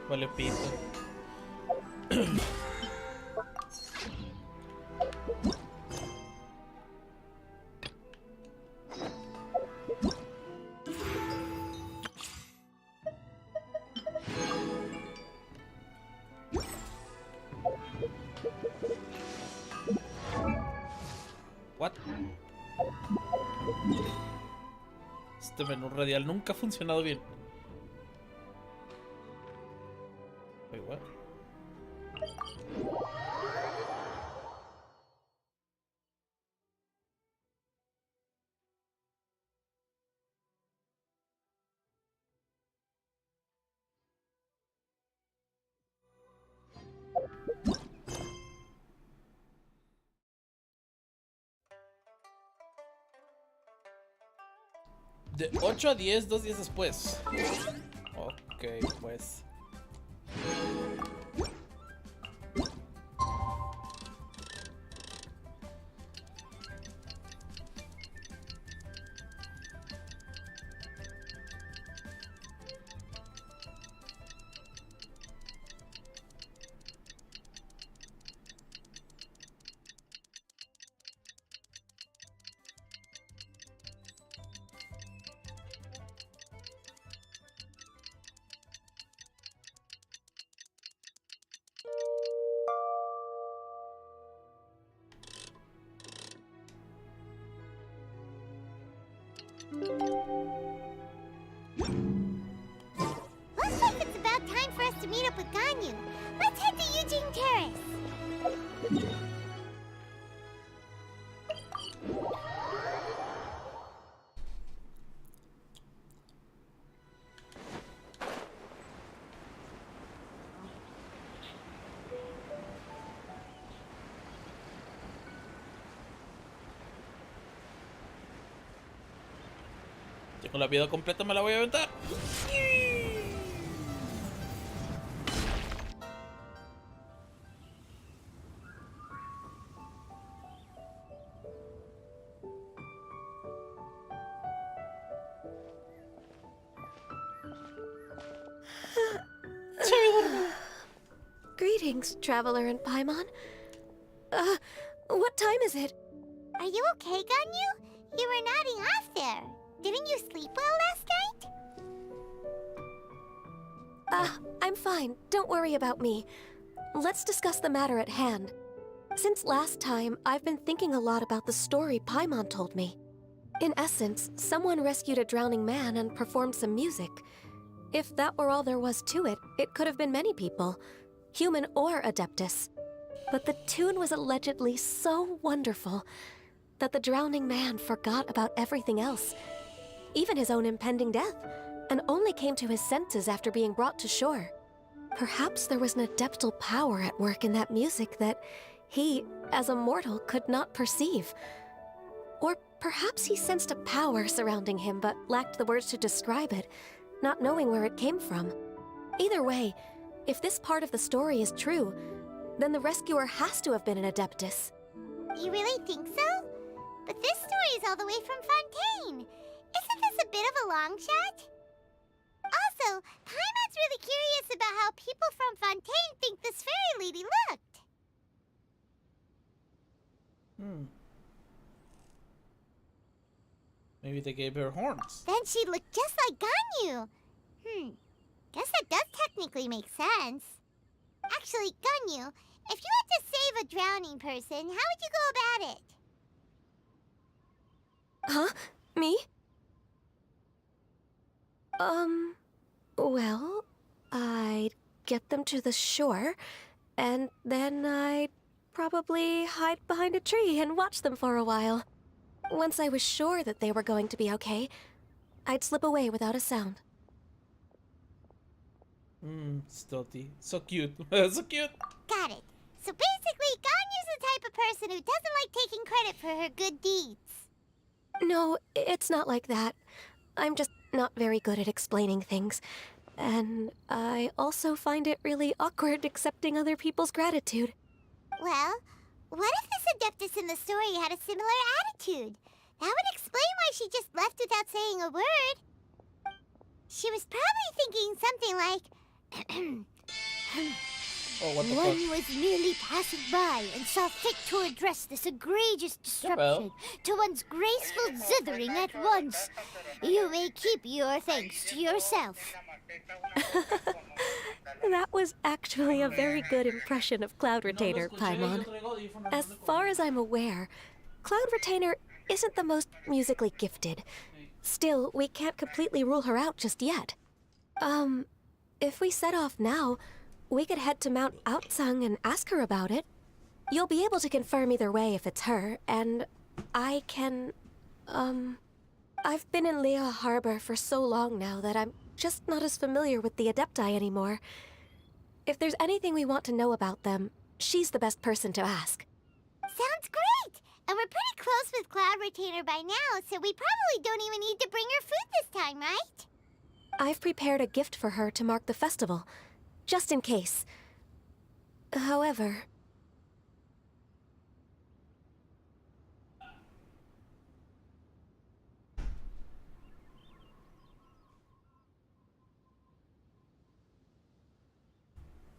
Vale, pito. What? Este menú radial nunca ha funcionado bien. Wait, what? De 8 a 10, 2 días después. Ok, pues. Looks like it's about time for us to meet up with Ganyu. Let's head to Eugene Terrace. Ya con la vida completa me la voy a aventar. Greetings, traveler in Paimon. What time is it? Are you okay, Ganyu? You were nodding off there. Didn't you sleep well last night? I'm fine. Don't worry about me. Let's discuss the matter at hand. Since last time, I've been thinking a lot about the story Paimon told me. In essence, someone rescued a drowning man and performed some music. If that were all there was to it, it could have been many people, human or Adeptus. But the tune was allegedly so wonderful that the drowning man forgot about everything else, even his own impending death, and only came to his senses after being brought to shore. Perhaps there was an adeptal power at work in that music that he, as a mortal, could not perceive. Or perhaps he sensed a power surrounding him but lacked the words to describe it, not knowing where it came from. Either way, if this part of the story is true, then the rescuer has to have been an Adeptus. You really think so? But this story is all the way from Fontaine. Isn't this a bit of a long shot? Also, Paimon's really curious about how people from Fontaine think this fairy lady looked. Maybe they gave her horns. Then she looked just like Ganyu. Guess that does technically make sense. Actually, Ganyu, if you had to save a drowning person, how would you go about it? Huh? Me? Well, I'd get them to the shore, and then I'd probably hide behind a tree and watch them for a while. Once I was sure that they were going to be okay, I'd slip away without a sound. Stealthy. So cute. So cute. Got it. So basically, Ganyu's the type of person who doesn't like taking credit for her good deeds. No, it's not like that. I'm just not very good at explaining things. And I also find it really awkward accepting other people's gratitude. Well, what if this Adeptus in the story had a similar attitude? That would explain why she just left without saying a word. She was probably thinking something like, Oh, what the One fuck? was merely passing by and saw fit to address this egregious disruption to one's graceful zithering at once. You may keep your thanks to yourself. That was actually a very good impression of Cloud Retainer, Paimon. As far as I'm aware, Cloud Retainer isn't the most musically gifted. Still, we can't completely rule her out just yet. If we set off now, we could head to Mount Outsung and ask her about it. You'll be able to confirm either way if it's her, and I can, I've been in Lea Harbor for so long now that I'm just not as familiar with the Adepti anymore. If there's anything we want to know about them, she's the best person to ask. Sounds great! And we're pretty close with Cloud Retainer by now, so we probably don't even need to bring her food this time, right? I've prepared a gift for her to mark the festival, just in case. However...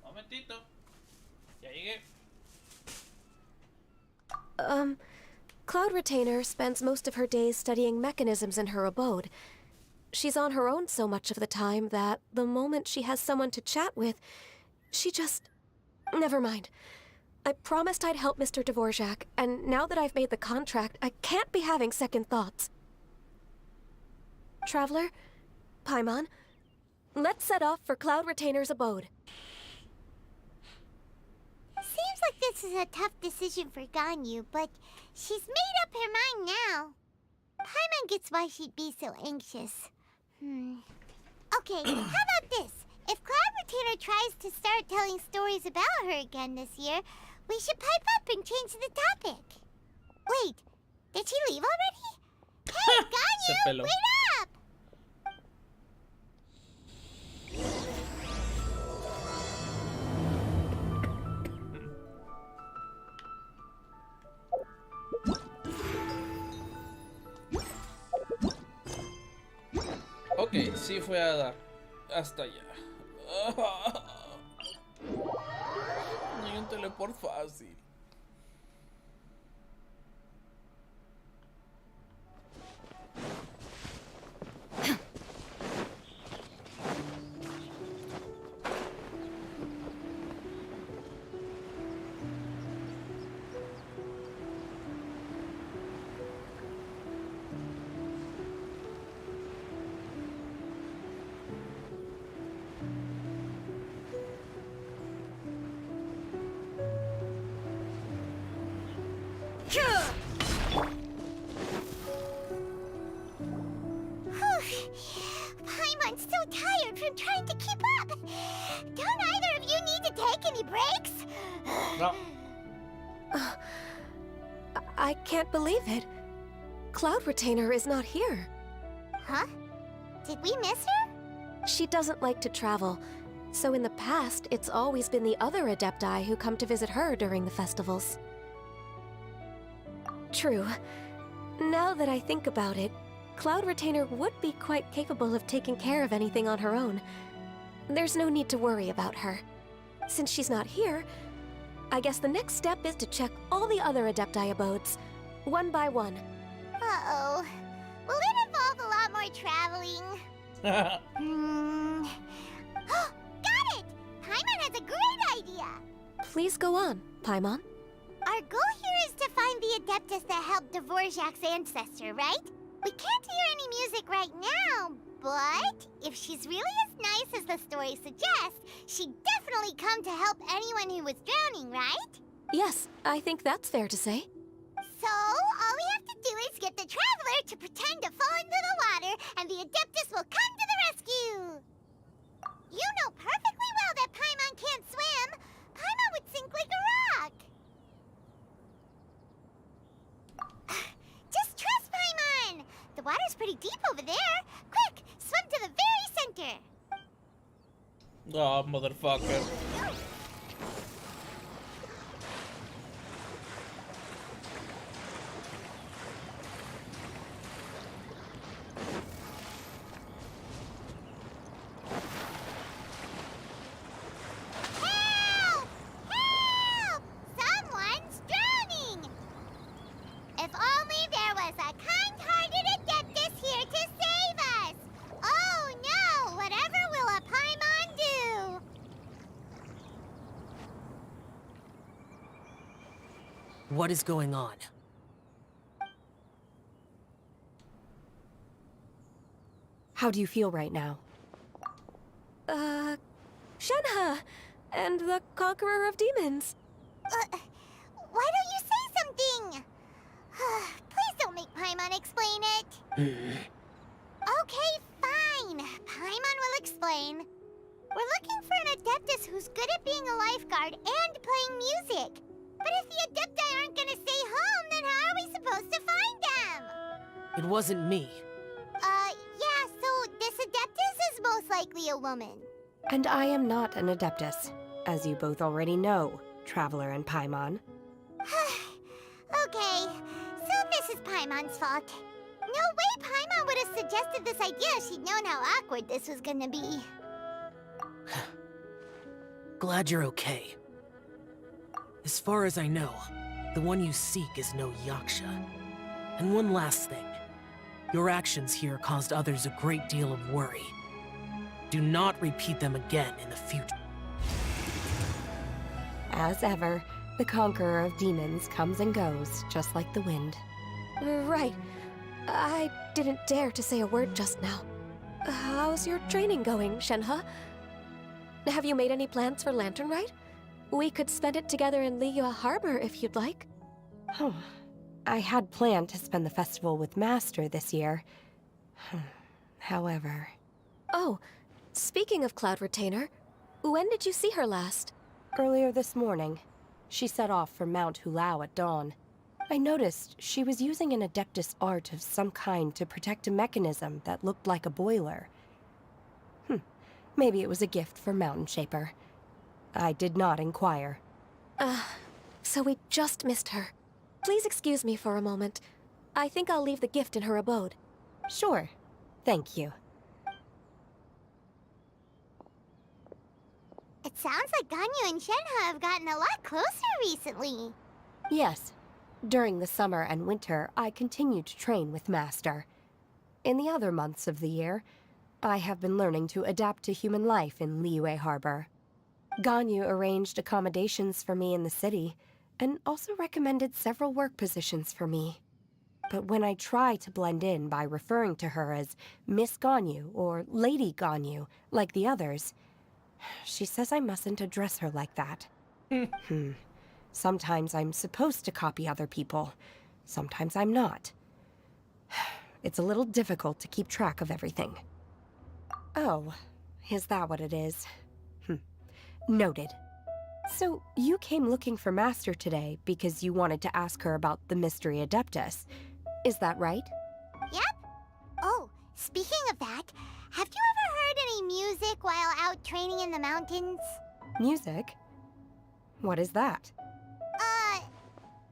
Momentito. Ya llegué. Cloud Retainer spends most of her days studying mechanisms in her abode. She's on her own so much of the time that the moment she has someone to chat with, she just... Never mind. I promised I'd help Mr. Dvorak, and now that I've made the contract, I can't be having second thoughts. Traveler, Paimon, let's set off for Cloud Retainer's abode. Seems like this is a tough decision for Ganyu, but she's made up her mind now. Paimon gets why she'd be so anxious. Okay, how about this? If Cloud Retainer tries to start telling stories about her again this year, we should pipe up and change the topic. Wait, did she leave already? Hey, Ganyu, wait up! Ok, sí fue a dar. Hasta allá. No hay un teleport fácil. Paimon's so tired from trying to keep up. Don't either of you need to take any breaks? No. I can't believe it. Cloud Retainer is not here. Huh? Did we miss her? She doesn't like to travel, so in the past, it's always been the other Adepti who come to visit her during the festivals. True. Now that I think about it, Cloud Retainer would be quite capable of taking care of anything on her own. There's no need to worry about her. Since she's not here, I guess the next step is to check all the other Adepti abodes, one by one. Uh-oh. Will it involve a lot more traveling? Got it! Paimon has a great idea! Please go on, Paimon. Our goal here is to find the Adeptus that helped Dvorak's ancestor, right? We can't hear any music right now, but if she's really as nice as the story suggests, she'd definitely come to help anyone who was drowning, right? Yes, I think that's fair to say. So, all we have to do is get the Traveler to pretend to fall into the water, and the Adeptus will come to the rescue! You know perfectly well that Paimon can't swim! Paimon would sink like a rock! Just trust Paimon! The water's pretty deep over there! Quick, swim to the very center! Oh, motherfucker. Hey, What is going on? How do you feel right now? Shenhe! And the Conqueror of Demons. Why don't you say something? Please don't make Paimon explain it. Okay, fine. Paimon will explain. We're looking for an Adeptus who's good at being a lifeguard and playing music. But if the Adepti aren't gonna stay home, then how are we supposed to find them? It wasn't me. Yeah, so this Adeptus is most likely a woman. And I am not an Adeptus, as you both already know, Traveler and Paimon. Okay, so this is Paimon's fault. No way Paimon would have suggested this idea if she'd known how awkward this was gonna be. Glad you're okay. As far as I know, the one you seek is no Yaksha. And one last thing. Your actions here caused others a great deal of worry. Do not repeat them again in the future. As ever, the Conqueror of Demons comes and goes, just like the wind. Right. I didn't dare to say a word just now. How's your training going, Shenhe? Have you made any plans for Lantern Rite? We could spend it together in Liyue Harbor if you'd like. Oh, I had planned to spend the festival with Master this year. However... Oh, speaking of Cloud Retainer, when did you see her last? Earlier this morning, she set off for Mount Hulao at dawn. I noticed she was using an Adeptus art of some kind to protect a mechanism that looked like a boiler. Maybe it was a gift for Mountain Shaper. I did not inquire. So we just missed her. Please excuse me for a moment. I think I'll leave the gift in her abode. Sure. Thank you. It sounds like Ganyu and Shenhe have gotten a lot closer recently. Yes. During the summer and winter, I continued to train with Master. In the other months of the year, I have been learning to adapt to human life in Liyue Harbor. Ganyu arranged accommodations for me in the city, and also recommended several work positions for me. But when I try to blend in by referring to her as Miss Ganyu or Lady Ganyu, like the others, she says I mustn't address her like that. Sometimes I'm supposed to copy other people. Sometimes I'm not. It's a little difficult to keep track of everything. Oh, is that what it is? Noted. So, you came looking for Master today because you wanted to ask her about the Mystery Adeptus. Is that right? Yep. Oh, speaking of that, have you ever heard any music while out training in the mountains? Music? What is that?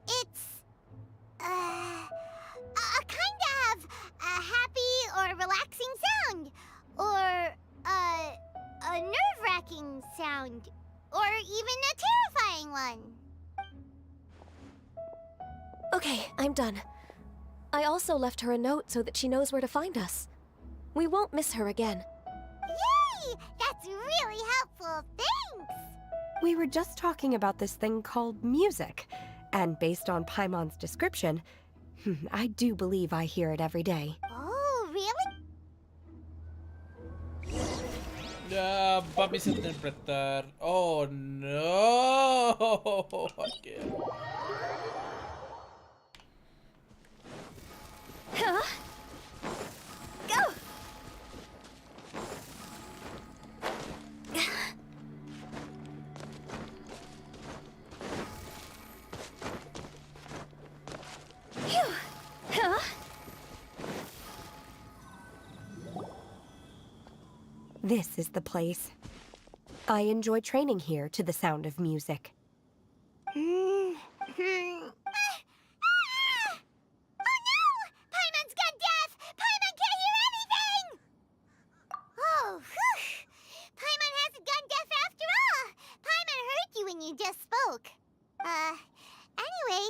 It's... a kind of a happy or relaxing sound. Or, a nerve-wracking sound. Or even a terrifying one. Okay, I'm done. I also left her a note so that she knows where to find us. We won't miss her again. Yay! That's really helpful. Thanks! We were just talking about this thing called music, and based on Paimon's description, I do believe I hear it every day. Oh, really? Vamos a interpretar. Oh no. Okay. Huh? Go! Phew. Huh? This is the place. I enjoy training here to the sound of music. Oh no! Paimon's gone deaf! Paimon can't hear anything! Oh, whew! Paimon hasn't gone deaf after all! Paimon heard you when you just spoke. Anyway,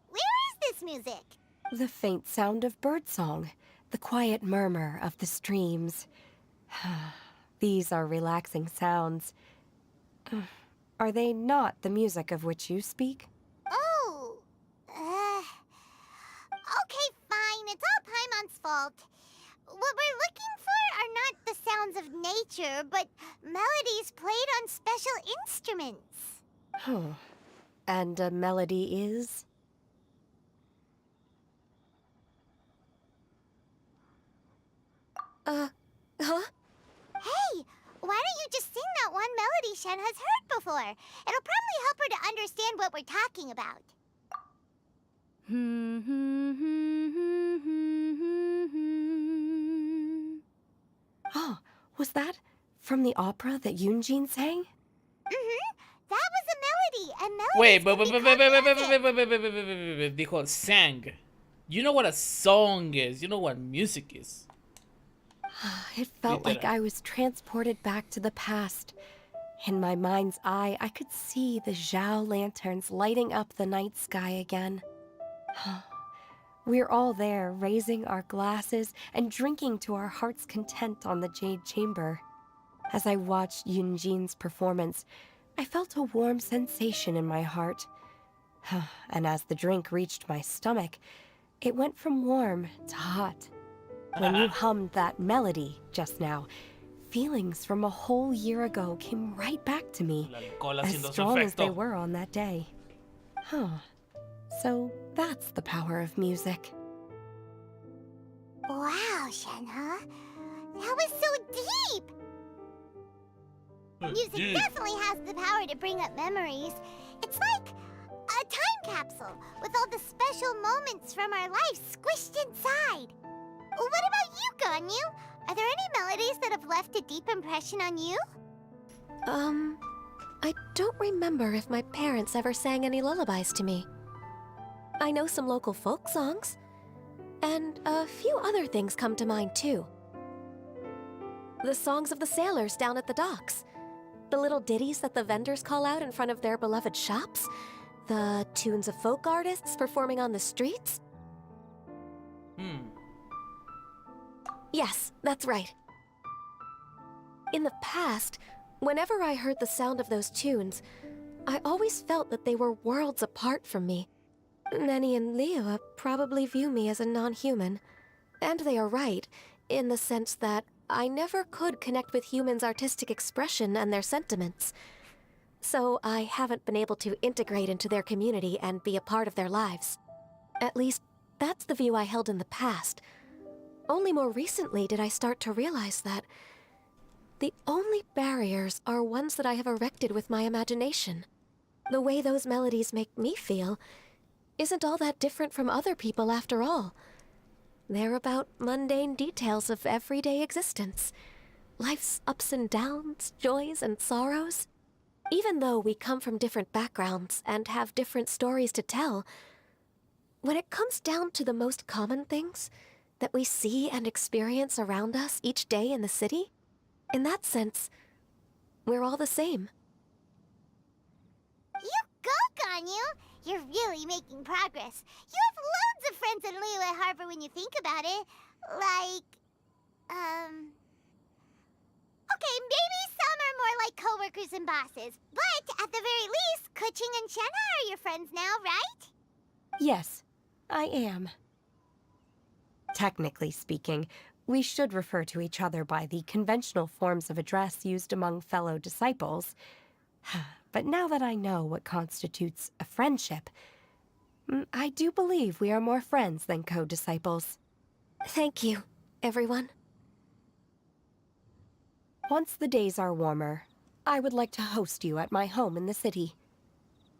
where is this music? The faint sound of birdsong, the quiet murmur of the streams. These are relaxing sounds. Are they not the music of which you speak? Oh, fault. What we're looking for are not the sounds of nature, but melodies played on special instruments. Oh. And a melody is? Huh? Hey, why don't you just sing that one melody Shen has heard before? It'll probably help her to understand what we're talking about. Oh, was that from the opera that Yunjin sang? That was a melody, and melodies Wait, can be called music. dijo sang. You know what a song is. You know what music is. It felt like Literal. I was transported back to the past. In my mind's eye, I could see the Zhao lanterns lighting up the night sky again. We're all there, raising our glasses and drinking to our heart's content on the Jade Chamber. As I watched Yunjin's performance, I felt a warm sensation in my heart. And as the drink reached my stomach, it went from warm to hot. When you hummed that melody just now, feelings from a whole year ago came right back to me, El alcohol as haciendo su strong as they efecto. were on that day. So that's the power of music. Wow, Shenhe. That was so deep! Music Dude. definitely has the power to bring up memories. It's like a time capsule with all the special moments from our lives squished inside. What about you, Ganyu? Are there any melodies that have left a deep impression on you? I don't remember if my parents ever sang any lullabies to me. I know some local folk songs, and a few other things come to mind too. The songs of the sailors down at the docks, the little ditties that the vendors call out in front of their beloved shops, the tunes of folk artists performing on the streets. Yes, that's right. In the past, whenever I heard the sound of those tunes, I always felt that they were worlds apart from me. Nenny and Liyue probably view me as a non-human. And they are right, in the sense that I never could connect with humans' artistic expression and their sentiments. So I haven't been able to integrate into their community and be a part of their lives. At least, that's the view I held in the past. Only more recently did I start to realize that the only barriers are ones that I have erected with my imagination. The way those melodies make me feel isn't all that different from other people after all. They're about mundane details of everyday existence. Life's ups and downs, joys and sorrows. Even though we come from different backgrounds and have different stories to tell, when it comes down to the most common things that we see and experience around us each day in the city, in that sense, we're all the same. You go, Ganyu! You're really making progress. You have loads of friends in Liyue Harbor when you think about it. Like, okay, maybe some are more like coworkers and bosses. But at the very least, Kuching and Shenhe are your friends now, right? Yes, I am. Technically speaking, we should refer to each other by the conventional forms of address used among fellow disciples. But now that I know what constitutes a friendship, I do believe we are more friends than co-disciples. Thank you, everyone. Once the days are warmer, I would like to host you at my home in the city.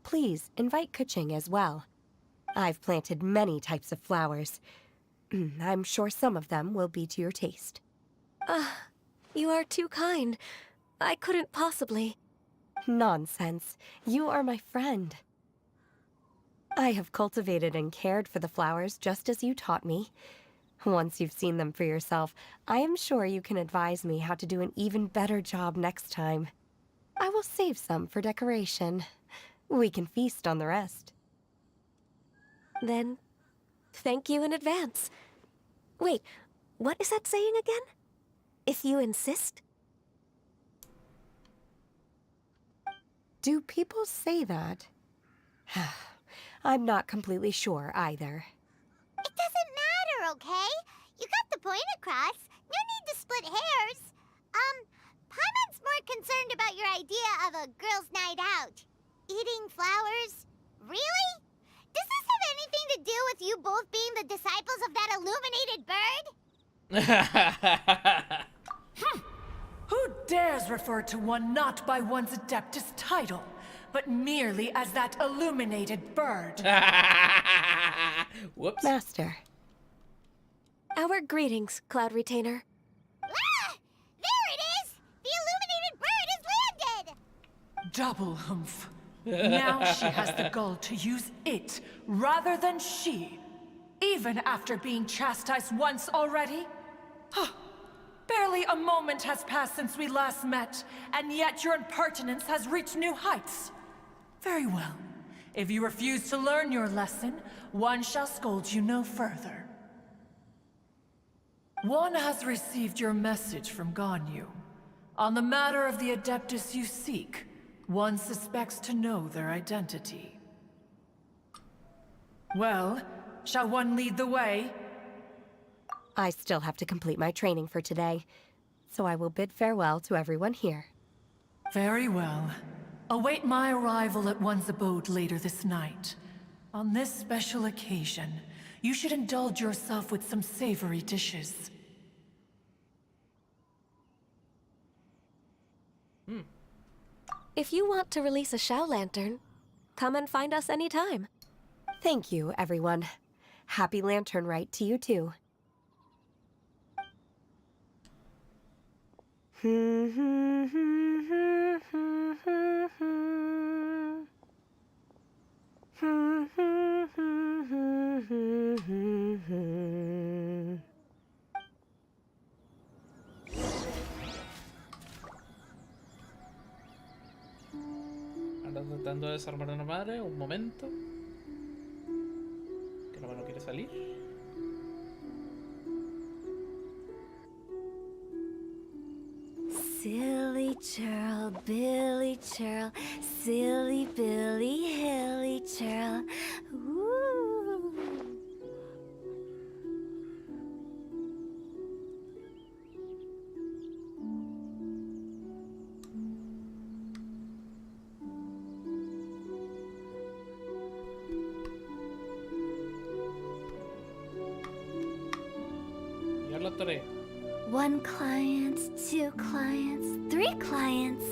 Please invite Kuching as well. I've planted many types of flowers. I'm sure some of them will be to your taste. You are too kind. I couldn't possibly. Nonsense. You are my friend. I have cultivated and cared for the flowers just as you taught me. Once you've seen them for yourself, I am sure you can advise me how to do an even better job next time. I will save some for decoration. We can feast on the rest. Then, thank you in advance. Wait, what is that saying again? If you insist? Do people say that? I'm not completely sure either. It doesn't matter, okay? You got point across. No need to split hairs. Paimon's more concerned about your idea of a girls' night out. Eating flowers? Really? Does this have anything to do with you both being the disciples of that illuminated bird? Who dares refer to one not by one's Adeptus title, but merely as that illuminated bird? Whoops. Master. Our greetings, Cloud Retainer. Ah! There it is! The illuminated bird has landed! Double humph. Now she has the gall to use it rather than she, even after being chastised once already. Barely a moment has passed since we last met, and yet your impertinence has reached new heights. Very well. If you refuse to learn your lesson, one shall scold you no further. One has received your message from Ganyu. On the matter of the Adeptus you seek, one suspects to know their identity. Well, shall one lead the way? I still have to complete my training for today, so I will bid farewell to everyone here. Very well. Await my arrival at one's abode later this night. On this special occasion, you should indulge yourself with some savory dishes. If you want to release a Shao Lantern, come and find us anytime. Thank you, everyone. Happy Lantern Rite to you too. Anda tratando de desarmar a una madre. Un momento. Que no quiere salir. Silly churl, Billy churl, silly Billy, hilly churl. Ooh. Ya lo atoré. One client, two clients, three clients.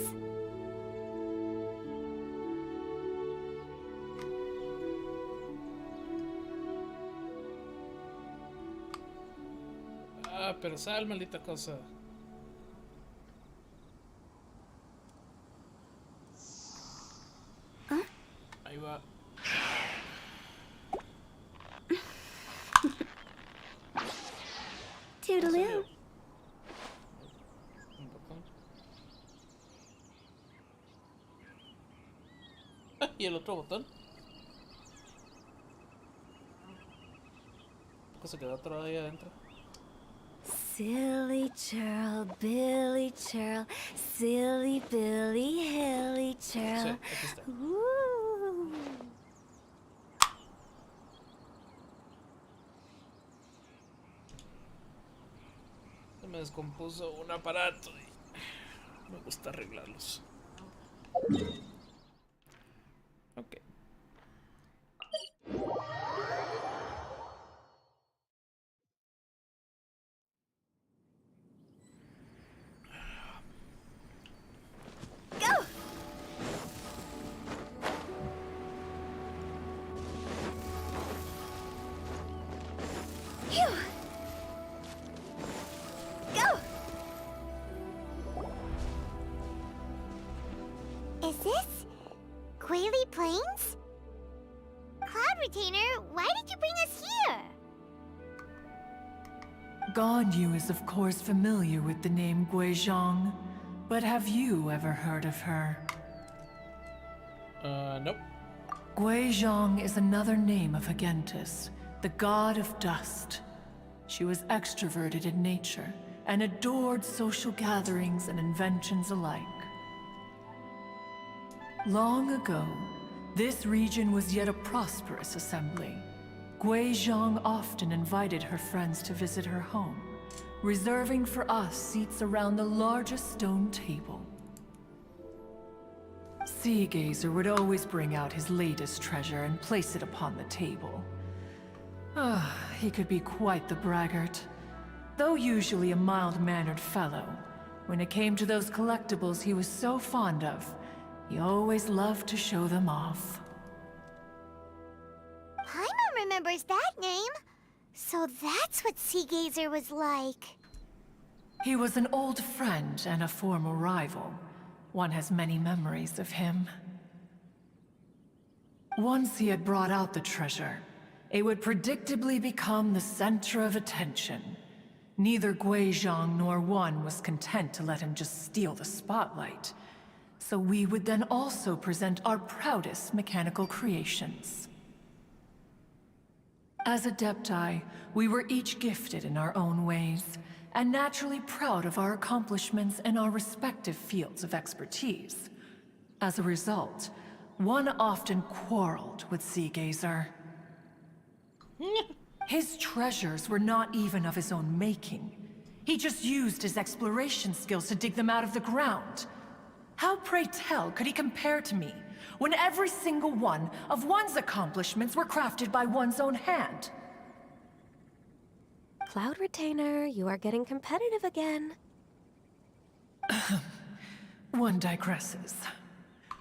Ah, pero sal, maldita cosa. Ahí va. Toodaloo. Un botón. ¿Y el otro botón? ¿Por qué se quedó atorado ahí adentro? Silly churl, Billy churl, silly Billy, hilly Sí, churl. aquí está. Ooh. Se me descompuso un aparato y me gusta arreglarlos. Ok. Go! Phew! Go! Is this Quaily Plains? Cloud Retainer, why did you bring us here? Ganyu is of course familiar with the name Guizhong, but have you ever heard of her? Nope. Guizhong is another name of Agentis, the god of dust. She was extroverted in nature and adored social gatherings and inventions alike. Long ago, this region was yet a prosperous assembly. Guizhong often invited her friends to visit her home, reserving for us seats around the largest stone table. Sea Gazer would always bring out his latest treasure and place it upon the table. He could be quite the braggart. Though usually a mild-mannered fellow, when it came to those collectibles he was so fond of, he always loved to show them off. Paimon remembers that name. So that's what Sea Gazer was like. He was an old friend and a former rival. One has many memories of him. Once he had brought out the treasure, it would predictably become the center of attention. Neither Guizhong nor One was content to let him just steal the spotlight. So we would then also present our proudest mechanical creations. As Adepti, we were each gifted in our own ways, and naturally proud of our accomplishments in our respective fields of expertise. As a result, One often quarreled with Sea Gazer. His treasures were not even of his own making. He just used his exploration skills to dig them out of the ground. How, pray tell, could he compare to me, when every single one of One's accomplishments were crafted by one's own hand? Cloud Retainer, you are getting competitive again. One digresses.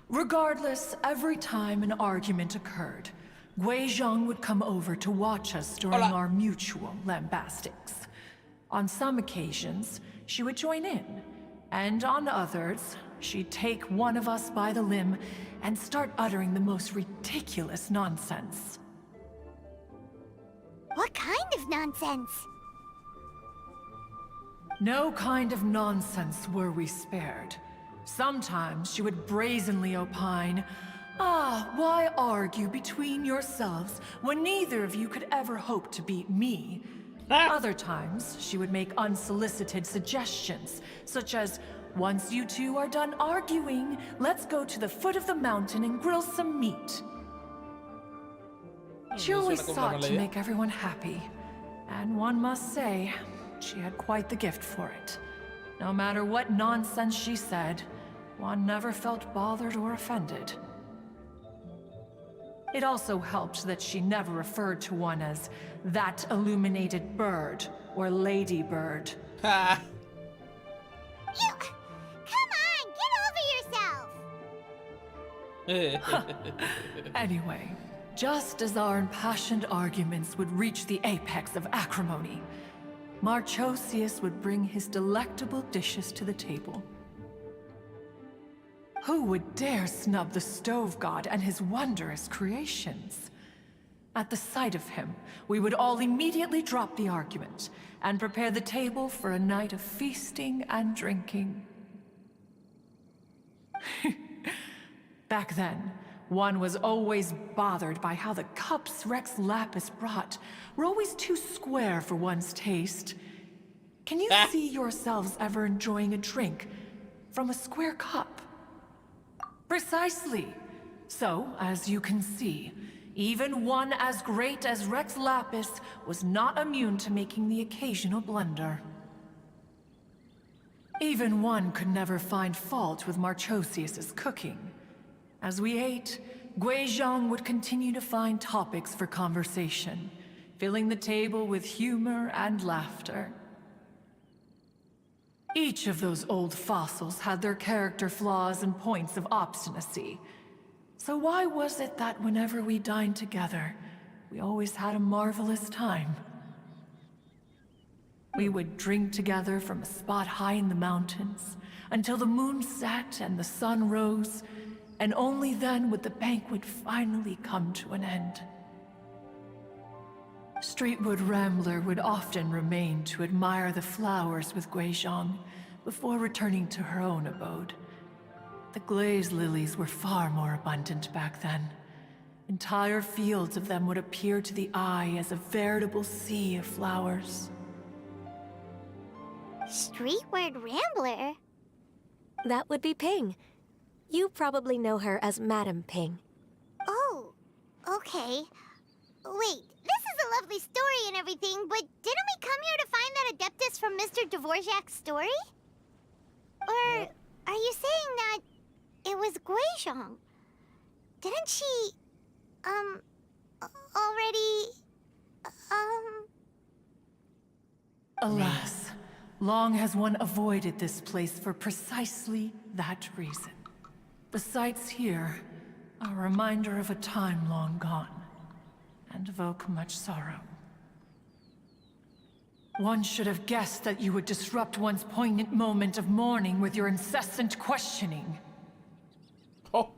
Regardless, every time an argument occurred, Guizhong would come over to watch us during our mutual lambastics. On some occasions, she would join in, and on others, she'd take one of us by the limb and start uttering the most ridiculous nonsense. What kind of nonsense? No kind of nonsense were we spared. Sometimes she would brazenly opine, why argue between yourselves when neither of you could ever hope to beat me? Other times, she would make unsolicited suggestions, such as, once you two are done arguing, let's go to the foot of the mountain and grill some meat. She always sought to make everyone happy, and one must say, she had quite the gift for it. No matter what nonsense she said, One never felt bothered or offended. It also helped that she never referred to One as that illuminated bird or ladybird. You... Come on, get over yourself! Anyway, just as our impassioned arguments would reach the apex of acrimony, Marchosius would bring his delectable dishes to the table. Who would dare snub the stove god and his wondrous creations? At the sight of him, we would all immediately drop the argument and prepare the table for a night of feasting and drinking. Back then, One was always bothered by how the cups Rex Lapis brought were always too square for one's taste. Can you see yourselves ever enjoying a drink from a square cup? Precisely. So, as you can see, even one as great as Rex Lapis was not immune to making the occasional blunder. Even One could never find fault with Marchosius's cooking. As we ate, Guizhong would continue to find topics for conversation, filling the table with humor and laughter. Each of those old fossils had their character flaws and points of obstinacy. So why was it that whenever we dined together, we always had a marvelous time? We would drink together from a spot high in the mountains, until the moon set and the sun rose, and only then would the banquet finally come to an end. Streetwood Rambler would often remain to admire the flowers with Guizhong before returning to her own abode. The glaze lilies were far more abundant back then. Entire fields of them would appear to the eye as a veritable sea of flowers. Streetward Rambler? That would be Ping. You probably know her as Madam Ping. Oh, okay. Wait, this is a a lovely story and everything, but didn't we come here to find that Adeptus from Mr. Dvorak's story? Or are you saying that it was Guizhong? Didn't she, already, Alas, long has one avoided this place for precisely that reason. The sights here are a reminder of a time long gone, and evoke much sorrow. One should have guessed that you would disrupt one's poignant moment of mourning with your incessant questioning. Oh.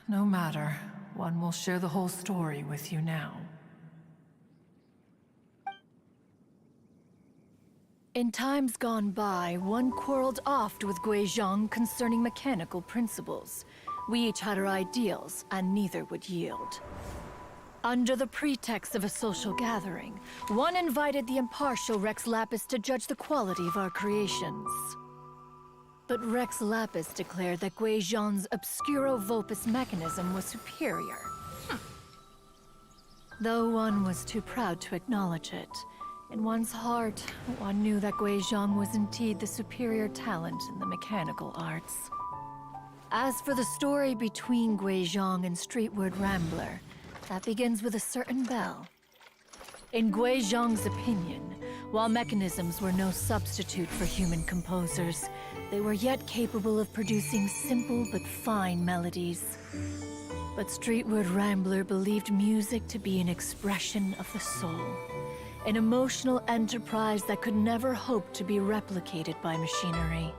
No matter, one will share the whole story with you now. In times gone by, one quarreled oft with Guizhong concerning mechanical principles. We each had our ideals, and neither would yield. Under the pretext of a social gathering, one invited the impartial Rex Lapis to judge the quality of our creations. But Rex Lapis declared that Guizhong's Obscuro Vulpus mechanism was superior. Though one was too proud to acknowledge it, in one's heart, one knew that Guizhong was indeed the superior talent in the mechanical arts. As for the story between Guizhong and Streetward Rambler, that begins with a certain bell. In Guizhong's opinion, while mechanisms were no substitute for human composers, they were yet capable of producing simple but fine melodies. But Streetward Rambler believed music to be an expression of the soul, an emotional enterprise that could never hope to be replicated by machinery.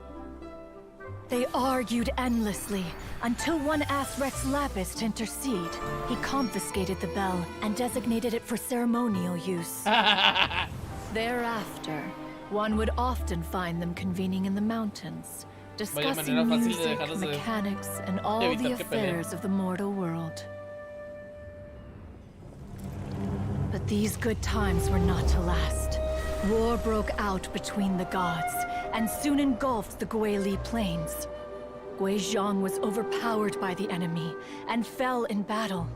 They argued endlessly, until one asked Rex Lapis to intercede. He confiscated the bell and designated it for ceremonial use. Thereafter, one would often find them convening in the mountains, discussing manera fácil de music, dejarlos de mechanics, and all the evitar que peleen. affairs of the mortal world. But these good times were not to last. War broke out between the gods, and soon engulfed the Guili Plains. Guizhong was overpowered by the enemy, and fell in battle.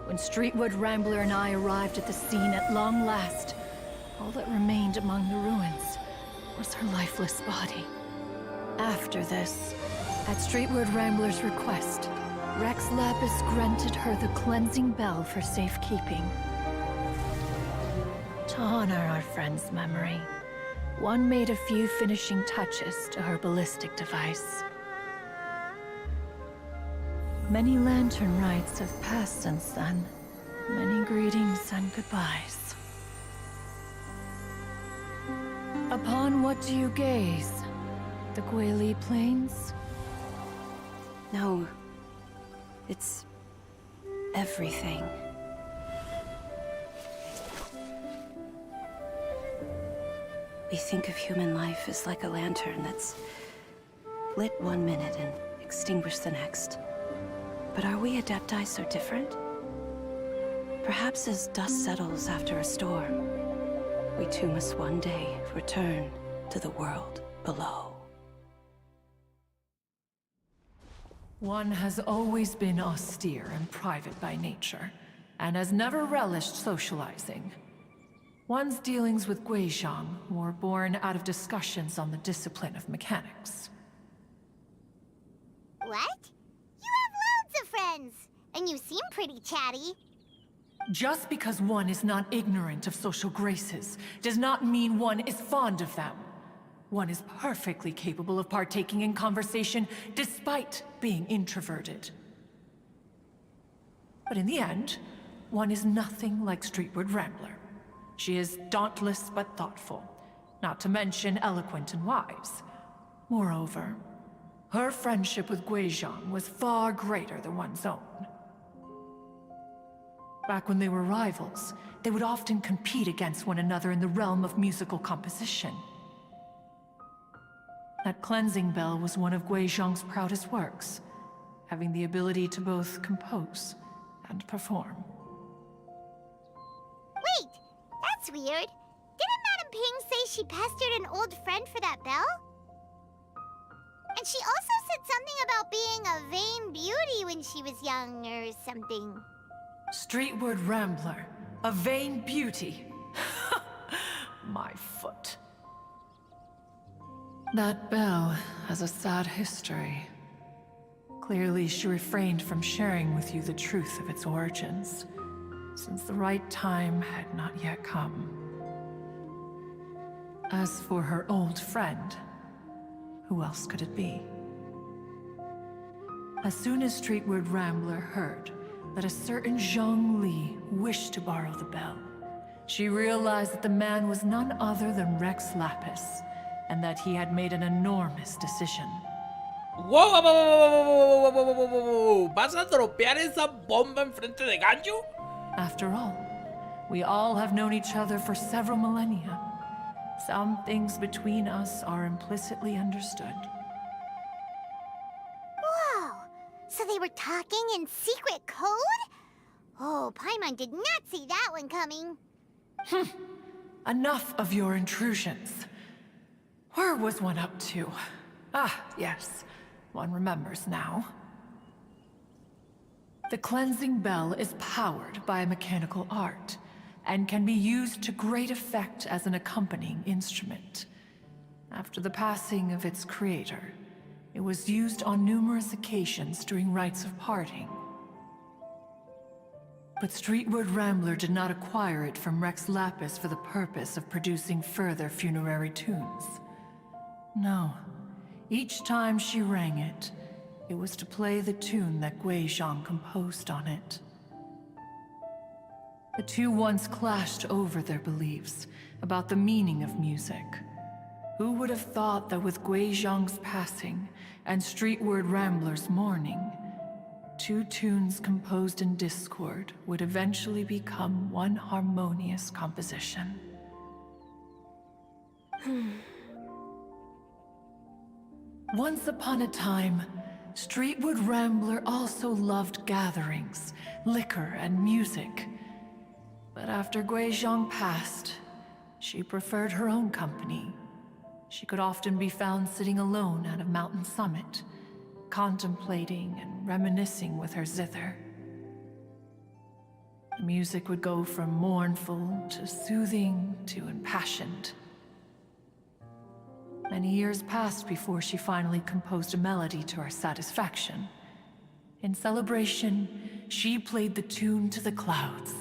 When Streetwood Rambler and I arrived at the scene at long last, all that remained among the ruins was her lifeless body. After this, at Streetwood Rambler's request, Rex Lapis granted her the cleansing bell for safekeeping. To honor our friend's memory, one made a few finishing touches to her ballistic device. Many lantern rites have passed since then. Many greetings and goodbyes. Upon what do you gaze? The Guili Plains? No. It's everything. We think of human life as like a lantern that's lit one minute and extinguished the next. But are we Adepti so different? Perhaps as dust settles after a storm, we too must one day return to the world below. One has always been austere and private by nature, and has never relished socializing. One's dealings with Guizhong were born out of discussions on the discipline of mechanics. What? You have loads of friends, and you seem pretty chatty. Just because one is not ignorant of social graces does not mean one is fond of them. One is perfectly capable of partaking in conversation despite being introverted. But in the end, one is nothing like Streetward Rambler. She is dauntless but thoughtful, not to mention eloquent and wise. Moreover, her friendship with Guizhong was far greater than one's own. Back when they were rivals, they would often compete against one another in the realm of musical composition. That cleansing bell was one of Guizhong's proudest works, having the ability to both compose and perform. Wait, that's weird. Didn't Madame Ping say she pestered an old friend for that bell? And she also said something about being a vain beauty when she was young or something. Streetward Rambler, A vain beauty. My foot. That bell has a sad history. Clearly, she refrained from sharing with you the truth of its origins, since the right time had not yet come. As for her old friend, who else could it be? As soon as Streetward Rambler heard that a certain Zhang Li wished to borrow the bell, she realized that the man was none other than Rex Lapis, and that he had made an enormous decision. ¡Wow! wow, wow, wow, wow, wow, wow, wow, wow! ¿Vas a dropear esa bomba enfrente de Ganyu? After all, we all have known each other for several millennia. Some things between us are implicitly understood. Whoa! So they were talking in secret code? Oh, Paimon did not see that one coming. Enough of your intrusions. Where was one up to? Ah, yes. One remembers now. The cleansing bell is powered by a mechanical art, and can be used to great effect as an accompanying instrument. After the passing of its creator, it was used on numerous occasions during rites of parting. But Streetward Rambler did not acquire it from Rex Lapis for the purpose of producing further funerary tunes. No. Each time she rang it, it was to play the tune that Guizhong composed on it. The two once clashed over their beliefs about the meaning of music. Who would have thought that with Guizhong's passing and Streetward Rambler's mourning, two tunes composed in discord would eventually become one harmonious composition? Once upon a time, Streetward Rambler also loved gatherings, liquor, and music. But after Guizhong passed, she preferred her own company. She could often be found sitting alone at a mountain summit, contemplating and reminiscing with her zither. The music would go from mournful to soothing to impassioned. Many years passed before she finally composed a melody to her satisfaction. In celebration, she played the tune to the clouds.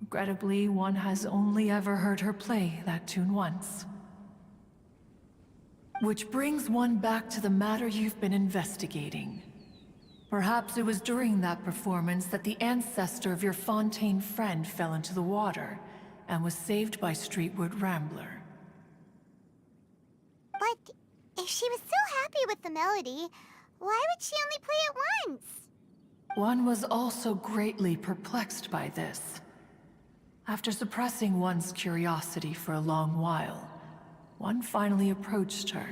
Regrettably, one has only ever heard her play that tune once. Which brings one back to the matter you've been investigating. Perhaps it was during that performance that the ancestor of your Fontaine friend fell into the water and was saved by Streetward Rambler. But if she was so happy with the melody, why would she only play it once? One was also greatly perplexed by this. After suppressing one's curiosity for a long while, one finally approached her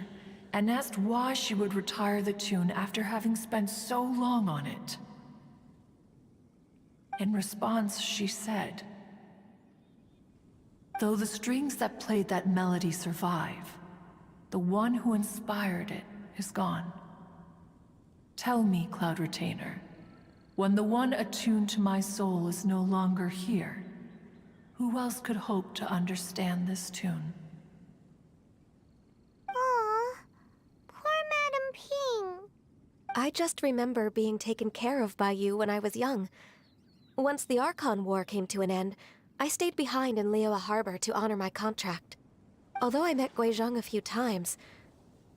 and asked why she would retire the tune after having spent so long on it. In response, she said, "Though the strings that played that melody survive, the one who inspired it is gone. Tell me, Cloud Retainer, when the one attuned to my soul is no longer here, who else could hope to understand this tune?" Aw, poor Madam Ping. I just remember being taken care of by you when I was young. Once the Archon War came to an end, I stayed behind in Liyue Harbor to honor my contract. Although I met Guizhong a few times,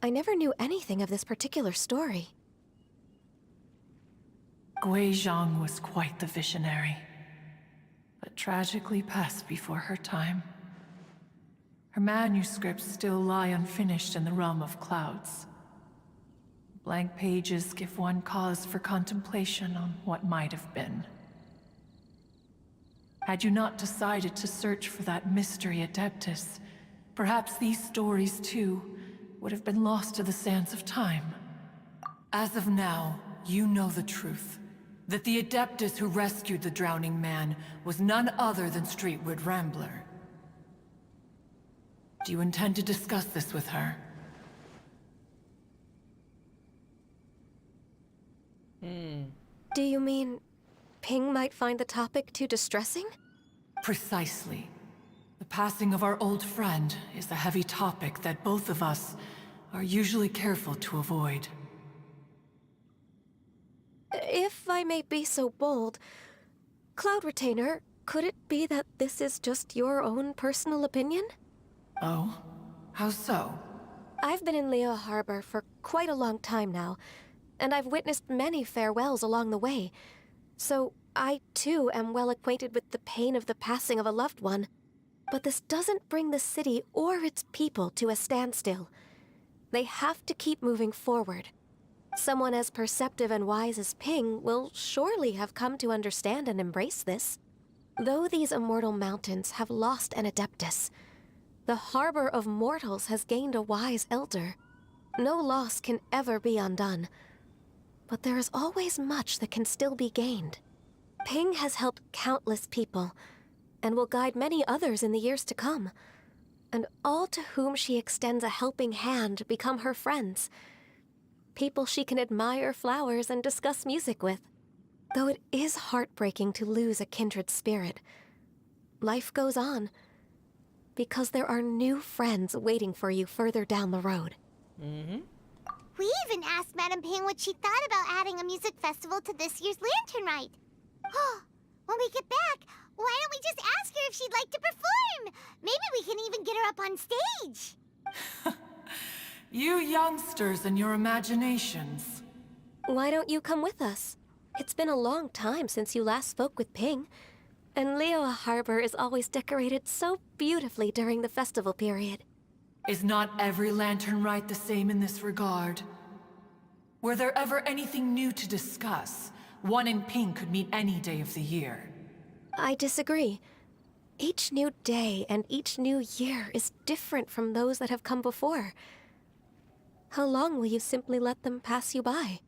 I never knew anything of this particular story. Guizhong was quite the visionary, but tragically passed before her time. Her manuscripts still lie unfinished in the realm of clouds. Blank pages give one cause for contemplation on what might have been. Had you not decided to search for that mystery Adeptus, perhaps these stories, too, would have been lost to the sands of time. As of now, you know the truth. That the Adeptus who rescued the drowning man was none other than Streetward Rambler. Do you intend to discuss this with her? Do you mean Ping might find the topic too distressing? Precisely. The passing of our old friend is a heavy topic that both of us are usually careful to avoid. If I may be so bold, Cloud Retainer, could it be that this is just your own personal opinion? Oh? How so? I've been in Liyue Harbor for quite a long time now, and I've witnessed many farewells along the way. So I, too, am well acquainted with the pain of the passing of a loved one. But this doesn't bring the city or its people to a standstill. They have to keep moving forward. Someone as perceptive and wise as Ping will surely have come to understand and embrace this. Though these immortal mountains have lost an Adeptus, the harbor of mortals has gained a wise elder. No loss can ever be undone, but there is always much that can still be gained. Ping has helped countless people, and will guide many others in the years to come. And all to whom she extends a helping hand become her friends. People she can admire flowers and discuss music with. Though it is heartbreaking to lose a kindred spirit, life goes on, because there are new friends waiting for you further down the road. We even asked Madame Ping what she thought about adding a music festival to this year's Lantern Rite. When we get back, why don't we just ask her if she'd like to perform? Maybe we can even get her up on stage. You youngsters and your imaginations. Why don't you come with us? It's been a long time since you last spoke with Ping, and Liyue Harbor is always decorated so beautifully during the festival period. Is not every Lantern Rite the same in this regard? Were there ever anything new to discuss? One in Ping could meet any day of the year. I disagree. Each new day and each new year is different from those that have come before. How long will you simply let them pass you by?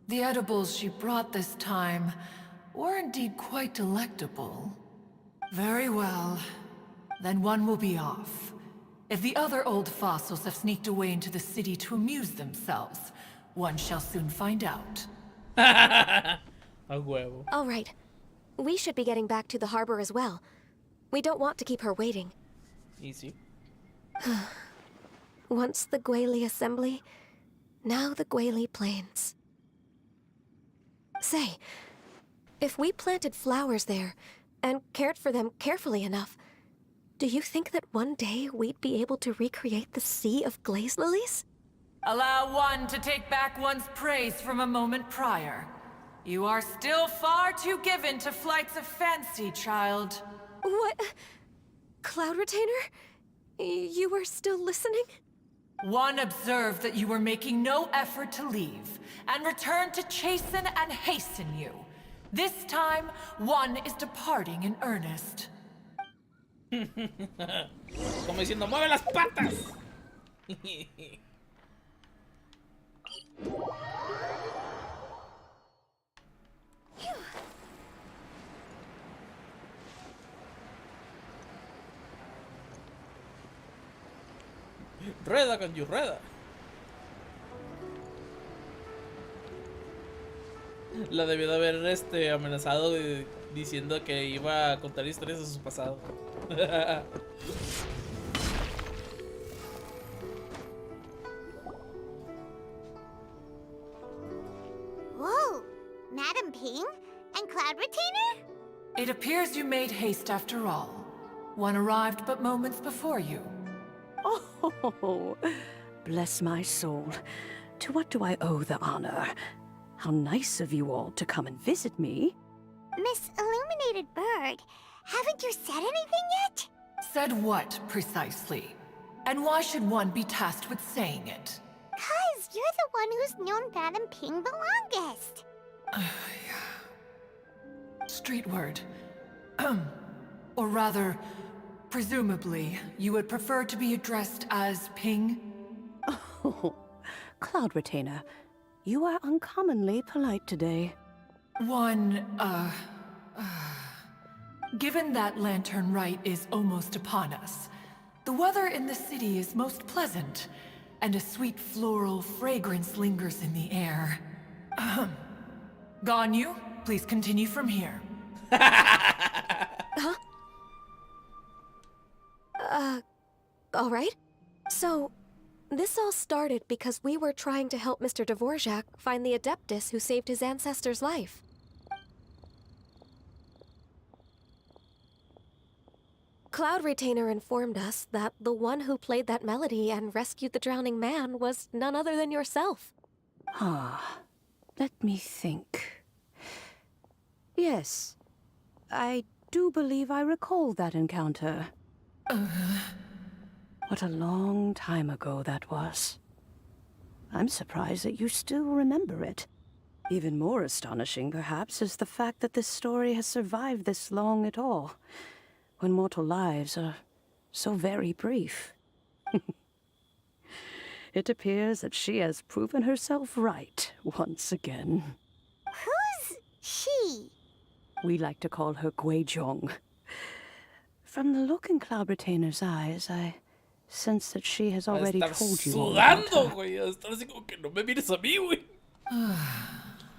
The edibles she brought this time were indeed quite delectable. Very well. Then one will be off. If the other old fossils have sneaked away into the city to amuse themselves, one shall soon find out. A huevo. All right. We should be getting back to the harbor as well. We don't want to keep her waiting. Easy. Once the Guili Assembly, now the Guili Plains. Say, if we planted flowers there and cared for them carefully enough, do you think that one day we'd be able to recreate the sea of glaze lilies? Allow one to take back one's praise from a moment prior. You are still far too given to flights of fancy, child. What? Cloud Retainer? You were still listening? One observed that you were making no effort to leave, and returned to chasten and hasten you. This time, one is departing in earnest. Como diciendo, ¡mueve las patas! Rueda, Kanju, rueda. La debió de haber amenazado diciendo que iba a contar historias de su pasado. Whoa! Madame Ping? And Cloud Retainer? It appears you made haste after all. One arrived but moments before you. Oh, bless my soul. To what do I owe the honor? How nice of you all to come and visit me. Miss Illuminated Bird, haven't you said anything yet? Said what, precisely? And why should one be tasked with saying it? 'Cause you're the one who's known Madame Ping the longest. Street word. Or rather, presumably, you would prefer to be addressed as Ping? Oh, Cloud Retainer, you are uncommonly polite today. Given that Lantern Rite is almost upon us, the weather in the city is most pleasant, and a sweet floral fragrance lingers in the air. Ganyu, please continue from here. Huh? All right. So, this all started because we were trying to help Mr. Dvorak find the Adeptus who saved his ancestor's life. Cloud Retainer informed us that the one who played that melody and rescued the drowning man was none other than yourself. Ah, let me think. Yes, I do believe I recall that encounter. What a long time ago that was. I'm surprised that you still remember it. Even more astonishing, perhaps, is the fact that this story has survived this long at all, when mortal lives are so very brief. It appears that she has proven herself right once again. Who's she? We like to call her Guizhong. From the look in Cloud Retainer's eyes, I sense that she has Va a already estar told you all about sudando, her. güey. Va a estar así como que no me mires a mí, güey.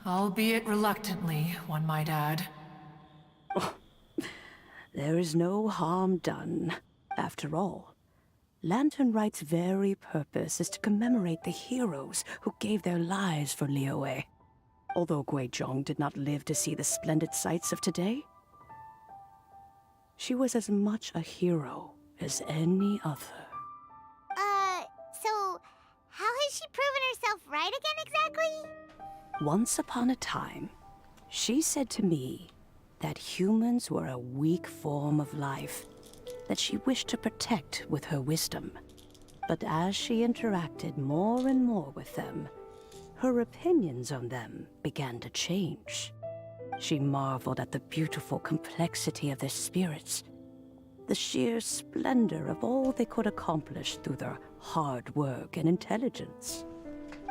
Albeit reluctantly, one might add. There is no harm done. After all, Lantern Right's very purpose is to commemorate the heroes who gave their lives for Liyue. Although Guizhong did not live to see the splendid sights of today, she was as much a hero as any other. So how has she proven herself right again exactly? Once upon a time, she said to me that humans were a weak form of life that she wished to protect with her wisdom. But as she interacted more and more with them, her opinions on them began to change. She marveled at the beautiful complexity of their spirits, the sheer splendor of all they could accomplish through their hard work and intelligence.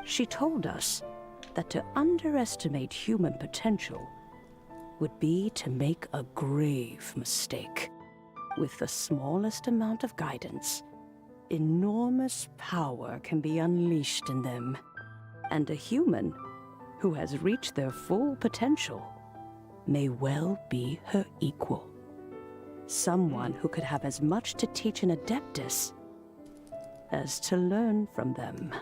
She told us that to underestimate human potential would be to make a grave mistake. With the smallest amount of guidance, enormous power can be unleashed in them. And a human who has reached their full potential may well be her equal. Someone who could have as much to teach an Adeptus as to learn from them.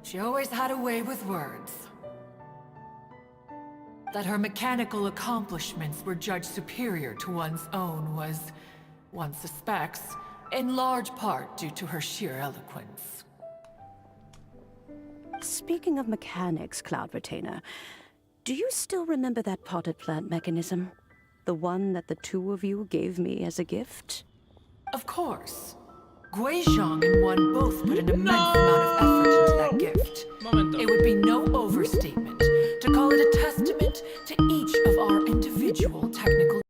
She always had a way with words. That her mechanical accomplishments were judged superior to one's own was, one suspects, in large part due to her sheer eloquence. Speaking of mechanics, Cloud Retainer, do you still remember that potted plant mechanism? The one that the two of you gave me as a gift? Of course. Guizhong and one both put an immense amount of effort into that gift. Momento. It would be no overstatement to call it a testament to each of our individual technical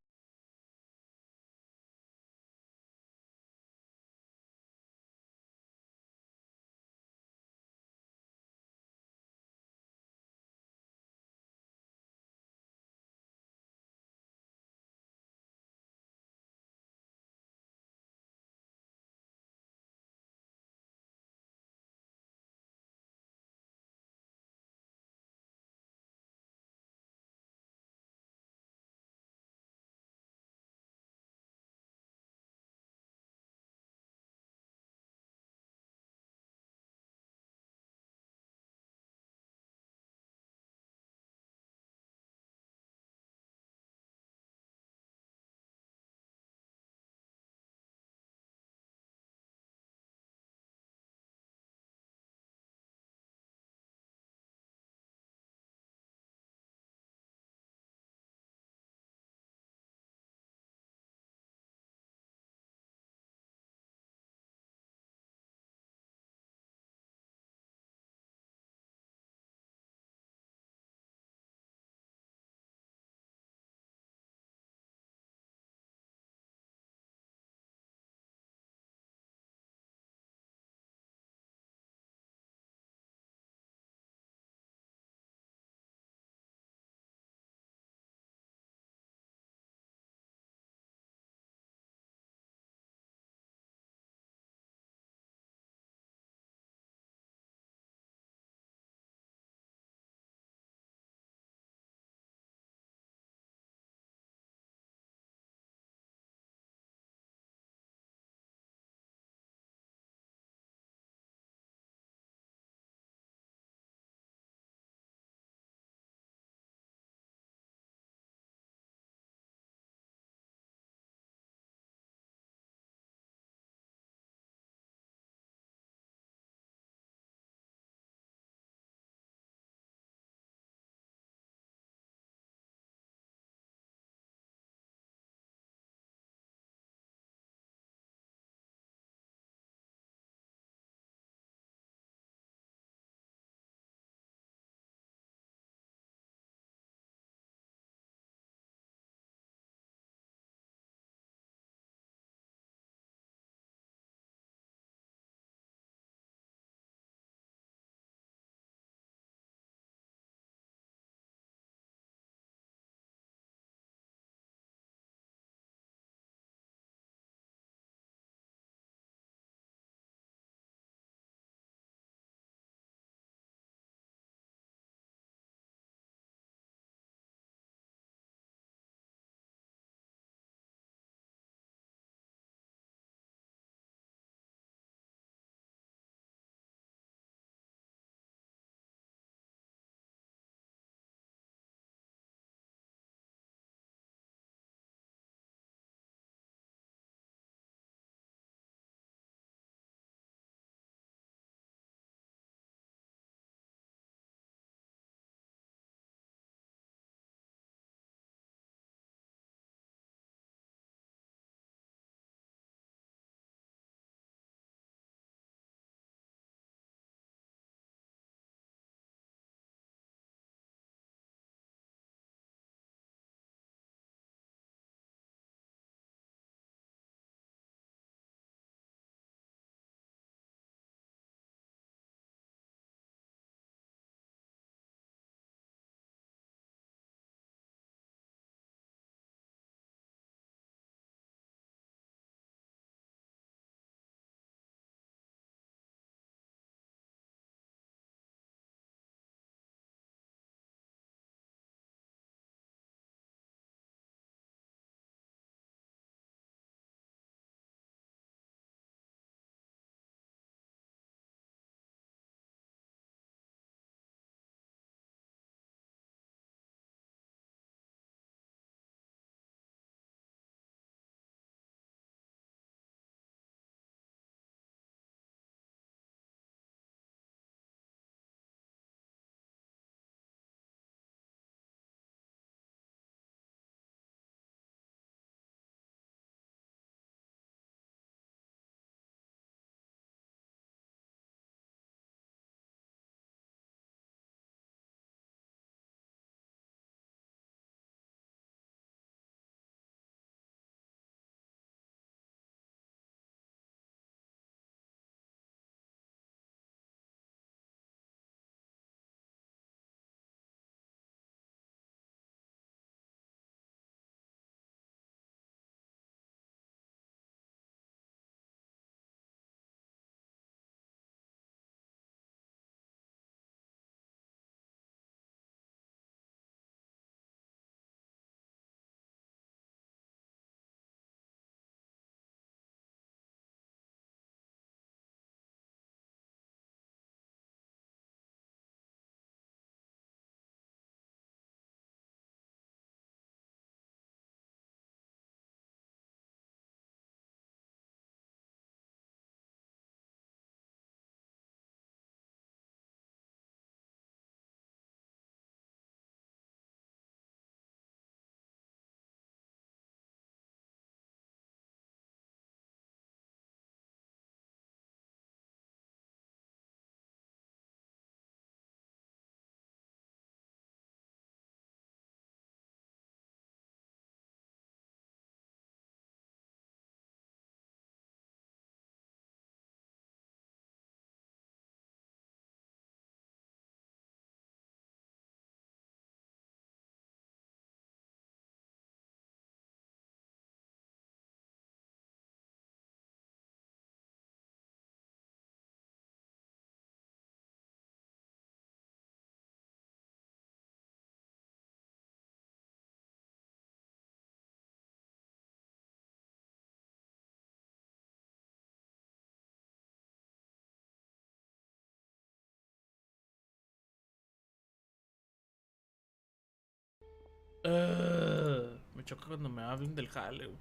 Me choca cuando me hablan del jale, güey.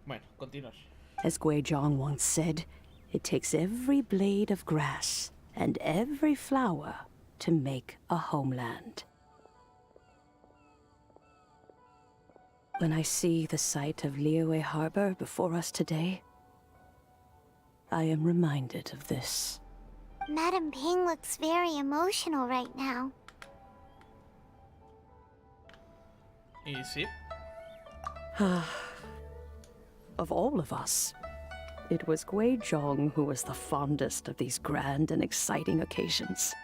Bueno, continuar. As Guizhong once said, it takes every blade of grass and every flower to make a homeland. When I see the sight of Liyue Harbor before us today, I am reminded of this. Madam Ping looks very emotional right now. Y sí. Of all of us, it was Guizhong who was the fondest of these grand and exciting occasions.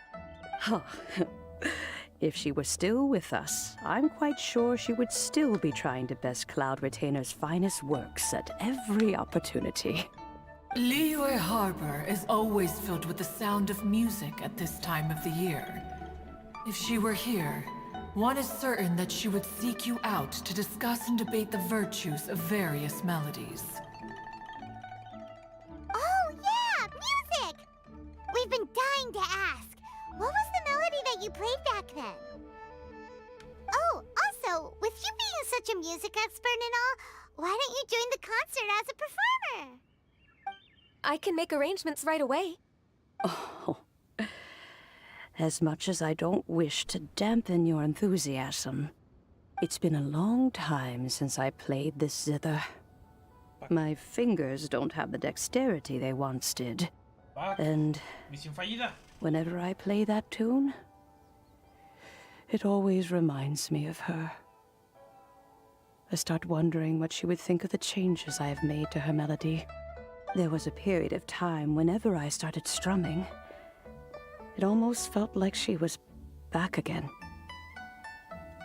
If she were still with us, I'm quite sure she would still be trying to best Cloud Retainer's finest works at every opportunity. Liyue Harbor is always filled with the sound of music at this time of the year. If she were here, one is certain that she would seek you out to discuss and debate the virtues of various melodies. Oh, yeah! Music! We've been dying to ask. What was the melody that you played back then? Oh, also, with you being such a music expert and all, why don't you join the concert as a performer? I can make arrangements right away. Oh, as much as I don't wish to dampen your enthusiasm, it's been a long time since I played this zither. My fingers don't have the dexterity they once did. And Misión fallida. whenever I play that tune, it always reminds me of her. I start wondering what she would think of the changes I have made to her melody. There was a period of time whenever I started strumming, it almost felt like she was back again.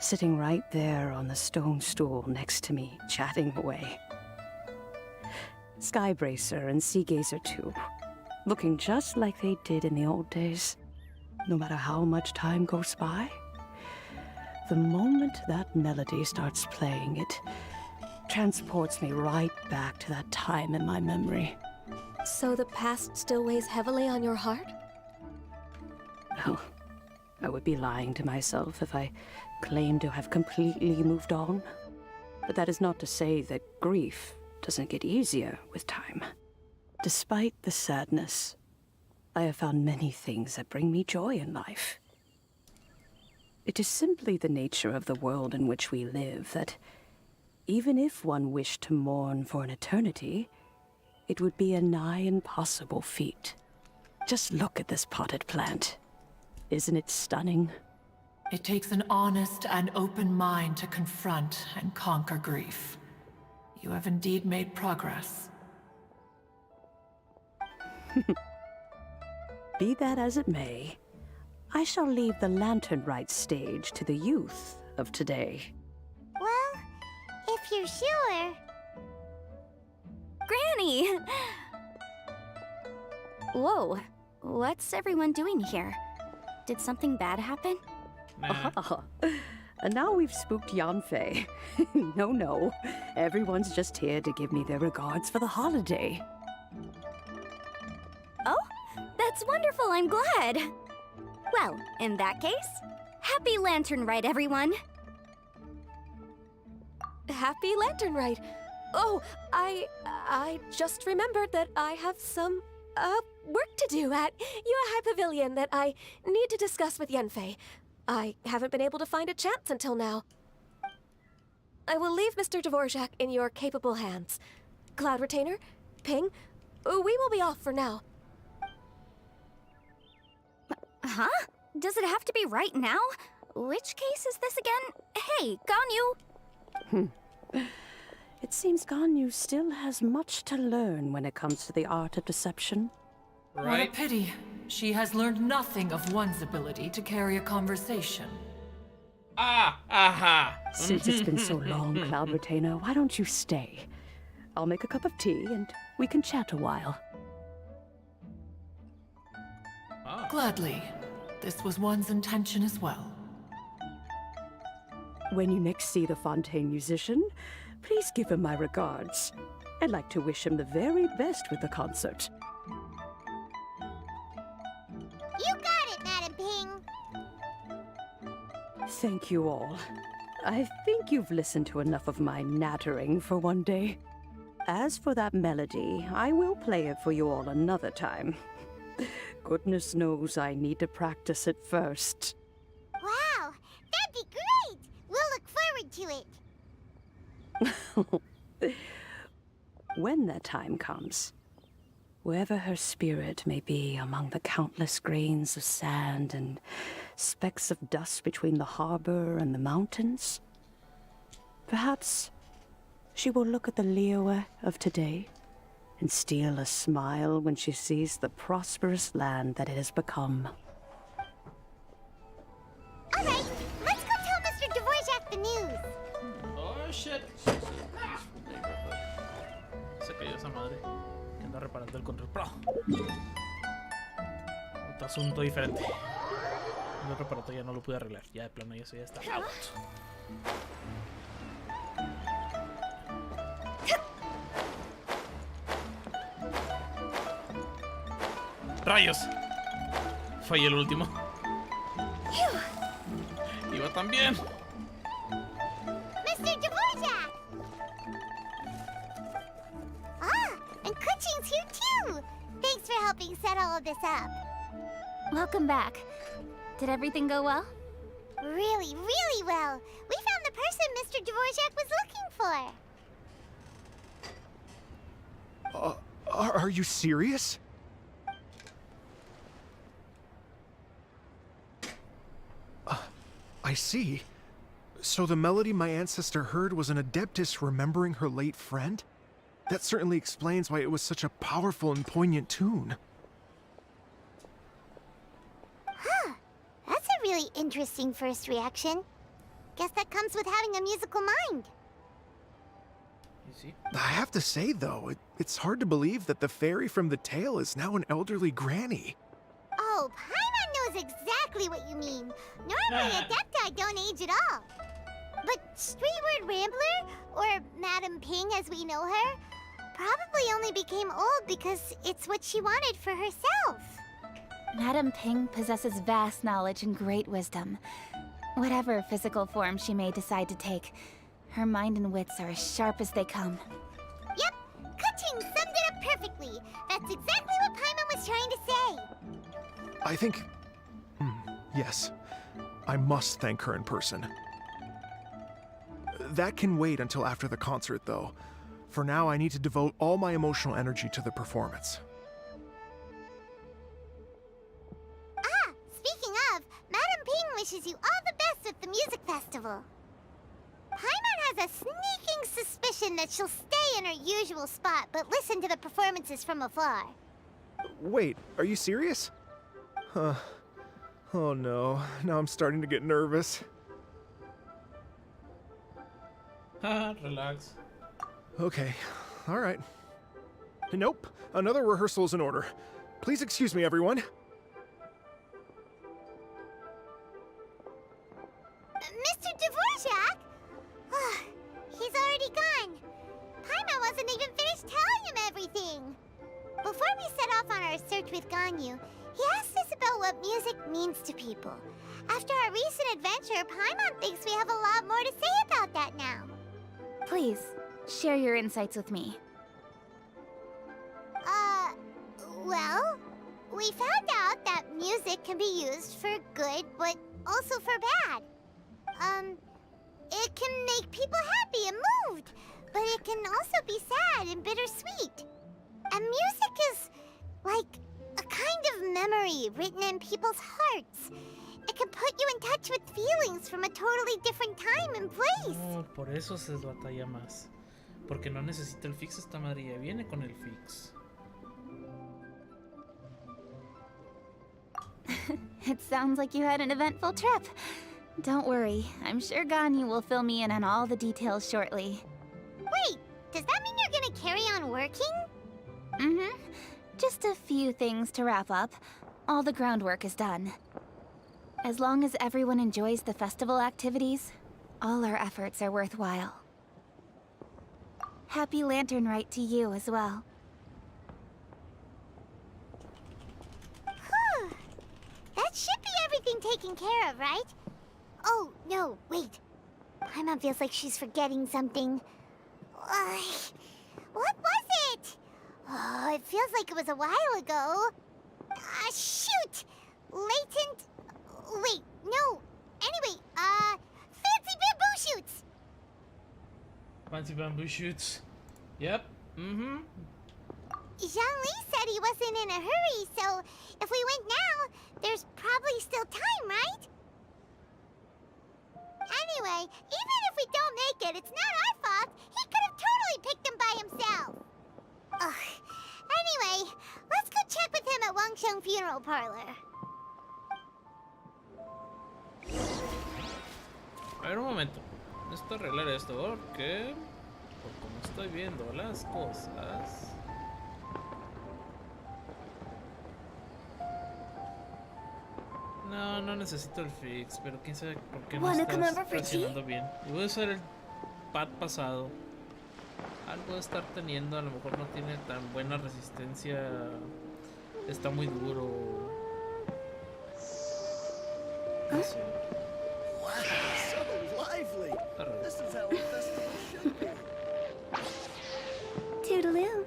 Sitting right there on the stone stool next to me, chatting away. Skybracer and Seagazer too, looking just like they did in the old days. No matter how much time goes by, the moment that melody starts playing, it transports me right back to that time in my memory. So the past still weighs heavily on your heart? Well, I would be lying to myself if I claimed to have completely moved on. But that is not to say that grief doesn't get easier with time. Despite the sadness, I have found many things that bring me joy in life. It is simply the nature of the world in which we live that even if one wished to mourn for an eternity, it would be a nigh impossible feat. Just look at this potted plant. Isn't it stunning? It takes an honest and open mind to confront and conquer grief. You have indeed made progress. Be that as it may, I shall leave the Lantern Rite stage to the youth of today. Well, if you're sure. Granny! Whoa, what's everyone doing here? Did something bad happen? Nah. And now we've spooked Yanfei. No. Everyone's just here to give me their regards for the holiday. Oh, that's wonderful, I'm glad. Well, in that case, happy Lantern Rite, everyone. Happy Lantern Rite. Oh, I just remembered that I have some, work to do at Yuehai Pavilion that I need to discuss with Yanfei. I haven't been able to find a chance until now. I will leave Mr. Dvorak in your capable hands. Cloud Retainer, Ping, we will be off for now. Huh? Does it have to be right now? Which case is this again? Hey, Ganyu! It seems Ganyu still has much to learn when it comes to the art of deception. What a Right? pity. She has learned nothing of one's ability to carry a conversation. Ah, aha. Since it's been so long, Cloud Retainer, why don't you stay? I'll make a cup of tea and we can chat a while. Ah. Gladly. This was one's intention as well. When you next see the Fontaine musician, please give him my regards. I'd like to wish him the very best with the concert. You got it, Madam Ping. Thank you all. I think you've listened to enough of my nattering for one day. As for that melody, I will play it for you all another time. Goodness knows I need to practice it first. Wow, that'd be great! We'll look forward to it. When that time comes, wherever her spirit may be among the countless grains of sand and specks of dust between the harbor and the mountains, perhaps she will look at the Liyue of today and steal a smile when she sees the prosperous land that it has become. All right, let's go tell Mr. Dvorak the news. Oh shit. Se cayó esa madre. Que anda reparando el control pro. Otro asunto diferente. El otro aparato ya no lo pude arreglar. Ya de plano eso ya está out. ¡Rayos! Fallé el último. Iba tan bien. Mr. Dvorak! Ah, and Kuching's here too! Thanks for helping set all of this up. Welcome back. Did everything go well? Really, really well. We found the person Mr. Dvorak was looking for. Are you serious? I see. So the melody my ancestor heard was an adeptus remembering her late friend? That certainly explains why it was such a powerful and poignant tune. Huh. That's a really interesting first reaction. Guess that comes with having a musical mind. You see? I have to say, though, it's hard to believe that the fairy from the tale is now an elderly granny. Oh, Paimon knows exactly what you mean. Normally, Adepti don't age at all. But Streetward Rambler, or Madam Ping as we know her, probably only became old because it's what she wanted for herself. Madame Ping possesses vast knowledge and great wisdom. Whatever physical form she may decide to take, her mind and wits are as sharp as they come. Yep, Kuching summed it up perfectly. That's exactly what Paimon was trying to say. I think... yes. I must thank her in person. That can wait until after the concert, though. For now, I need to devote all my emotional energy to the performance. Ah, speaking of, Madam Ping wishes you all the best at the music festival. Paimon has a sneaking suspicion that she'll stay in her usual spot, but listen to the performances from afar. Wait, are you serious? Huh. Oh no, now I'm starting to get nervous. Haha, relax. Okay, alright. Nope, another rehearsal is in order. Please excuse me, everyone. Mr. Dvorak? He's already gone. Paimon wasn't even finished telling him everything. Before we set off on our search with Ganyu, he asked us about what music means to people. After our recent adventure, Paimon thinks we have a lot more to say about that now. Please, share your insights with me. Well, we found out that music can be used for good, but also for bad. It can make people happy and moved, but it can also be sad and bittersweet. And music is like a kind of memory written in people's hearts. It can put you in touch with feelings from a totally different time and place. No, por eso se batalla más. Porque no necesita el fix esta madre, ya viene con el fix. It sounds like you had an eventful trip. Don't worry, I'm sure Ganyu will fill me in on all the details shortly. Wait, does that mean you're gonna carry on working? Mm-hmm. Just a few things to wrap up. All the groundwork is done. As long as everyone enjoys the festival activities, all our efforts are worthwhile. Happy Lantern Rite to you as well. Whew. That should be everything taken care of, right? Oh, no, wait. Paimon feels like she's forgetting something. What was it? Oh, it feels like it was a while ago. Ah, shoot! Latent... Wait, no. Anyway, fancy bamboo shoots! Fancy bamboo shoots. Yep. Mm-hmm. Zhang-Li said he wasn't in a hurry, so if we went now, there's probably still time, right? Anyway, even if we don't make it, it's not our fault. He could have totally picked them by himself. Ugh. Anyway, let's go check with him at Wangsheng Funeral Parlor. A ver un momento. Necesito arreglar esto porque... Por como estoy viendo las cosas... No, no necesito el fix, pero quién sabe por qué no está funcionando bien. Y voy a usar el pad pasado. Algo de estar teniendo, a lo mejor no tiene tan buena resistencia. Está muy duro. No sé. Wow, so lively. This is how a festival should be. Toodaloo.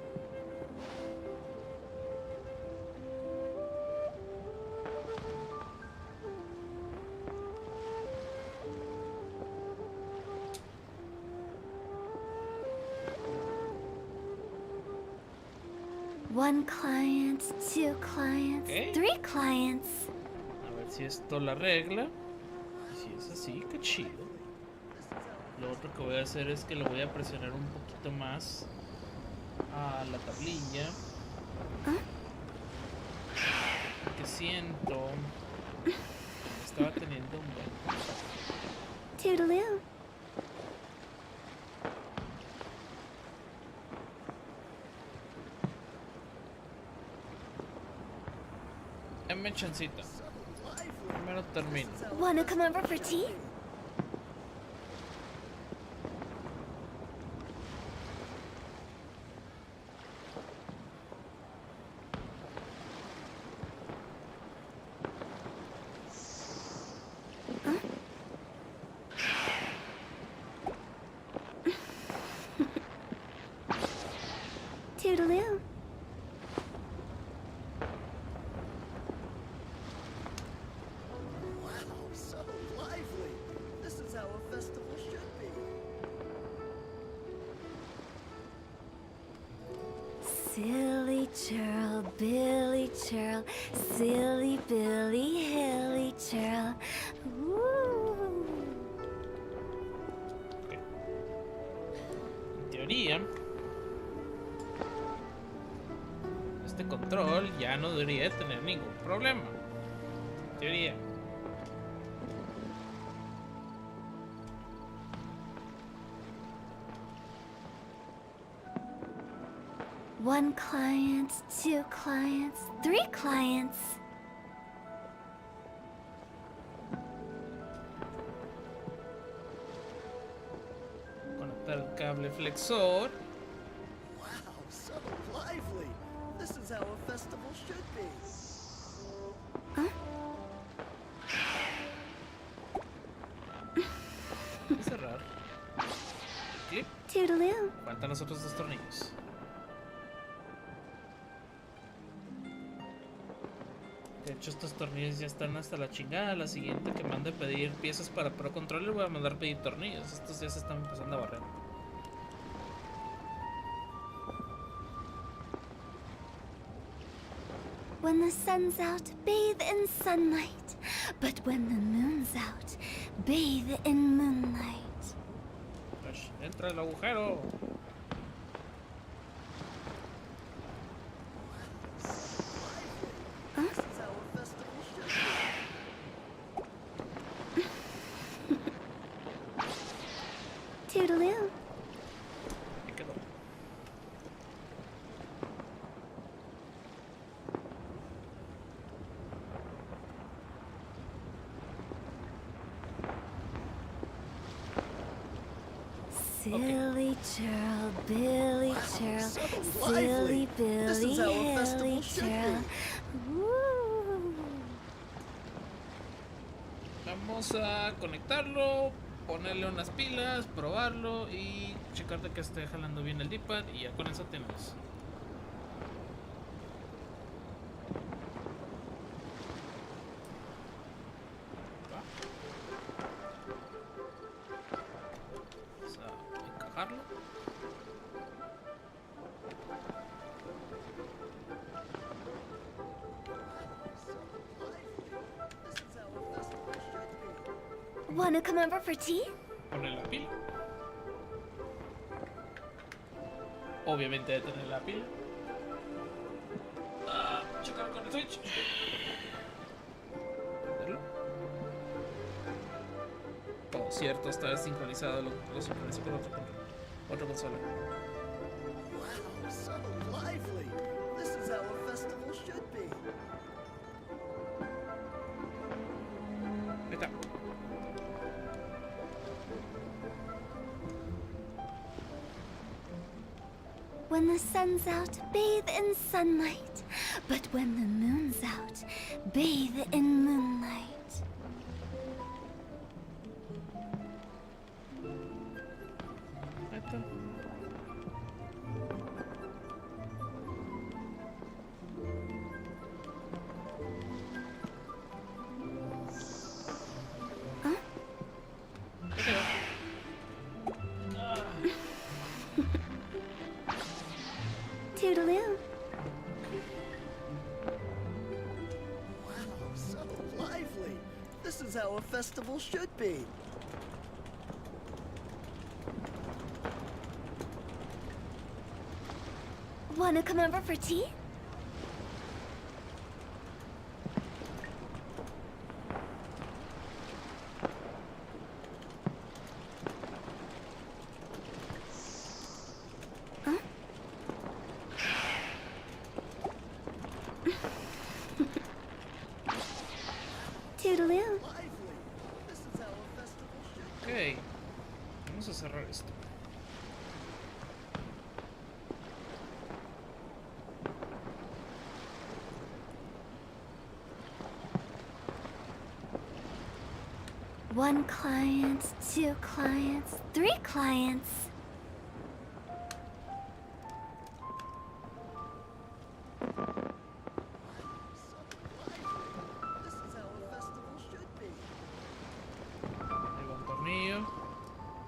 One client, two clients, Okay. 3 clients. A ver si esto la arregla. Y si es así, qué chido. Lo otro que voy a hacer es que le voy a presionar un poquito más a la tablilla. Que siento que estaba teniendo un buen... Toodaloo. Dame chancita. Primero termino. Wanna come over for tea? Toodaloo. Wow, so lively. This is how a festival should be. Silly churl, Billy churl, silly Billy, hilly churl. Woo. En teoría, este control ya no debería tener ningún problema. En teoría. One client, two clients, 3 clients. Conectar el cable flexor. Wow, so lively. This is how a festival should be. Y cerrar. Clip. Toodaloo. Faltan los otros 2 tornillos. De hecho, estos tornillos ya están hasta la chingada. La siguiente que mande pedir piezas para Pro Controller voy a mandar pedir tornillos. Estos ya se están empezando a barrer. When the sun's out, bathe in sunlight. But when the moon's out, bathe in moonlight. Flash, entra el agujero. This is how a festival should be. Toodaloo. Me quedó. Silly churl, Billy churl, so silly lively. This Billy, is how a hilly festival should churl. be. Woo. Vamos a conectarlo, ponerle unas pilas, probarlo y checar de que esté jalando bien el D-pad y ya con eso tenemos. Vamos a encajarlo. Wanna come over for tea? Poner la pila. Obviamente debe tener la pila. Chocar con el switch. Prenderlo. Oh, cierto, está sincronizado. Lo sincronizo con otra consola. Wow, so lively. This is how a festival should be. Ahí está. When the sun's out, bathe in sunlight. But when the moon's out, bathe in moonlight. Ahí está. Toodaloo. Wow, so lively. This is how a festival should be. Wanna come over for tea? Toodaloo. Lively. This is how a festival should be. Ok. Vamos a cerrar esto. One client, two clients, three clients. This is how a festival should be. Ahí va un tornillo.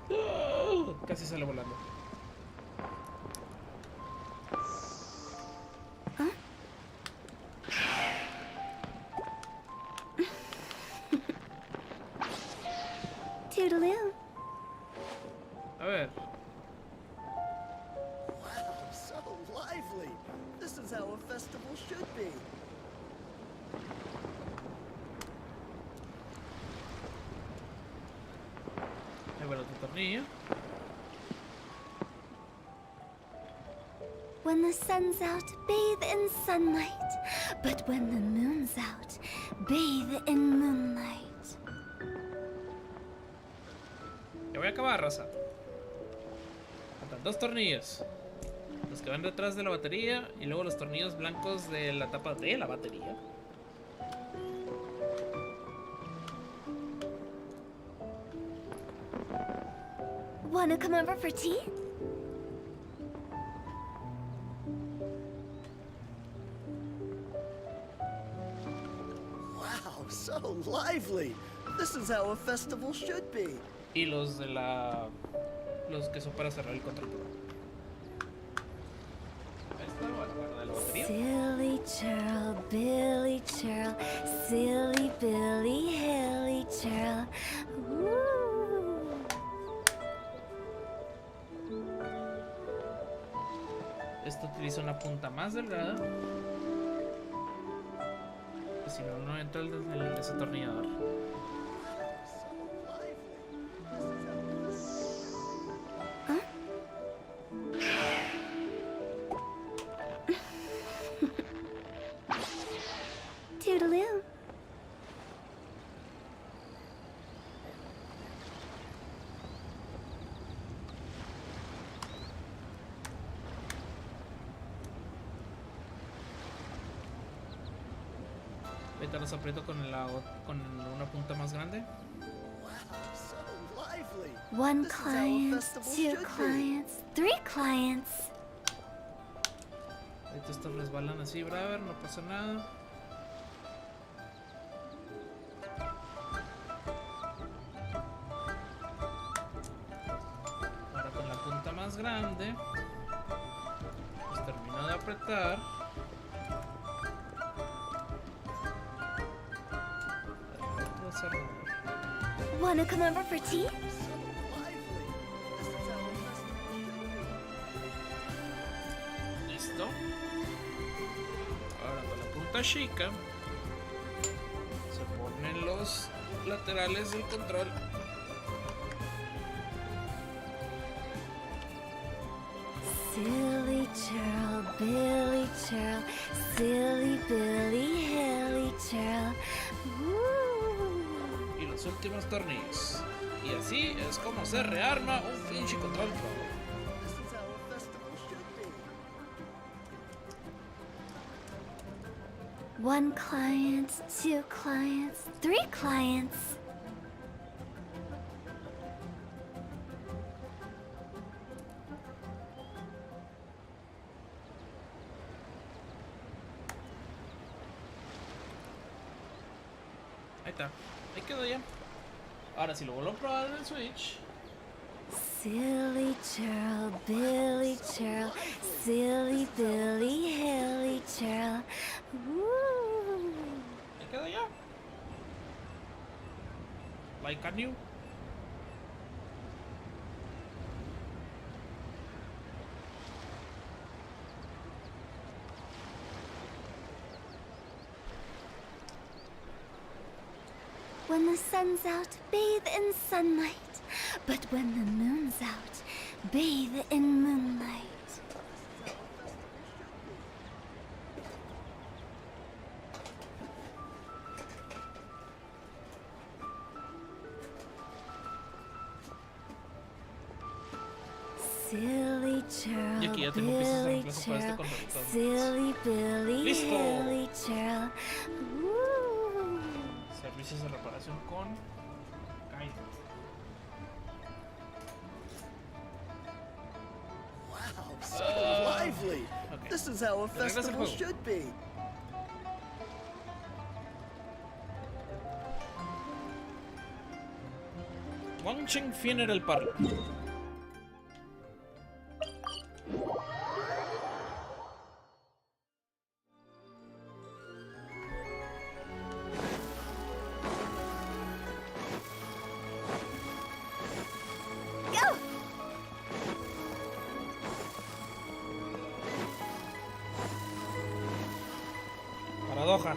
¡Oh! Casi sale volando. Toodaloo. A ver. Wow, so lively. This is how a festival should be. Ahí va el otro tornillo. When the sun's out, bathe in sunlight. But when the moon's out, bathe in moonlight. Ya voy a acabar, raza. Faltan dos tornillos. Los que van detrás de la batería y luego los tornillos blancos de la tapa de la batería. Wanna come over for tea? Wow, so lively. This is how a festival should be. Y los de la... los que son para cerrar el control. Ahí está, voy a apagar de la batería. Silly churl, Billy churl, silly Billy, hilly churl. Ooh. Esto utiliza una punta más delgada. Que si no, no entra el desatornillador. Toodaloo. Ahorita los aprieto con una punta más grande. Wow, so lively. One This is how a client, festival two should be. clients, three clients. Ahorita estos resbalan así, braver, no pasa nada. Ahora con la punta más grande, pues termino de apretar. Vamos a cerrar. Wanna come over for tea? So lively. This is how a festival should be. Listo. Ahora con la punta chica se ponen los laterales del control. Silly churl, Billy churl, silly Billy, hilly churl. Woo. Y los últimos tornillos. Y así es como se rearma un pinche control pro. This is how a festival should be. One client, two clients, three clients. Ahí está. Ahí quedó ya. Ahora si lo vuelvo a probar en el Switch. Silly churl, Billy churl, silly Billy, hilly churl. Woo. Ahí quedó ya. Like a new. When the sun's out, bathe in sunlight. But when the moon's out, bathe in moonlight. Silly churl, Y aquí ya tengo piezas de Billy reemplazo para este churl, control. Entonces, silly Billy, ¡Listo! hilly churl. Woo. servicios de reparación con Kyle. Wow, so lively. Okay. This is how a De regreso al festival juego. should be. Wangcheng Funeral Parlor. Go! Paradoja.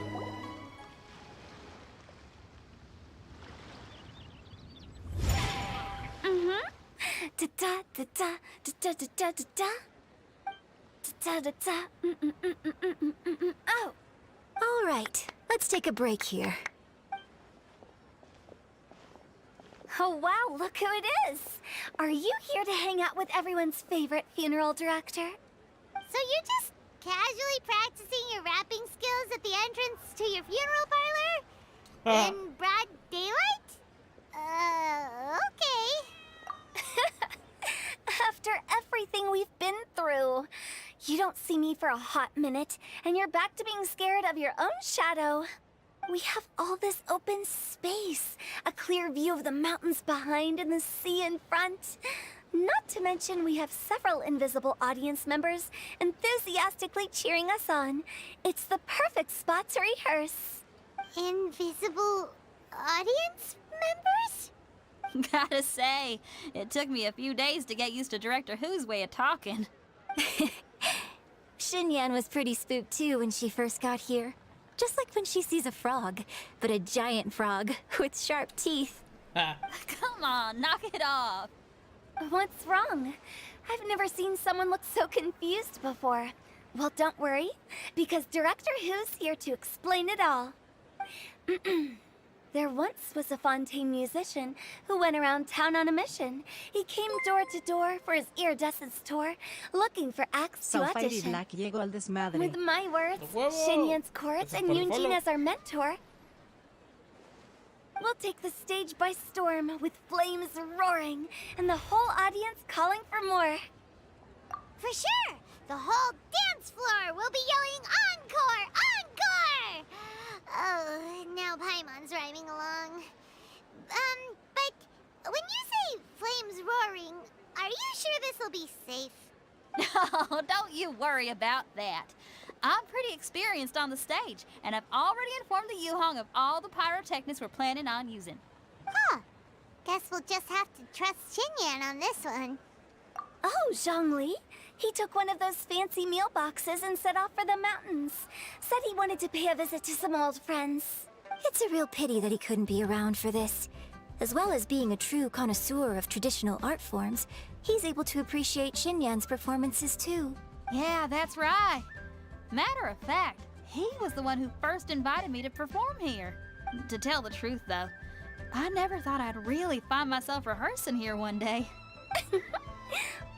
Da da da da da da da da da da da da. Oh, all right. Let's take a break here. Oh wow! Look who it is. Are you here to hang out with everyone's favorite funeral director? So you're just casually practicing your rapping skills at the entrance to your funeral parlor in broad daylight? Okay. After everything we've been through, you don't see me for a hot minute, and you're back to being scared of your own shadow. We have all this open space, a clear view of the mountains behind and the sea in front. Not to mention we have several invisible audience members enthusiastically cheering us on. It's the perfect spot to rehearse. Invisible audience members? Gotta say, it took me a few days to get used to Director Who's way of talking. Xinyan was pretty spooked too when she first got here. Just like when she sees a frog, but a giant frog with sharp teeth. Come on, knock it off. What's wrong? I've never seen someone look so confused before. Well, don't worry, because Director Who's here to explain it all. There once was a Fontaine musician who went around town on a mission. He came door to door for his iridescence tour, looking for acts to audition. llegó al desmadre. With my words, ¡Huevo! Xinyan's chorus, Gracias and por el Yunjin follow. as our mentor, we'll take the stage by storm with flames roaring and the whole audience calling for more. For sure! The whole dance floor will be yelling encore! Encore! Oh, now Paimon's rhyming along. But when you say flames roaring, are you sure this'll be safe? Oh, don't you worry about that. I'm pretty experienced on the stage, and I've already informed the Yuhong of all the pyrotechnics we're planning on using. Huh. Guess we'll just have to trust Xinyan on this one. Oh, Zhongli. He took one of those fancy meal boxes and set off for the mountains. Said he wanted to pay a visit to some old friends. It's a real pity that he couldn't be around for this. As well as being a true connoisseur of traditional art forms, he's able to appreciate Xinyan's performances too. Yeah, that's right. Matter of fact, he was the one who first invited me to perform here. To tell the truth, though, I never thought I'd really find myself rehearsing here one day.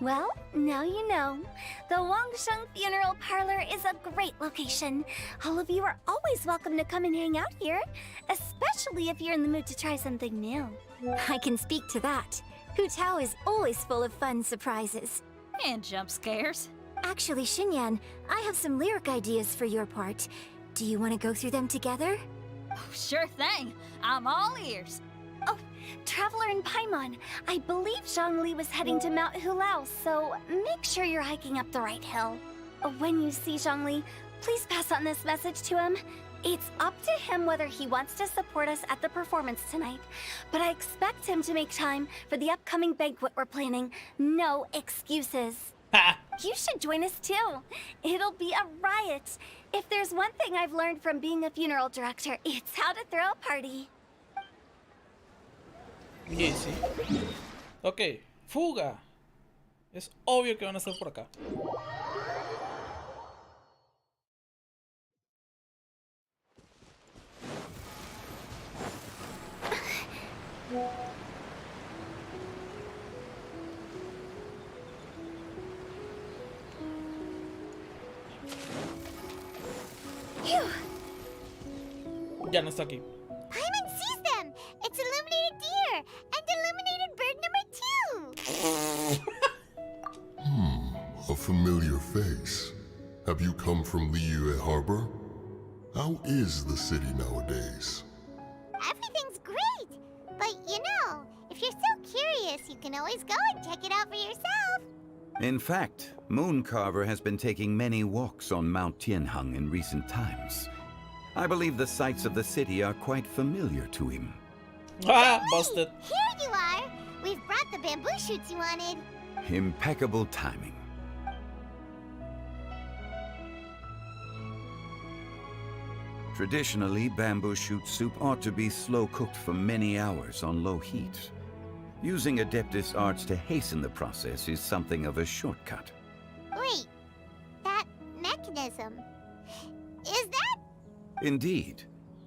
Well, now you know. The Wangsheng Funeral Parlor is a great location. All of you are always welcome to come and hang out here, especially if you're in the mood to try something new. I can speak to that. Hu Tao is always full of fun surprises. And jump scares. Actually, Xinyan, I have some lyric ideas for your part. Do you want to go through them together? Oh, sure thing. I'm all ears. Oh, Traveler in Paimon, I believe Zhongli was heading to Mount Hulao, so make sure you're hiking up the right hill. When you see Zhongli, please pass on this message to him. It's up to him whether he wants to support us at the performance tonight, but I expect him to make time for the upcoming banquet we're planning. No excuses. You should join us too. It'll be a riot. If there's one thing I've learned from being a funeral director, it's how to throw a party. Easy. Ok, fuga. Es obvio que van a estar por acá. Ya no está aquí. Paimon sees them! It's illuminated deer and illuminated bird number 2! A familiar face. Have you come from Liyue Harbor? How is the city nowadays? Everything's great! But you know, if you're so curious, you can always go and check it out for yourself. In fact, Mooncarver has been taking many walks on Mount Tianheng in recent times. I believe the sights of the city are quite familiar to him. Ah, busted. Here you are! We've brought the bamboo shoots you wanted. Impeccable timing. Traditionally, bamboo shoot soup ought to be slow cooked for many hours on low heat. Using Adeptus arts to hasten the process is something of a shortcut. Wait, that mechanism, is that? Indeed.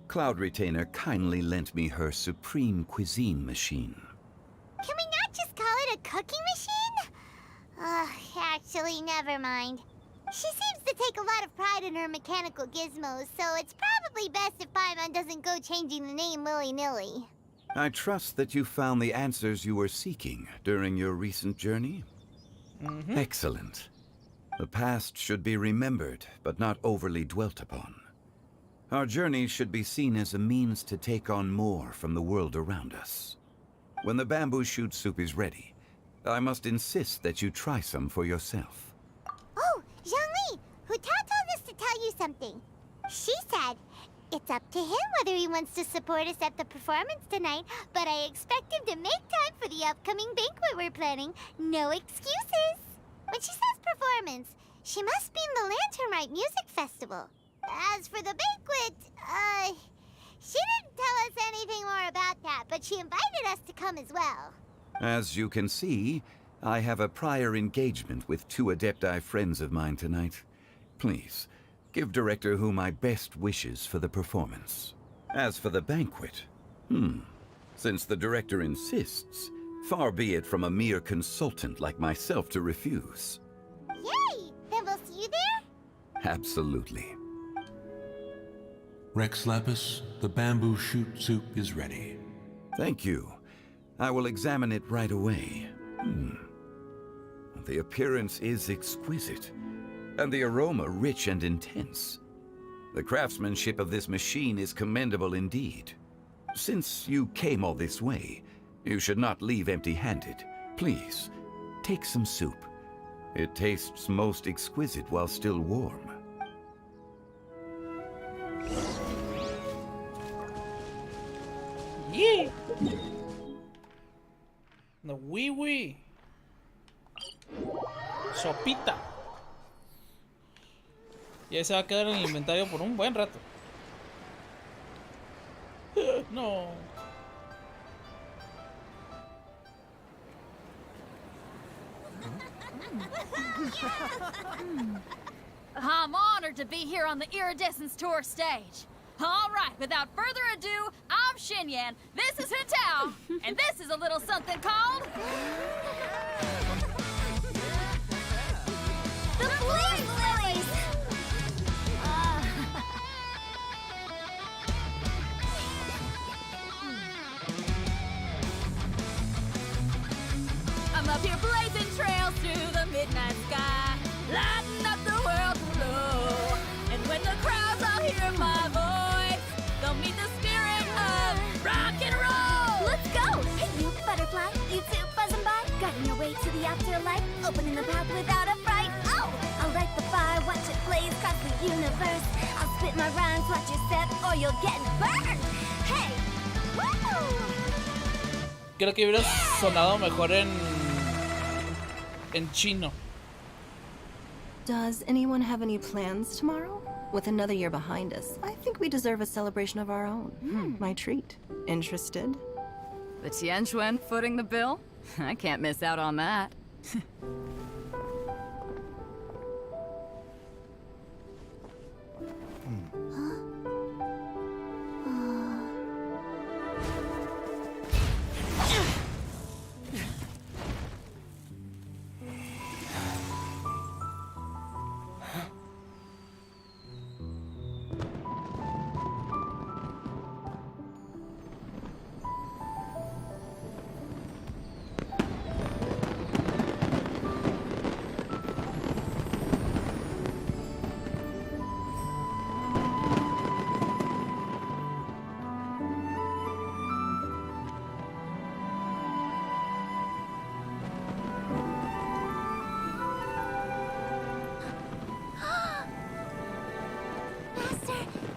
Cloud Retainer kindly lent me her supreme cuisine machine. Can we not just call it a cooking machine? Actually, never mind. She seems to take a lot of pride in her mechanical gizmos, so it's probably best if Paimon doesn't go changing the name willy-nilly. I trust that you found the answers you were seeking during your recent journey? Excellent. The past should be remembered, but not overly dwelt upon. Our journey should be seen as a means to take on more from the world around us. When the bamboo shoot soup is ready, I must insist that you try some for yourself. Oh, Zhongli! Hu Tao told us to tell you something. She said, it's up to him whether he wants to support us at the performance tonight, but I expect him to make time for the upcoming banquet we're planning. No excuses! When she says performance, she must mean the Lantern Rite Music Festival. As for the banquet, she didn't tell us anything more about that, but she invited us to come as well. As you can see, I have a prior engagement with 2 Adepti friends of mine tonight. Please, give Director Hu my best wishes for the performance. As for the banquet, since the Director insists, far be it from a mere consultant like myself to refuse. Yay! Then we'll see you there? Absolutely. Rex Lapis, the bamboo shoot soup is ready. Thank you. I will examine it right away. The appearance is exquisite, and the aroma rich and intense. The craftsmanship of this machine is commendable indeed. Since you came all this way, you should not leave empty-handed. Please, take some soup. It tastes most exquisite while still warm. Yeah. No, wee. Sopita. Ya se va a quedar en el inventario por un buen rato. No. I'm honored to be here on the Iridescence Tour stage. All right, without further ado, I'm Xinyan, this is Hutao, and this is a little something called... The Flame Lilies! I'm up here blazing trails through the midnight sky, lighting up the world below. And when the crowds all hear my voice, they'll meet the spirit of rock and roll. Let's go! Hey, you butterfly, you too buzzing by, guiding your way to the afterlife, opening the path without a fright. Oh, I'll light the fire, watch it blaze across the universe. I'll spit my rhymes, watch you step, or you'll get burned. Hey, woo! Creo que hubiera sonado mejor en chino. Does anyone have any plans tomorrow? With another year behind us, I think we deserve a celebration of our own. My treat. Interested? The Tianquan footing the bill? I can't miss out on that.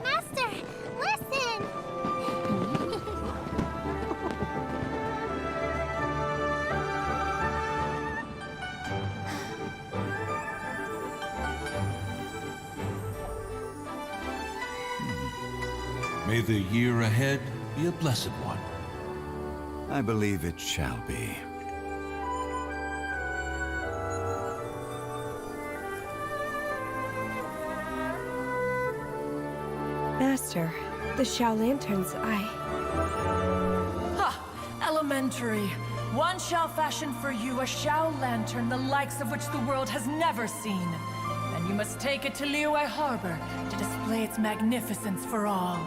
Master, listen! May the year ahead be a blessed one. I believe it shall be. Master, the Shao Lanterns, Ha! Elementary. One shall fashion for you a Shao Lantern the likes of which the world has never seen. And you must take it to Liyue Harbor to display its magnificence for all.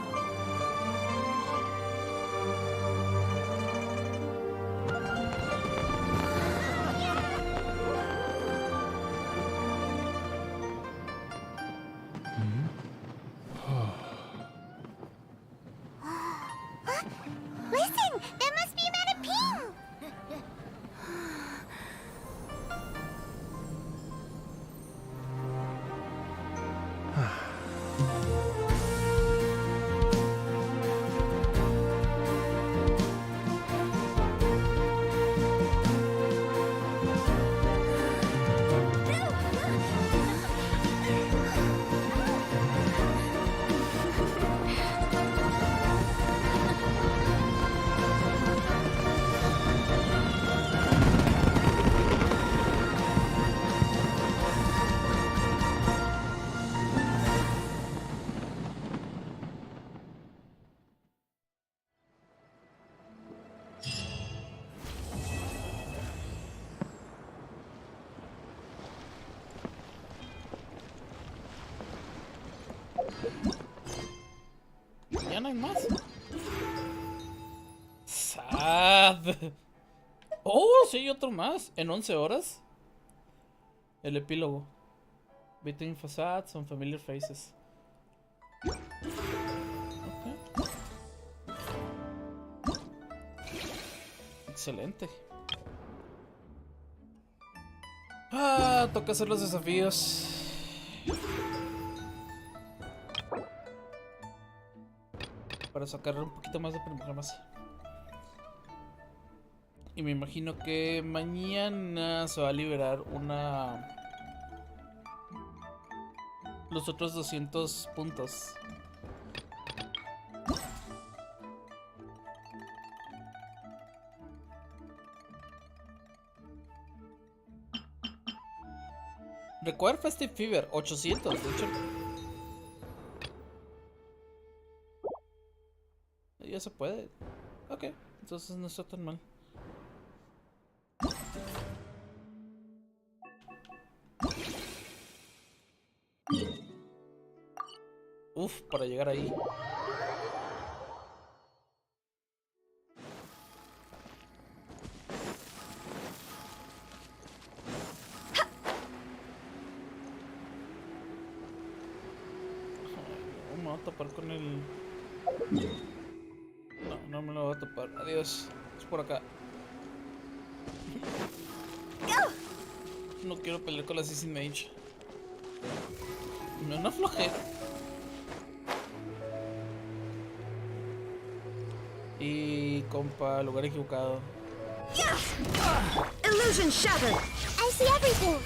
Listen! That must be Madame Ping! Ya no hay más. Sad. Oh, sí, hay otro más. En 11 horas. El epílogo. Between facades and familiar faces. Okay. Excelente. Toca hacer los desafíos. Para sacar un poquito más de programas. Y me imagino que mañana se va a liberar los otros 200 puntos. Require Festive Fever, 800, de hecho. Ya se puede. Ok, entonces no está tan mal. Uf, para llegar ahí. Me voy a topar con el... No me lo voy a topar. Adiós. Es por acá. No quiero pelear con la CC Mage. No flojera. Y compa, lugar equivocado. Illusion shattered. I see everything.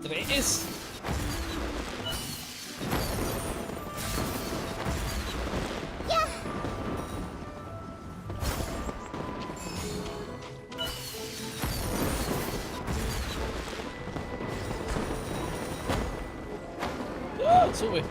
Tres. Sube.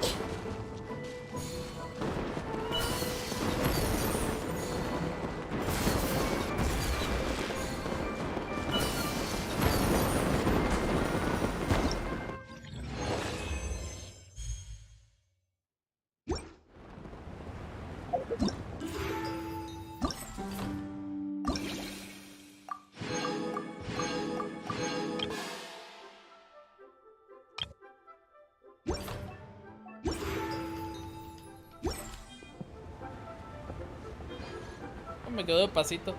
Me quedo de pasito.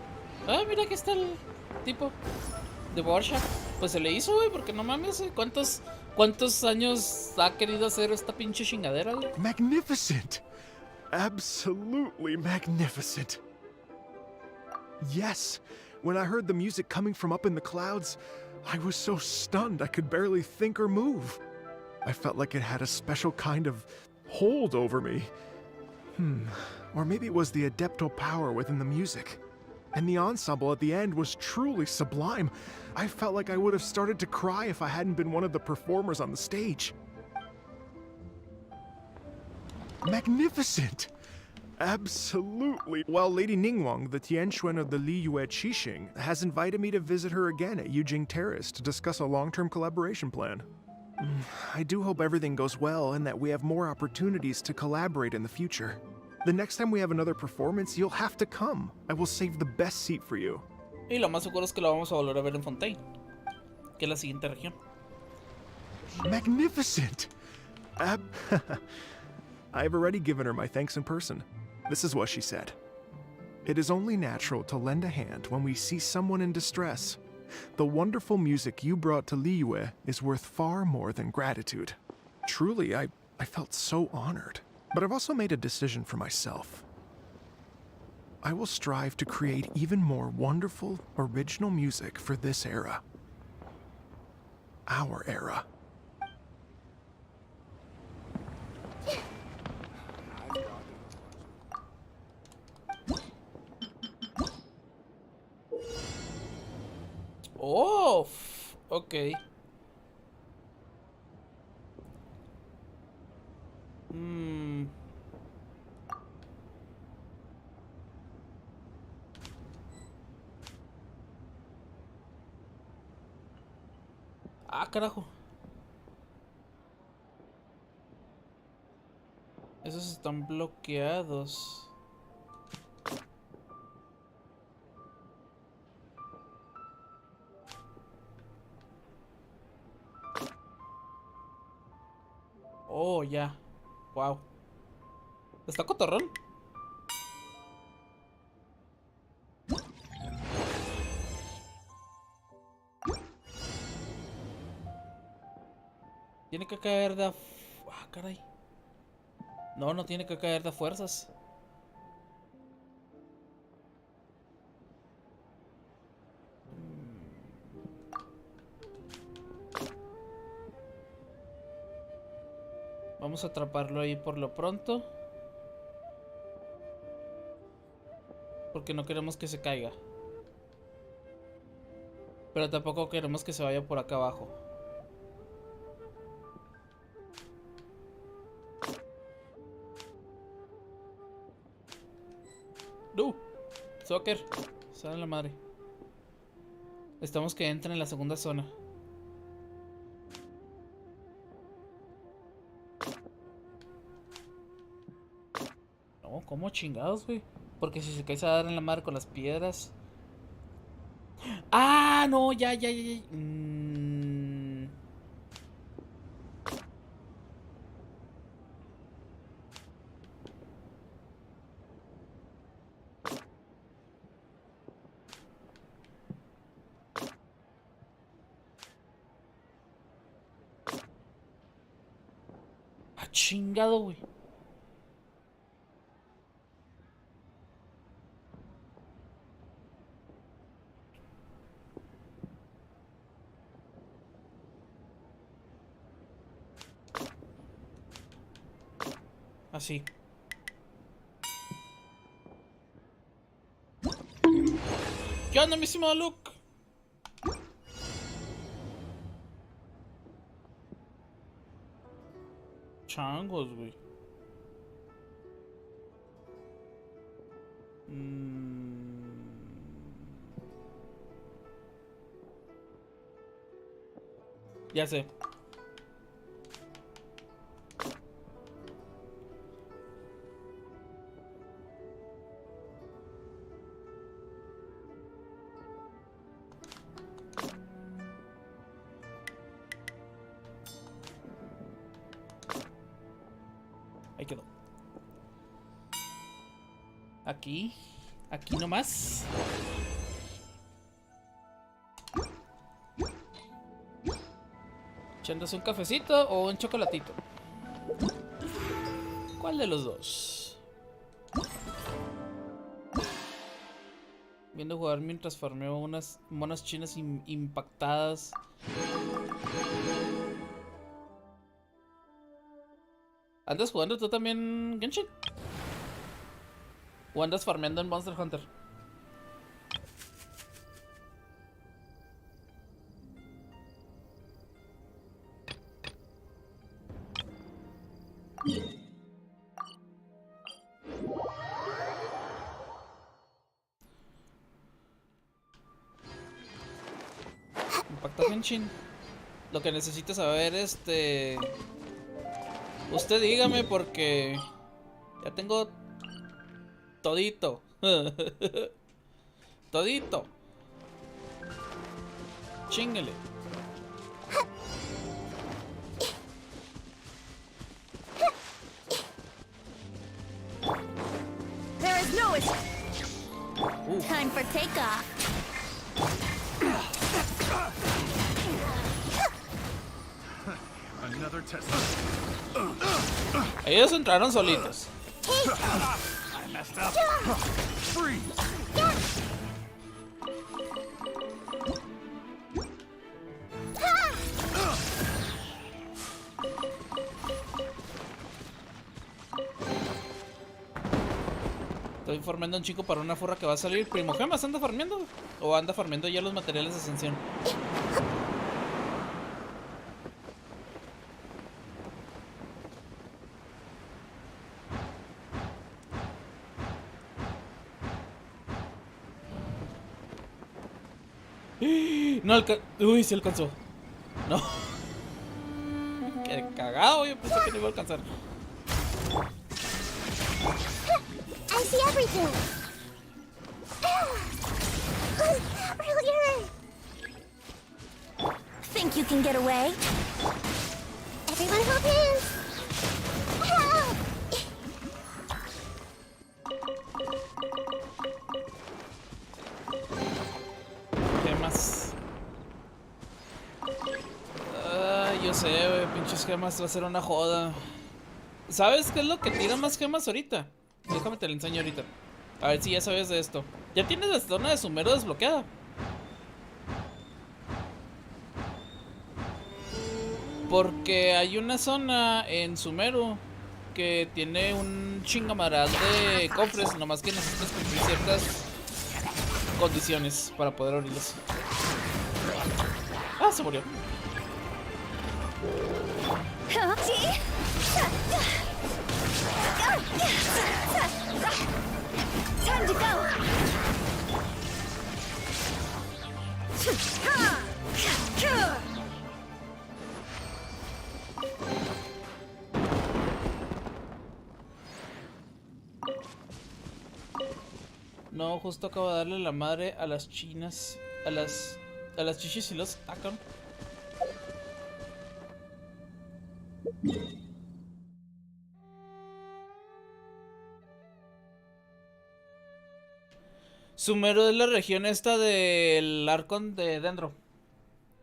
Ah, mira que está el tipo de Borsha. Pues se le hizo, güey, porque no mames, ¿cuántos años ha querido hacer esta pinche chingadera, güey? Magnificent! Absolutely magnificent. Yes, when I heard the music coming from up in the clouds, I was so stunned I could barely think or move. I felt like it had a special kind of hold over me. Or maybe it was the adeptal power within the music. And the ensemble at the end was truly sublime. I felt like I would have started to cry if I hadn't been one of the performers on the stage. Magnificent! Absolutely. Well, Lady Ningguang, the Tianquan of the Liyue Qixing, has invited me to visit her again at Yujing Terrace to discuss a long-term collaboration plan. I do hope everything goes well and that we have more opportunities to collaborate in the future. The next time we have another performance, you'll have to come. I will save the best seat for you. Y lo más seguro es que lo vamos a volver a ver en Fontaine, que es la siguiente región. Magnificent! I've already given her my thanks in person. This is what she said. It is only natural to lend a hand when we see someone in distress. The wonderful music you brought to Liyue is worth far more than gratitude. Truly, I felt so honored. But I've also made a decision for myself. I will strive to create even more wonderful, original music for this era. Our era. Oh, ok. Ah, carajo. Esos están bloqueados. Oh, ya. Wow. ¿Está cotorrón? Tiene que caer de... Ah, caray. No, no tiene que caer de fuerzas. Vamos a atraparlo ahí por lo pronto. Porque no queremos que se caiga. Pero tampoco queremos que se vaya por acá abajo. ¡No! Soccer. Sale la madre. Estamos que entra en la segunda zona. No, ¿cómo chingados, güey? Porque si se cae se va a dar en la madre con las piedras. ¡Ah! No, ya. ¡Ah, chingado, güey! Así. ¿Qué onda, mi estimado Luke? Changos, güey. Ya sé. Ahí quedó. Aquí nomás. ¿Echándose un cafecito o un chocolatito? ¿Cuál de los dos? Viendo jugar mientras farmeo unas monas chinas impactadas. ¿Andas jugando tú también, Genshin? ¿O andas farmeando en Monster Hunter? Impacta Genshin. Lo que necesito saber, usted dígame porque ya tengo todito. Todito. Chíngale. know it! Time for takeoff. Another test. Ellos entraron solitos. I messed up. Freeze. Estoy farmeando a un chico para una furra que va a salir. ¿Primo Gemas anda farmeando? ¿O anda farmeando ya los materiales de ascensión? No alcanzó. Uy, sí alcanzó. No. Qué cagado, yo pensé que no iba a alcanzar. I see everything. Really hurt. Think you can get away? Everyone hold hands. Help! Gemas. Yo sé, wey, pinches gemas, va a ser una joda. ¿Sabes qué es lo que tira más gemas ahorita? Déjame te lo enseño ahorita. A ver si ya sabes de esto. Ya tienes la zona de Sumero desbloqueada. Porque hay una zona en Sumero que tiene un chingamaral de cofres, nomás que necesitas cumplir ciertas condiciones para poder abrirlos. Ah, se murió. Time to go! No, justo acabo de darle la madre a las chinas. A las chichis y los atacan. Sumero es la región esta del Arcon de Dendro.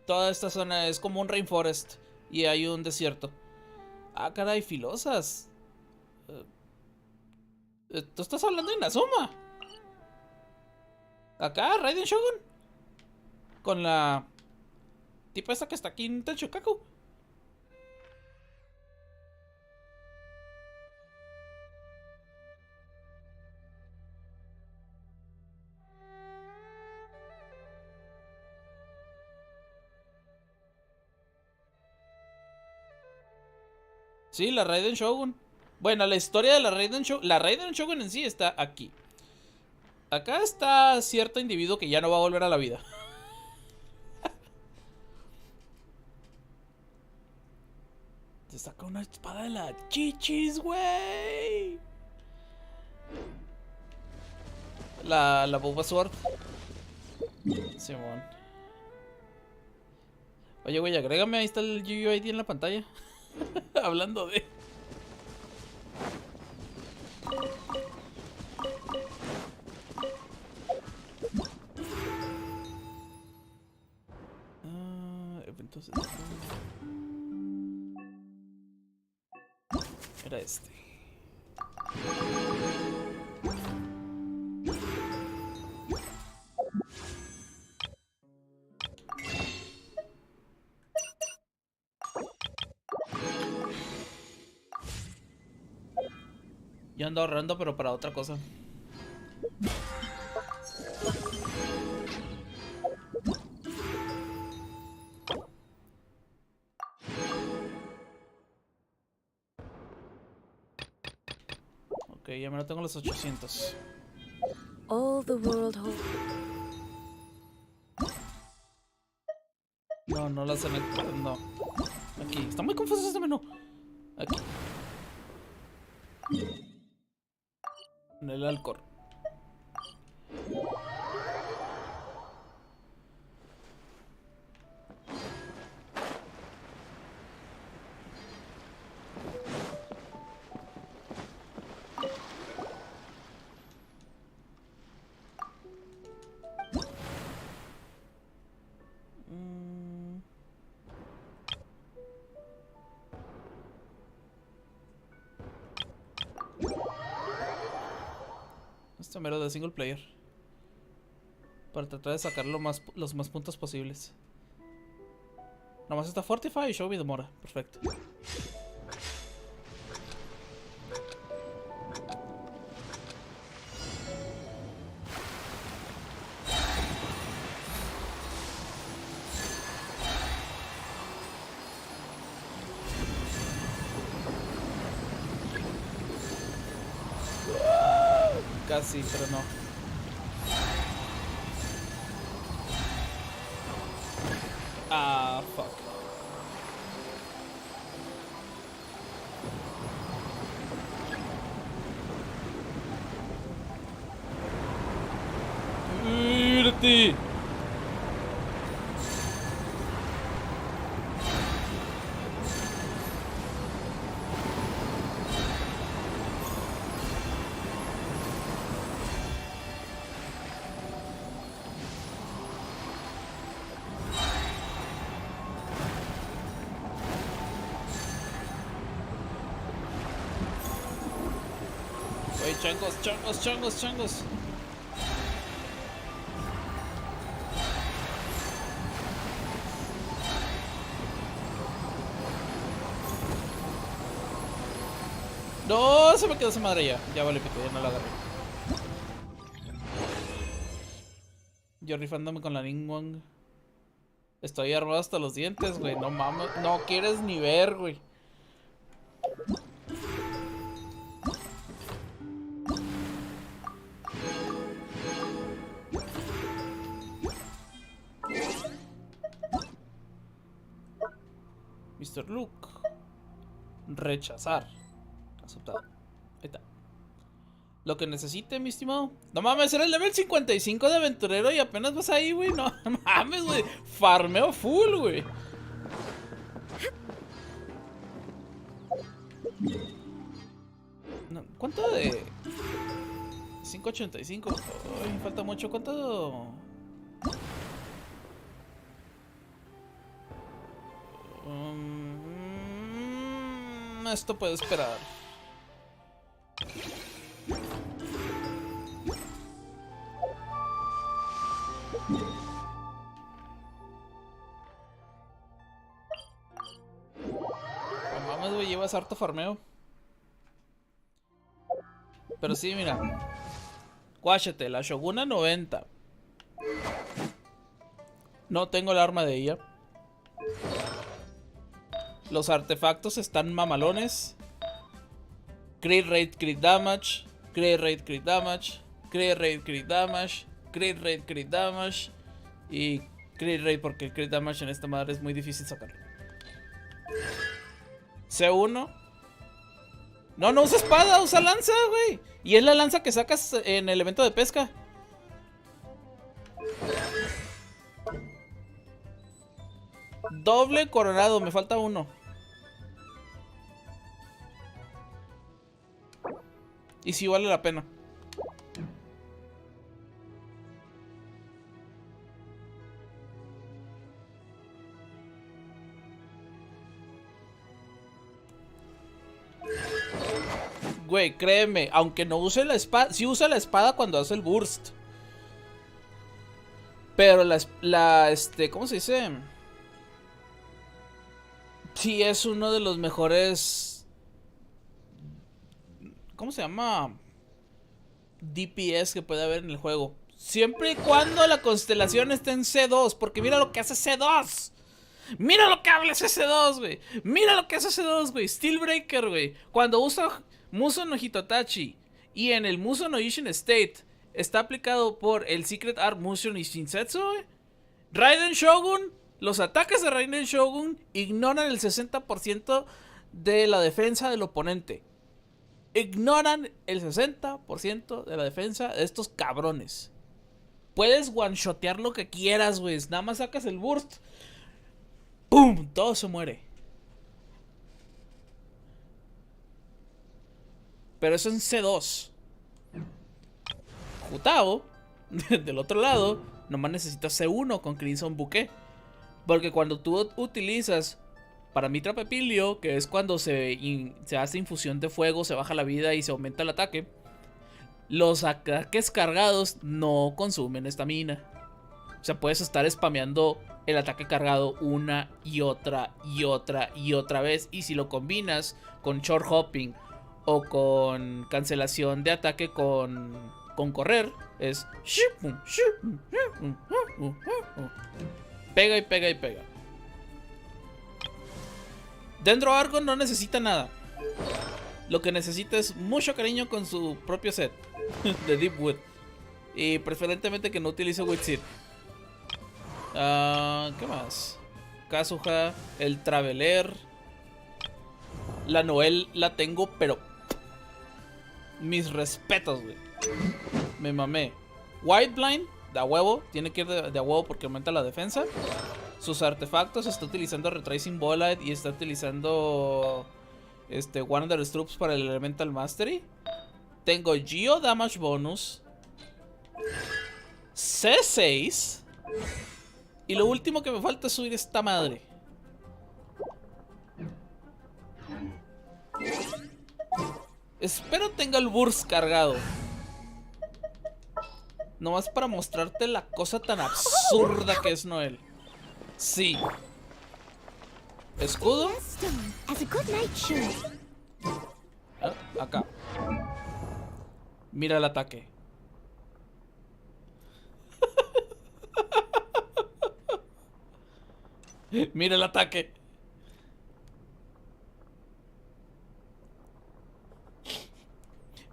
Toda esta zona es como un rainforest y hay un desierto. Ah, caray, filosas. ¿Tú estás hablando de Inazuma? Acá, Raiden Shogun. Con la tipa esta que está aquí en Tenchokaku. Sí, la Raiden Shogun. Bueno, la historia de la Raiden Shogun en sí está aquí. Acá está cierto individuo que ya no va a volver a la vida. Se saca una espada de la chichis, güey. La Boba Sword. Simón. Oye, güey, agrégame, ahí está el UUID en la pantalla. Hablando de... Entonces... Era este. Yo ando ahorrando, pero para otra cosa. Ok, ya me lo tengo los 800. All the world holds. No, no las han... No. Aquí. Está muy confuso este menú. Aquí. En el Alcor. Este mero de single player. Para tratar de sacar los más puntos posibles. Nomás está Fortify y Show Me demora. Perfecto. Casi, pero no. Ah, fuck. ¡Mírate! Güey, changos, changos, changos, changos. No, se me quedó esa madre ya. Ya vale, pito, ya no la agarré. Yo rifándome con la Ningguang. Estoy armado hasta los dientes, güey. No mames, no quieres ni ver, güey. Mr. Luke. Rechazar. Aceptado. Ahí está. Lo que necesite, mi estimado. No mames, era el level 55 de aventurero y apenas vas ahí, güey. No mames, güey. Farmeo full, güey. No, ¿cuánto de...? 585. Ay, falta mucho. ¿Cuánto...? Esto puede esperar. No mames, güey, llevas harto farmeo. Pero sí, mira. Guáchate, la Shoguna 90. No tengo el arma de ella. Los artefactos están mamalones. Crit rate, crit damage. Crit rate, crit damage. Crit rate, crit damage. Crit rate, crit damage. Y crit rate porque el crit damage en esta madre es muy difícil sacarlo. C1. No, no usa espada, usa lanza, güey. Y es la lanza que sacas en el evento de pesca. Doble coronado, me falta uno. Y si vale la pena. Güey, créeme, aunque no use la espada, sí usa la espada cuando hace el burst. Pero ¿cómo se dice? Sí, es uno de los mejores. ¿Cómo se llama? DPS que puede haber en el juego. Siempre y cuando la constelación esté en C2. Porque mira lo que hace C2. Mira lo que habla ese C2, güey. Mira lo que hace C2, güey. Steelbreaker, güey. Cuando usa Muso no Hitotachi y en el Muso no Ishin State está aplicado por el Secret Art Muso no Shinsetsu, güey. Raiden Shogun. Los ataques de Raiden Shogun ignoran el 60% de la defensa del oponente. Ignoran el 60% de la defensa de estos cabrones. Puedes one-shotear lo que quieras, güey. Nada más sacas el burst. ¡Pum! Todo se muere. Pero eso en C2. Jutao, del otro lado, nomás necesitas C1 con Crimson Bouquet. Porque cuando tú utilizas para Mitra Pepilio, que es cuando se hace infusión de fuego, se baja la vida y se aumenta el ataque. Los ataques cargados no consumen estamina. O sea, puedes estar spameando el ataque cargado una y otra y otra y otra vez. Y si lo combinas con short hopping o con cancelación de ataque con correr, es pega y pega y pega. Dendro Argon no necesita nada. Lo que necesita es mucho cariño con su propio set de Deepwood. Y preferentemente que no utilice Wixit. ¿Qué más? Kazuha, el Traveler. La Noel la tengo, pero mis respetos, güey. Me mamé. White Blind, de a huevo. Tiene que ir de a huevo porque aumenta la defensa. Sus artefactos, está utilizando Retracing Bullet y está utilizando Wanderer's Troops para el Elemental Mastery. Tengo Geo Damage Bonus, C6. Y lo último que me falta es subir esta madre. Espero tenga el Burst cargado. Nomás para mostrarte la cosa tan absurda que es Noel. Sí. Escudo. Acá. Mira el ataque. Mira el ataque.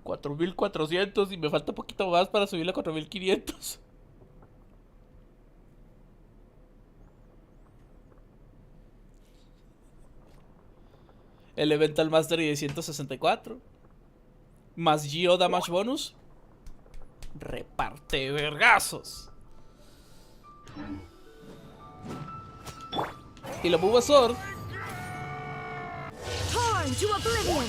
$4,400 y me falta poquito más para subirle a 4,500. Elemental Mastery de 164. Más Geo Damage Bonus. Reparte vergazos. Y la Bulbasaur. Torn to oblivion.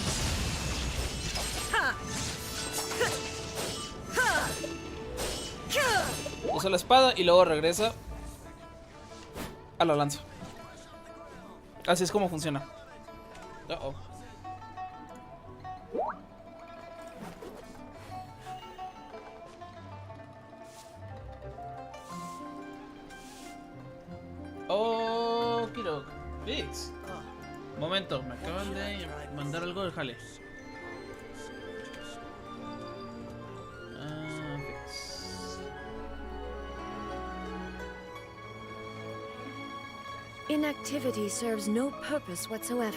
Usa la espada y luego regresa a la lanza. Así es como funciona. Uh-oh. Oh, Kiro. Vix. Momento, me acaban de mandar algo del jale. Inactivity serves no purpose whatsoever.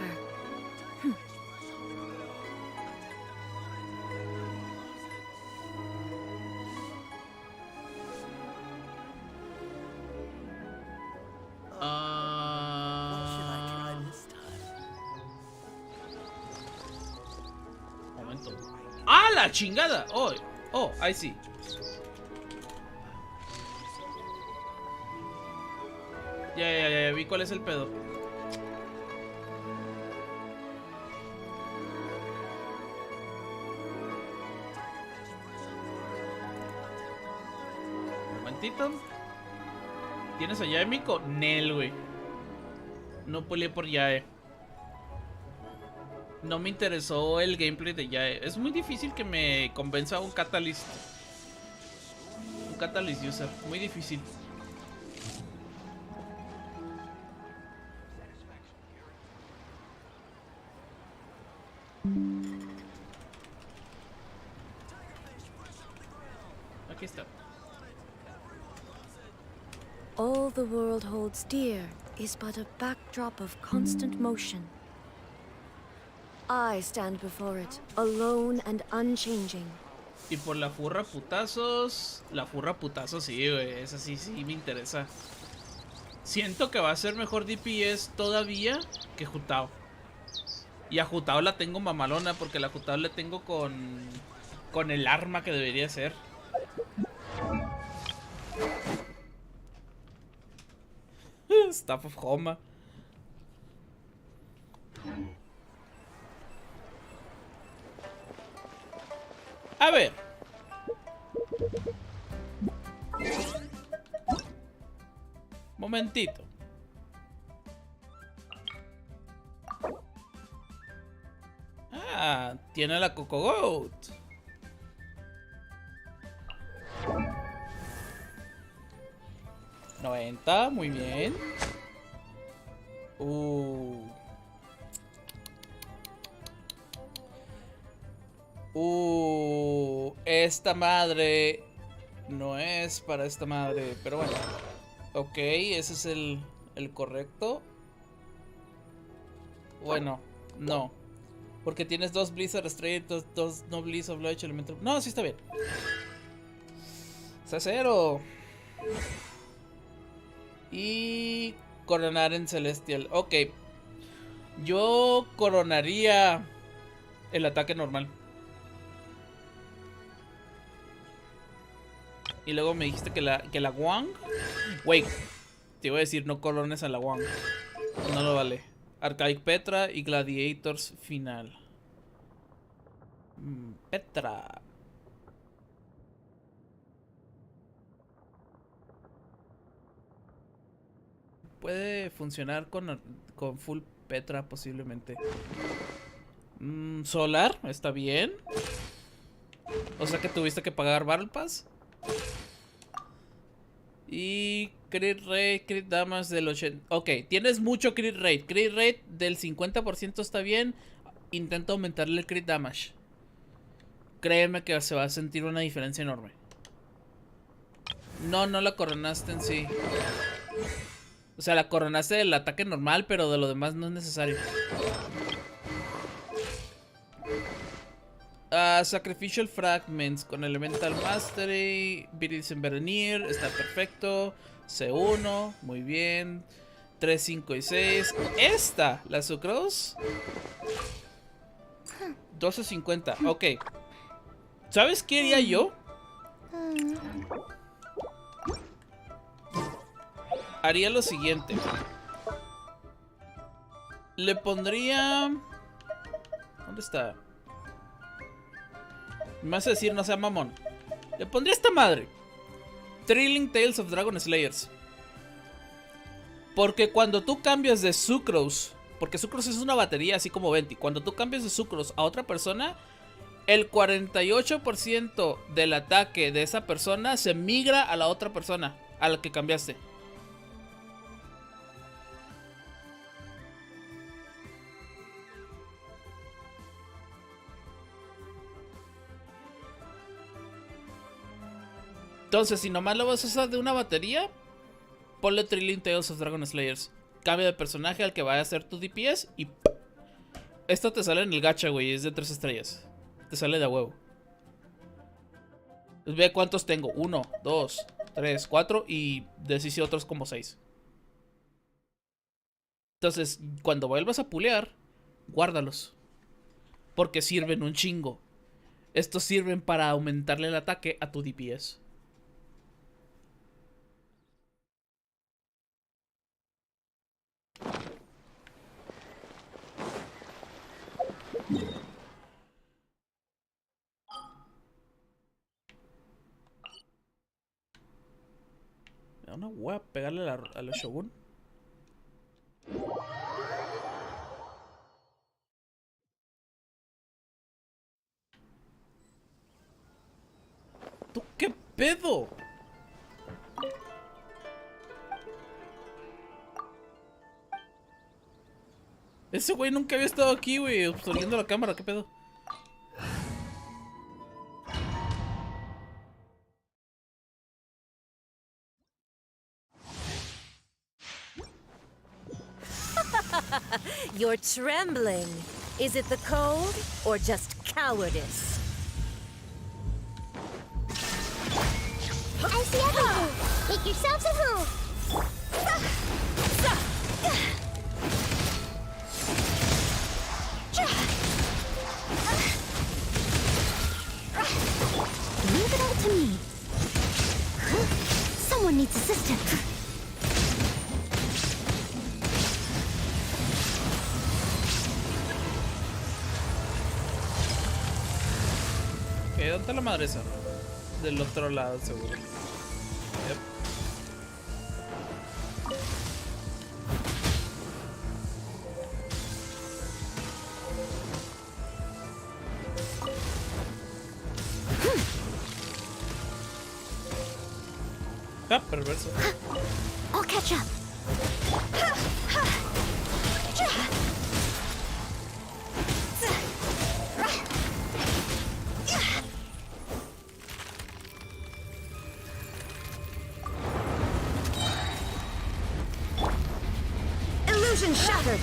Momento. ¡Ah, la chingada! Oh, ahí sí. Ya, vi cuál es el pedo. Momentito. ¿Tienes a Yae, Miko? Nel, güey. No peleé por Yae. No me interesó el gameplay de Yae. Es muy difícil que me convenza un Catalyst. Un Catalyst user. Muy difícil. Aquí está. All the world holds dear is but a backdrop of constant motion. I stand before it, alone and unchanging. Y por la furra putazos. La furra putazos, sí, güey. Esa sí me interesa. Siento que va a ser mejor DPS todavía que Jutao. Y a Jutao la tengo mamalona porque la Jutao le tengo con el arma que debería ser. Staff of Homa. A ver. Momentito. Ah, tiene la Coco Goat. 90, muy bien. Esta madre no es para esta madre, pero bueno. Ok, ese es el correcto. Bueno, no. Porque tienes 2 Blizzard Straight, 2 no Blizzard Oblige Elemental. No, sí está bien. C0. Y coronar en Celestial. Ok. Yo coronaría el ataque normal. Y luego me dijiste que la Wang. Wait. Te iba a decir no corones a la Wang. No lo vale. Archaic Petra y Gladiators final. Petra. Puede funcionar con full Petra posiblemente. Solar, está bien. O sea que tuviste que pagar Battle Pass. Y crit rate, crit damage del 80. Ok, tienes mucho crit rate. Crit rate del 50% está bien. Intenta aumentarle el crit damage. Créeme que se va a sentir una diferencia enorme. No, no la coronaste en sí. O sea, la coronaste del ataque normal, pero de lo demás no es necesario. Sacrificial Fragments con Elemental Mastery. Viridism Veneer, está perfecto. C1, muy bien. 3, 5 y 6. Esta, la Sucrose. 12.50, ok. ¿Sabes qué haría yo? Haría lo siguiente. Le pondría... ¿Dónde está? Me vas a decir, no sea mamón. Le pondría esta madre. Thrilling Tales of Dragon Slayers. Porque cuando tú cambias de Sucrose, porque Sucrose es una batería así como Venti. Cuando tú cambias de Sucrose a otra persona, el 48% del ataque de esa persona se migra a la otra persona a la que cambiaste. Entonces, si nomás lo vas a usar de una batería, ponle Thrilling Tales of Dragon Slayers. Cambia de personaje al que vaya a ser tu DPS y... Esto te sale en el gacha, güey, es de 3 estrellas. Te sale de a huevo. Ve cuántos tengo. 1, 2, 3, 4 y decís otros como 6. Entonces, cuando vuelvas a pulear, guárdalos. Porque sirven un chingo. Estos sirven para aumentarle el ataque a tu DPS. Me da una hueá pegarle a la Shogun. ¿Tú qué pedo? Ese güey nunca había estado aquí, güey, obstruyendo la cámara, ¿qué pedo? You're trembling. Is it the cold or just cowardice? I see everything. Make yourselves at home. Leave it all to me. Someone needs assistance. ¿Dónde está la madre esa? Del otro lado, seguro. Yep. Ah, perverso. I'll catch up. Illusion shattered.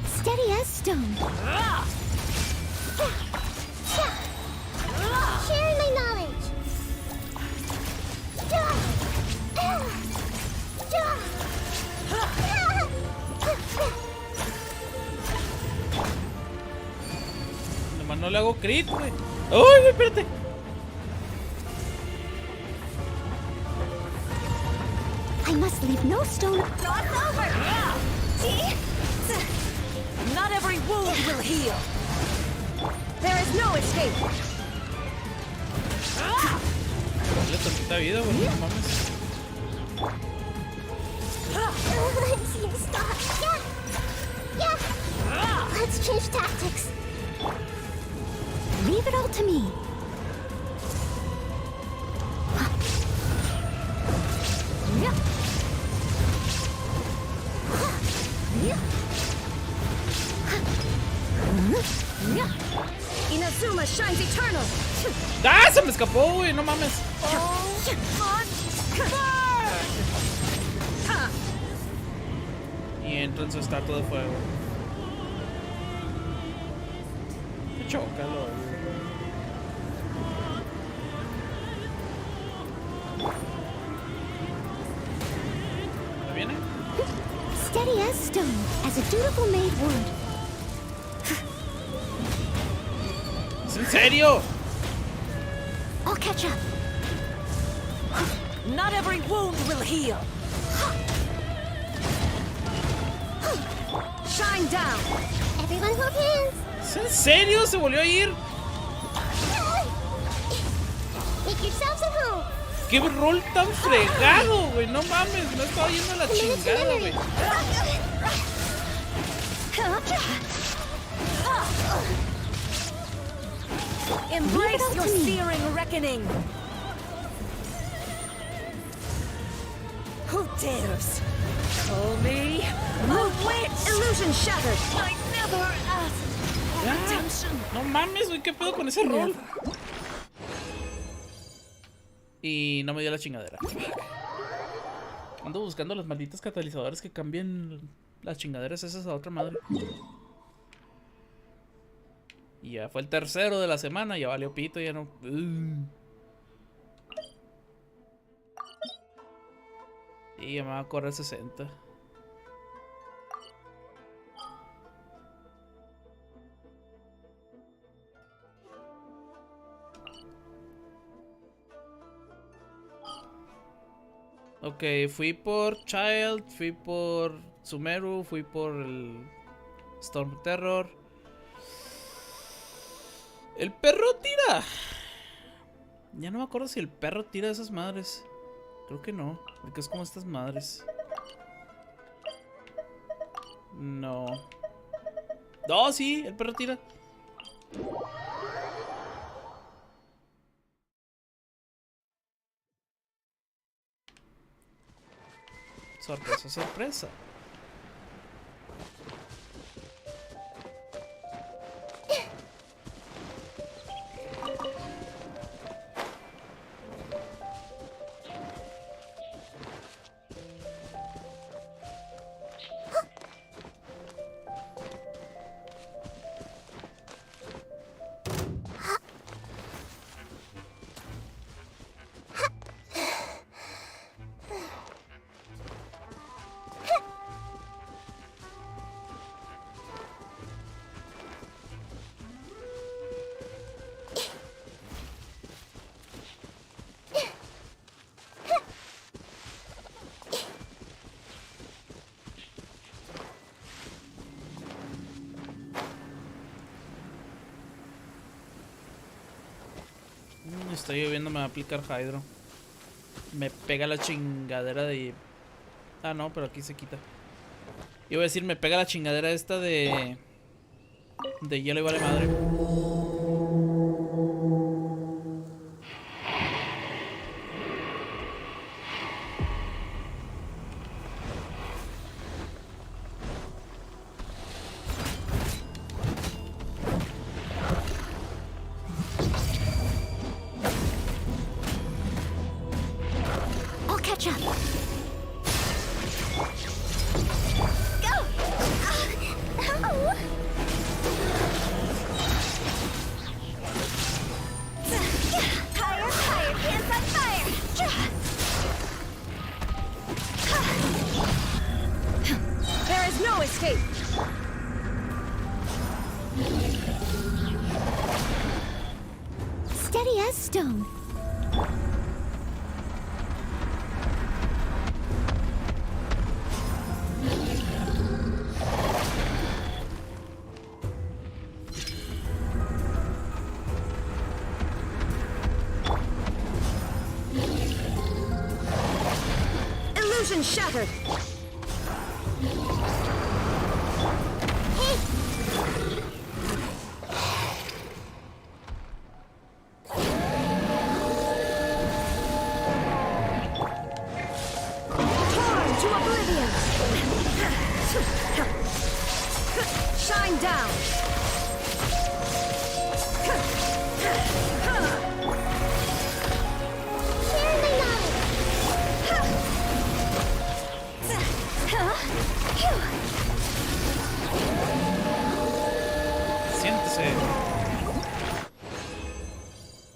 Steady as stone. Sharing my knowledge. Nomás no le hago crit, güey. ¡Ay, espérate! I must leave no stone. Not every wound will heal. There is no escape. Le tantita vida, güey. No mames. Stop. Yeah. Let's change tactics. Leave it all to me. Inazuma shines eternal. ¡Ah! Se me escapó, güey. No mames. Y entra en su estatua de fuego. Chócalo, güey. ¿Ya viene? Steady as stone, as a dutiful maid would. ¿Es en serio? I'll catch up. Not every wound will heal. Shine down. Everyone hold hands. ¿Es en serio? ¿Se volvió a ir? Make yourselves at home. ¡Qué rol tan fregado, güey! No mames, me estaba yendo a la chingada, güey. Embrace your searing reckoning. Who dares? Call me a witch. Illusion shattered. I never asked for redemption. No mames, güey, ¿qué pedo con ese rol? Y no me dio la chingadera. Ando buscando los malditos catalizadores que cambien las chingaderas esas a otra madre. Y ya fue el tercero de la semana, ya valió pito, ya no... Y ya me va a correr 60. Ok, fui por Child, fui por Sumeru, fui por el Storm Terror. El perro tira. Ya no me acuerdo si el perro tira de esas madres. Creo que no, porque es como estas madres. No. No, sí, el perro tira. Sorpresa, sorpresa. Está lloviendo, me va a aplicar Hydro. Me pega la chingadera de... Ah, no, pero aquí se quita. Iba a decir, me pega la chingadera esta de hielo y vale madre. Higher, higher, hands on fire! There is no escape! Steady as stone. Illusion shattered! Shine down! Siéntese.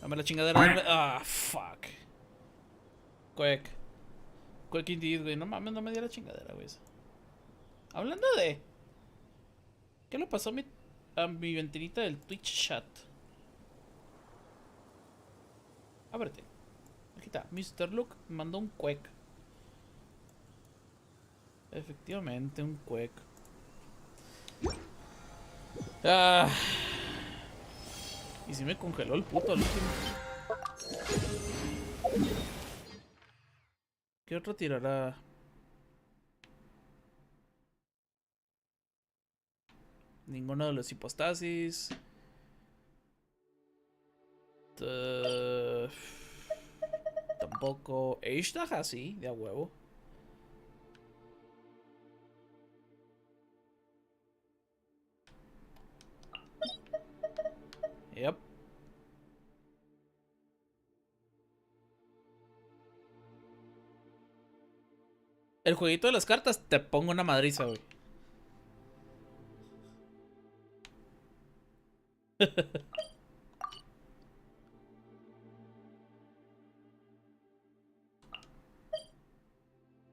Dame la chingadera. Dame... Ah, fuck. Quack. Quack indeed, güey. No mames, no me dio la chingadera, güey. Hablando de... ¿Qué le pasó a mi ventanita del Twitch chat? Ábrete. Aquí está. Mr. Luke me mandó un quack. Efectivamente, un quack. Ah. Y si me congeló el puto al último. ¿Qué otro tirará? Ninguno de los hipostasis. Tampoco. Ashtaha, sí, de a huevo. Yep. El jueguito de las cartas te pongo una madriza, güey.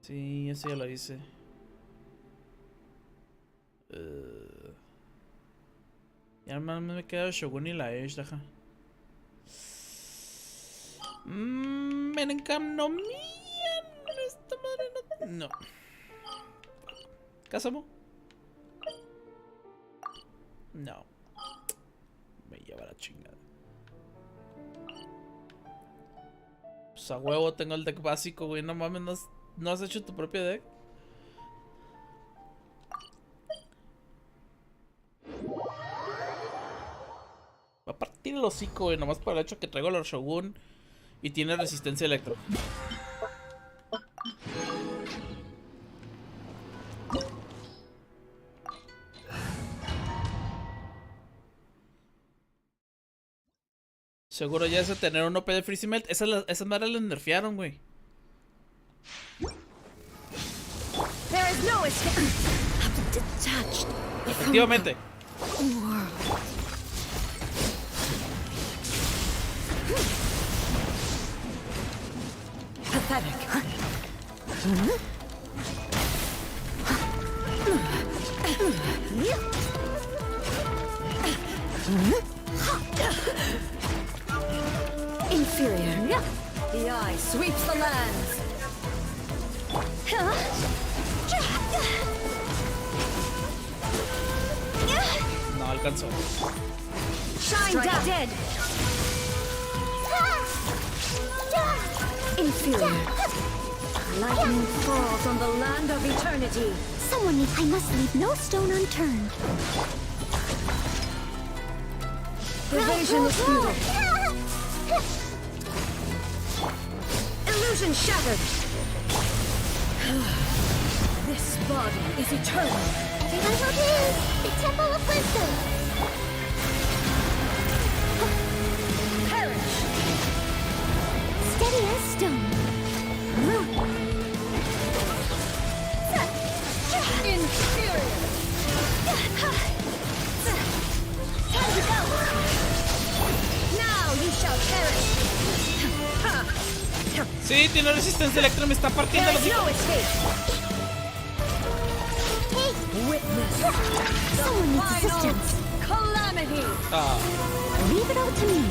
Sí, ese ya lo hice. Ya más me queda el Shogun y la Ashtaha. Menencam no mían. Esta madre no. No. ¿Casamo? No. Me lleva la chingada. Pues a huevo tengo el deck básico, güey. No mames, ¿no has hecho tu propio deck? Va a partir el hocico, güey. Nomás por el hecho que traigo el Shogun y tiene resistencia electro. Seguro ya es de tener un OP de Freezy Melt. Esas madres las nerfearon, güey. Efectivamente. Pathetic. Inferior. The eye sweeps the lands. No alcanzó. Shine down. Dead. Inferior. Lightning falls on the land of eternity. I must leave no stone unturned. Evasion is futile. Illusion shattered. This body is eternal. Everyone will do the Temple of Wisdom. Perish. Steady as stone. Sí, tiene resistencia eléctrica, me está partiendo los hijos. Someone needs assistance. Calamity. Ah. Leave it all to me.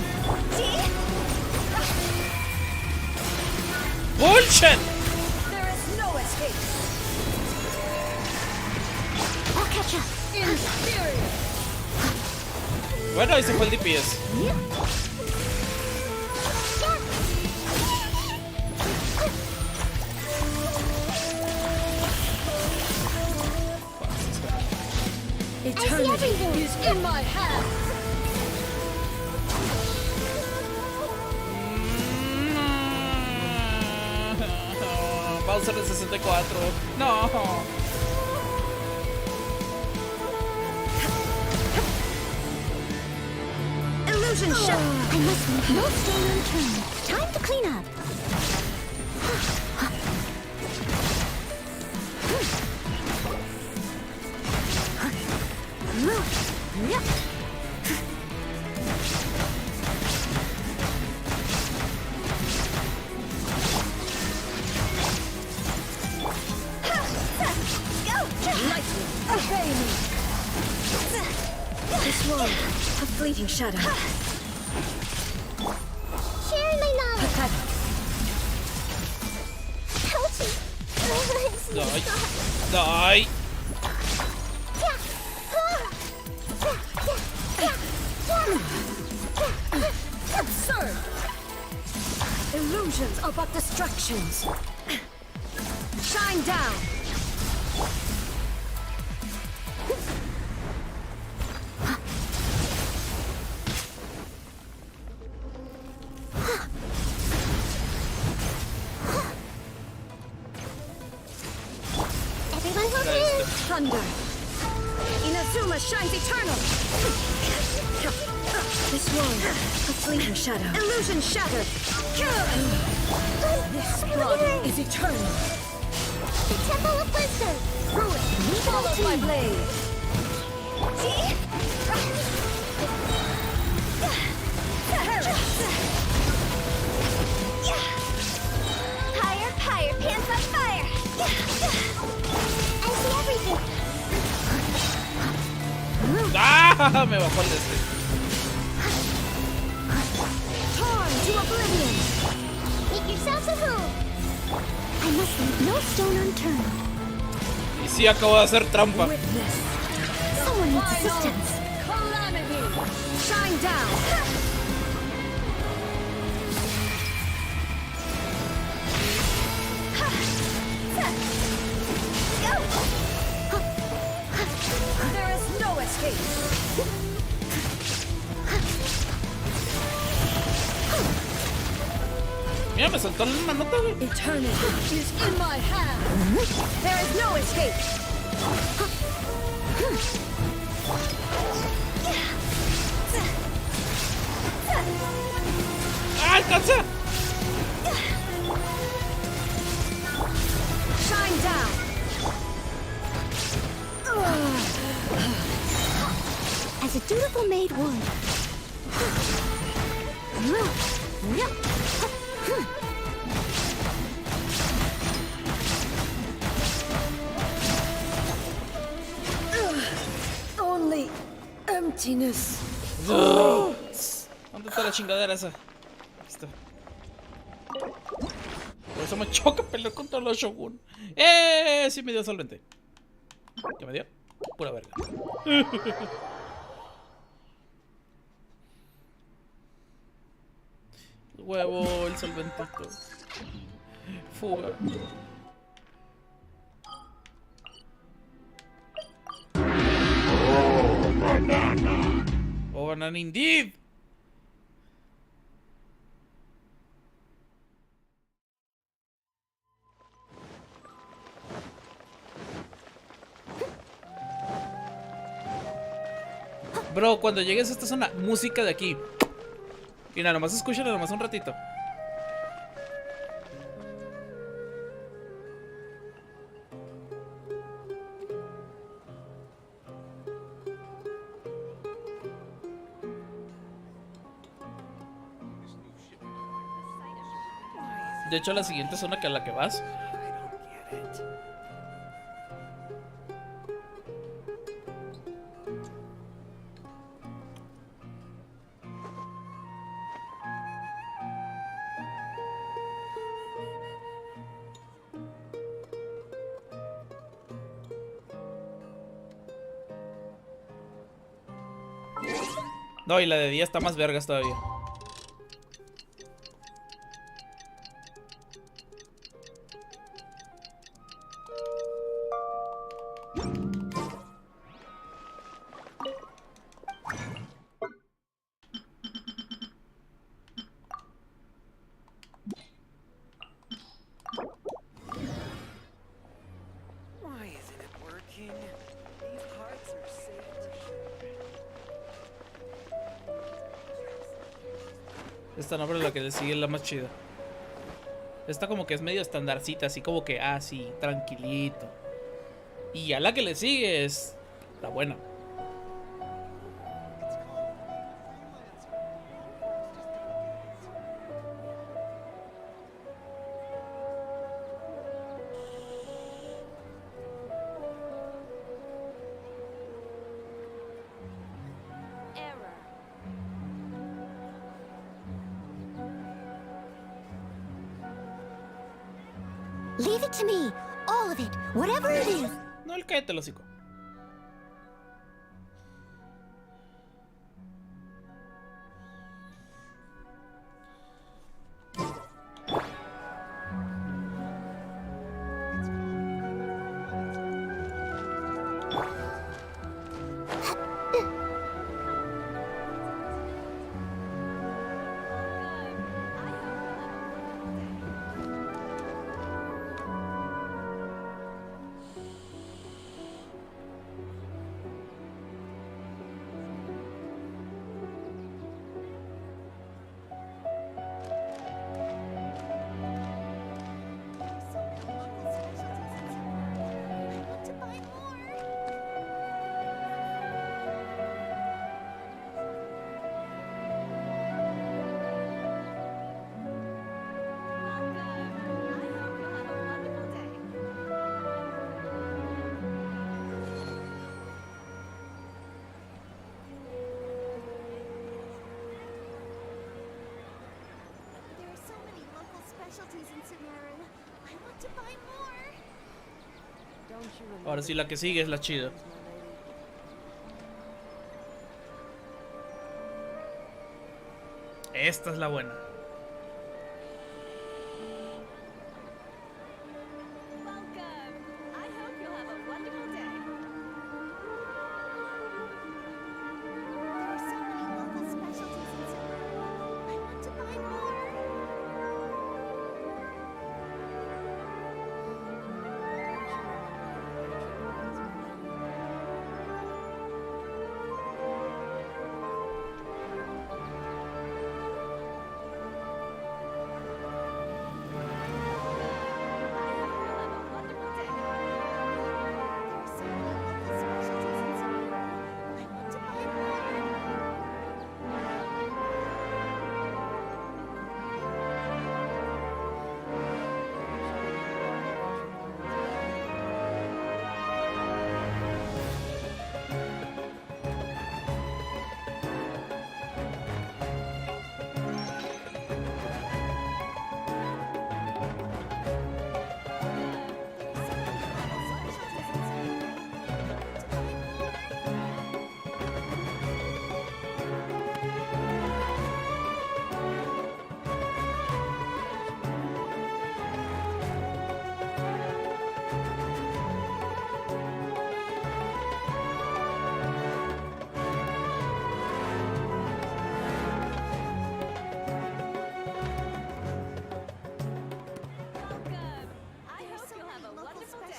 Bullshit. There is no escape. I'll catch up. Inferior. Bueno, ahí se fue el DPS. Eternity is in my hands. Bowser de 64. No. Illusion shot. I must leave no stone unturned. Time to clean up. Lightning, obey me. This one, a fleeting shadow. Share my knowledge. Pathetic. Ouchie. Die. Absurd. Illusions are but distractions. Shine down. Everyone hold hands. Thunder. Inazuma shines eternal. This one, a fleeting shadow. Illusion shattered. This blood is eternal. The Temple of Wisdom. Ruin. Follow my blade. Higher, higher, pants on fire. I see everything. Ah, me bajó el este. Torn to oblivion. Make yourselves at home. I must leave no stone unturned. Y sí, acabo de hacer trampa. Witness. Someone needs assistance. Calamity. Shine down. There is no escape. Mira, me saltó la nota, güey. Eternity is in my hand. There is no escape. ¡Ah, alcanza! Shine down. As a dutiful maid would. Only emptiness. ¿Dónde está la chingadera esa? Aquí está. Por eso me choca pelear contra los Shogun. Sí me dio solvente. ¿Qué me dio? Pura verga. Huevo, el solventito. Fuga. Oh, banana indeed. Bro, cuando llegues a esta zona, música de aquí. Y nada, nomás escúchala nomás un ratito. De hecho, la siguiente zona que a la que vas. No, y la de día está más vergas todavía. Why isn't it working? These hearts are safe to share. Esta no, pero la que le sigue es la más chida. Esta como que es medio estandarcita, así como que así, tranquilito. Y ya la que le sigue es la buena. Leave it to me. All of it. Whatever it is. No, el cállate el hocico. Ahora sí, la que sigue es la chida. Esta es la buena.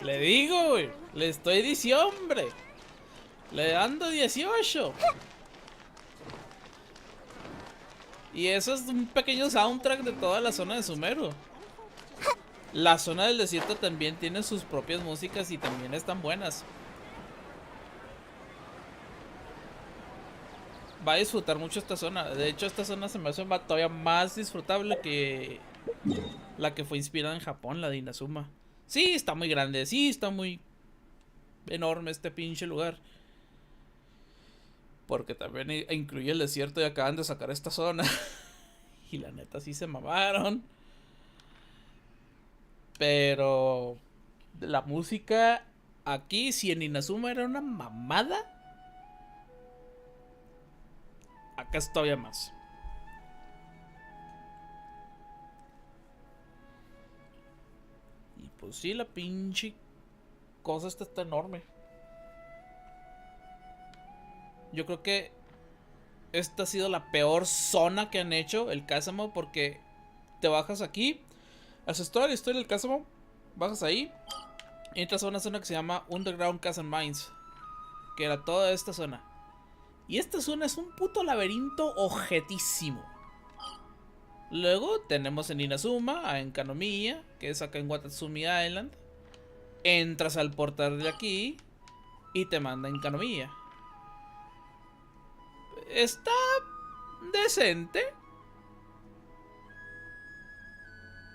Le digo, güey. Le estoy diciendo, hombre. Le ando 18. Y eso es un pequeño soundtrack de toda la zona de Sumeru. La zona del desierto también tiene sus propias músicas y también están buenas. Va a disfrutar mucho esta zona. De hecho, esta zona se me hace todavía más disfrutable que La que fue inspirada en Japón, la de Inazuma. Sí, está muy grande, sí, está muy enorme este pinche lugar. Porque también incluye el desierto y acaban de sacar esta zona. Y la neta sí se mamaron. Pero la música aquí, si en Inazuma era una mamada, acá es todavía más. Y pues sí, la pinche cosa esta está enorme. Yo creo que esta ha sido la peor zona que han hecho, el Kazamo, porque te bajas aquí, haces toda la historia del Kazamo, bajas ahí, y entras a una zona que se llama Underground Kazan Mines, que era toda esta zona. Y esta zona es un puto laberinto ojetísimo. Luego tenemos en Inazuma, en Kanomiya, que es acá en Watatsumi Island. Entras al portal de aquí y te manda en Kanomiya. Está decente,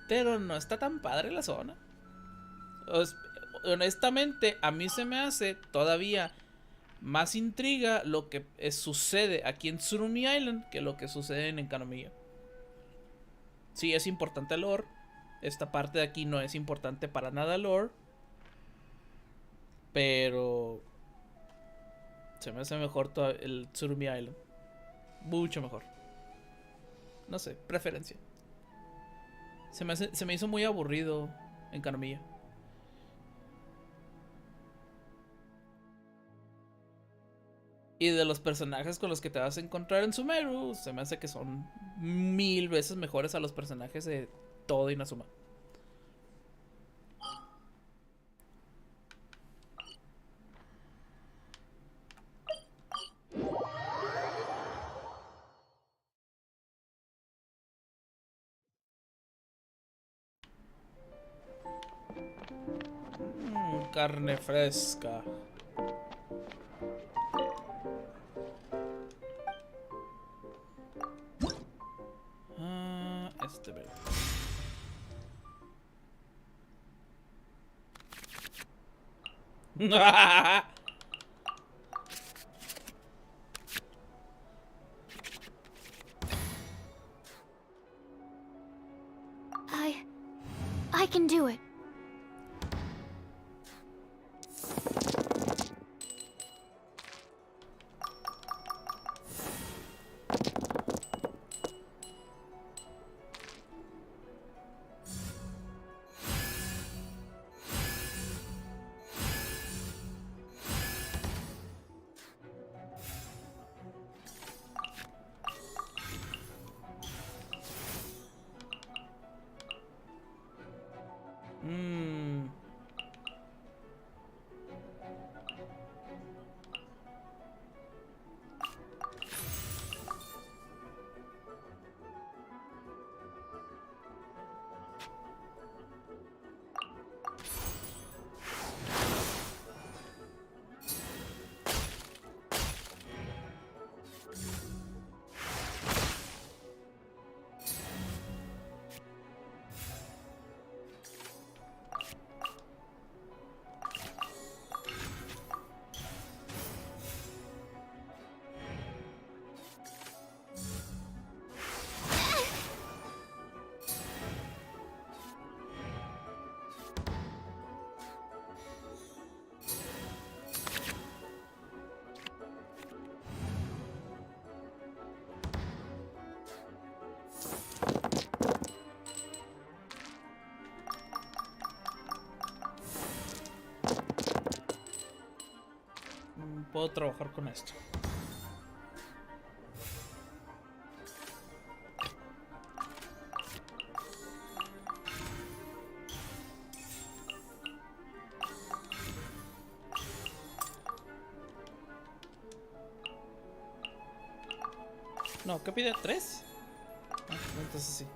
pero no está tan padre la zona. Honestamente, a mí se me hace todavía más intriga lo que sucede aquí en Tsurumi Island que lo que sucede en Kanomiya. Sí, es importante el lore. Esta parte de aquí no es importante para nada el lore, pero se me hace mejor el Tsurumi Island. Mucho mejor. No sé, preferencia. Se me hizo muy aburrido en Kanomiya. Y de los personajes con los que te vas a encontrar en Sumeru, se me hace que son 1000 veces mejores a los personajes de todo Inazuma. Carne fresca. Veo. I can do it. Puedo trabajar con esto. No, ¿qué pide? ¿3? Ah, entonces sí.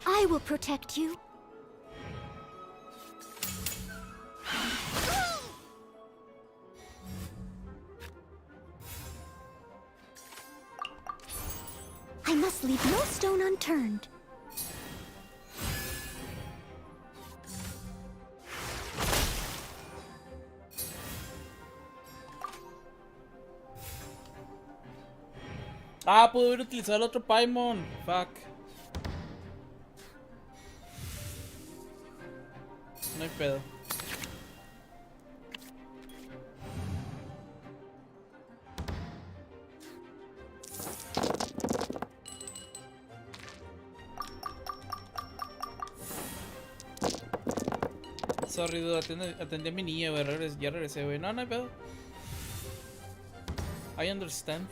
I will protect you. I must leave no stone unturned. Ah, pude haber utilizado el otro Paimon. Fuck. No hay pedo. Sorry, dude, atendí a mi niña, güey. Ya regresé, güey. No, no hay pedo. I understand.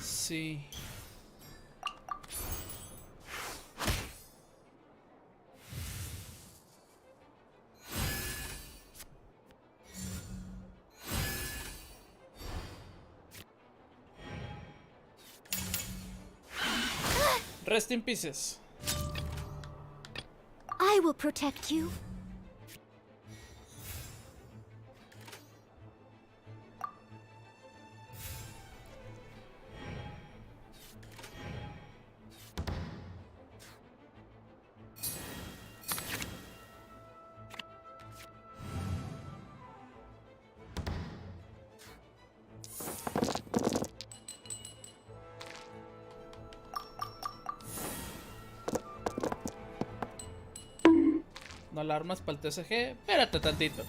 Sí. Rest in pieces. I will protect you. No alarmas para el TSG. Espérate tantito.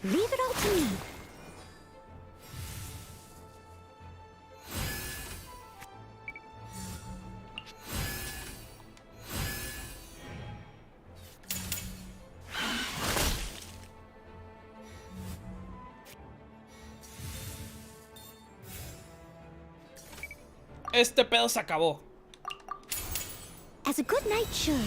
Leave it all to me. Este pedo se acabó. As a good knight should.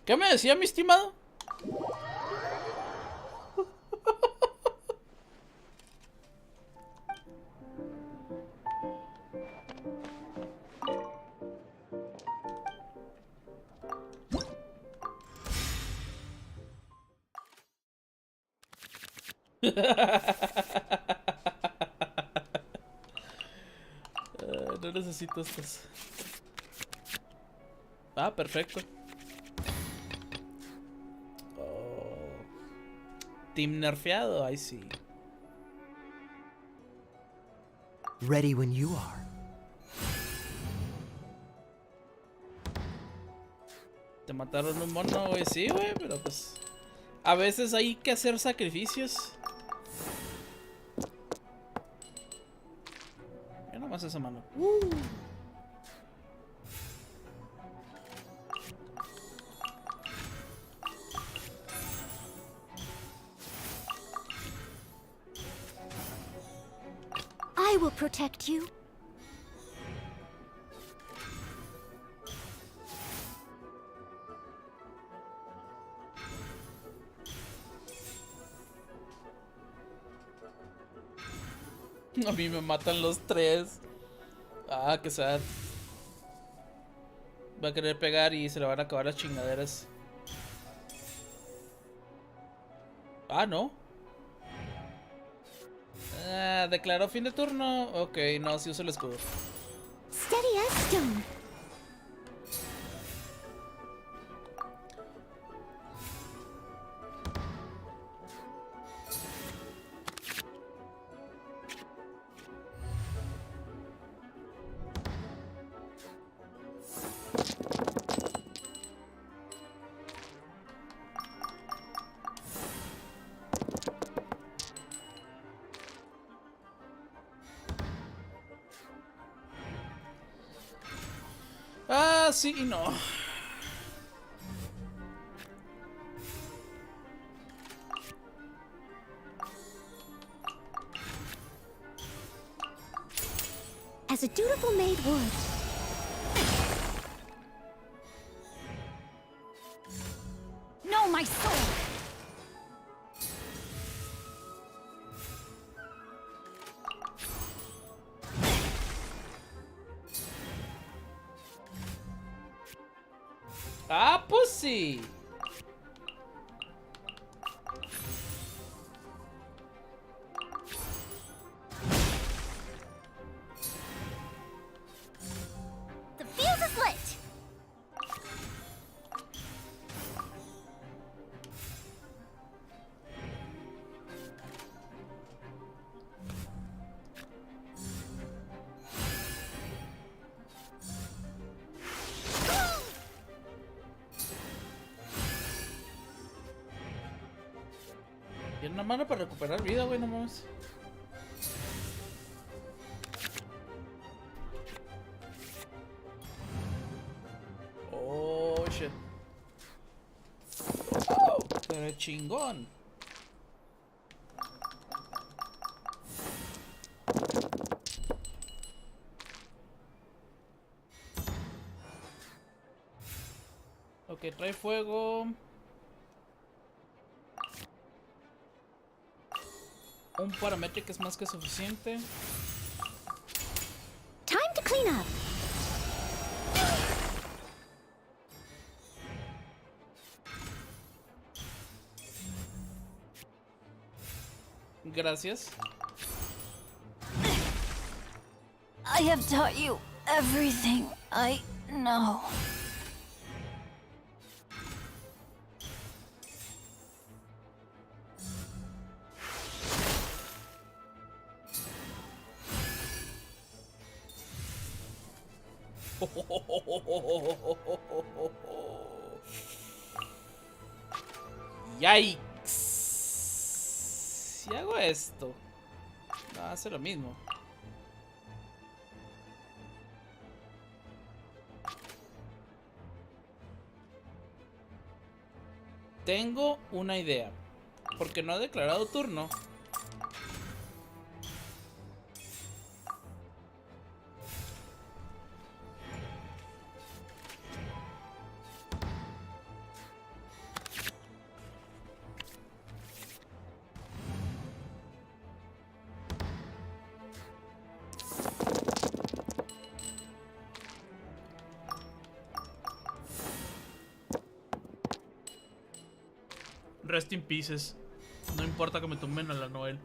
¿Qué me decía mi estimado? No necesito estas. Ah, perfecto. Team nerfeado, I see. Ready when you are. Te mataron un mono, güey. Sí, güey, pero pues a veces hay que hacer sacrificios. Mira nomás esa mano. I will protect you. A mí me matan los tres. Ah, qué sad. Va a querer pegar y se le van a acabar las chingaderas. Ah, no. Ah, declaró fin de turno. Ok, no, si uso el escudo. Steady as stone. sí y no. As a dutiful maid would. No, my sword! Ah, pues sí. The fuse is lit! Tiene una mano para recuperar vida, güey, no mames. Oh, shit. Oh, pero chingón. Ok, trae fuego. Un paramétrico es más que suficiente. Time to clean up. Gracias. I have taught you everything I know. Yikes. Si hago esto, va a hacer lo mismo. Tengo una idea. Porque no ha declarado turno. Rest in pieces. No importa que me tumben a la Noel.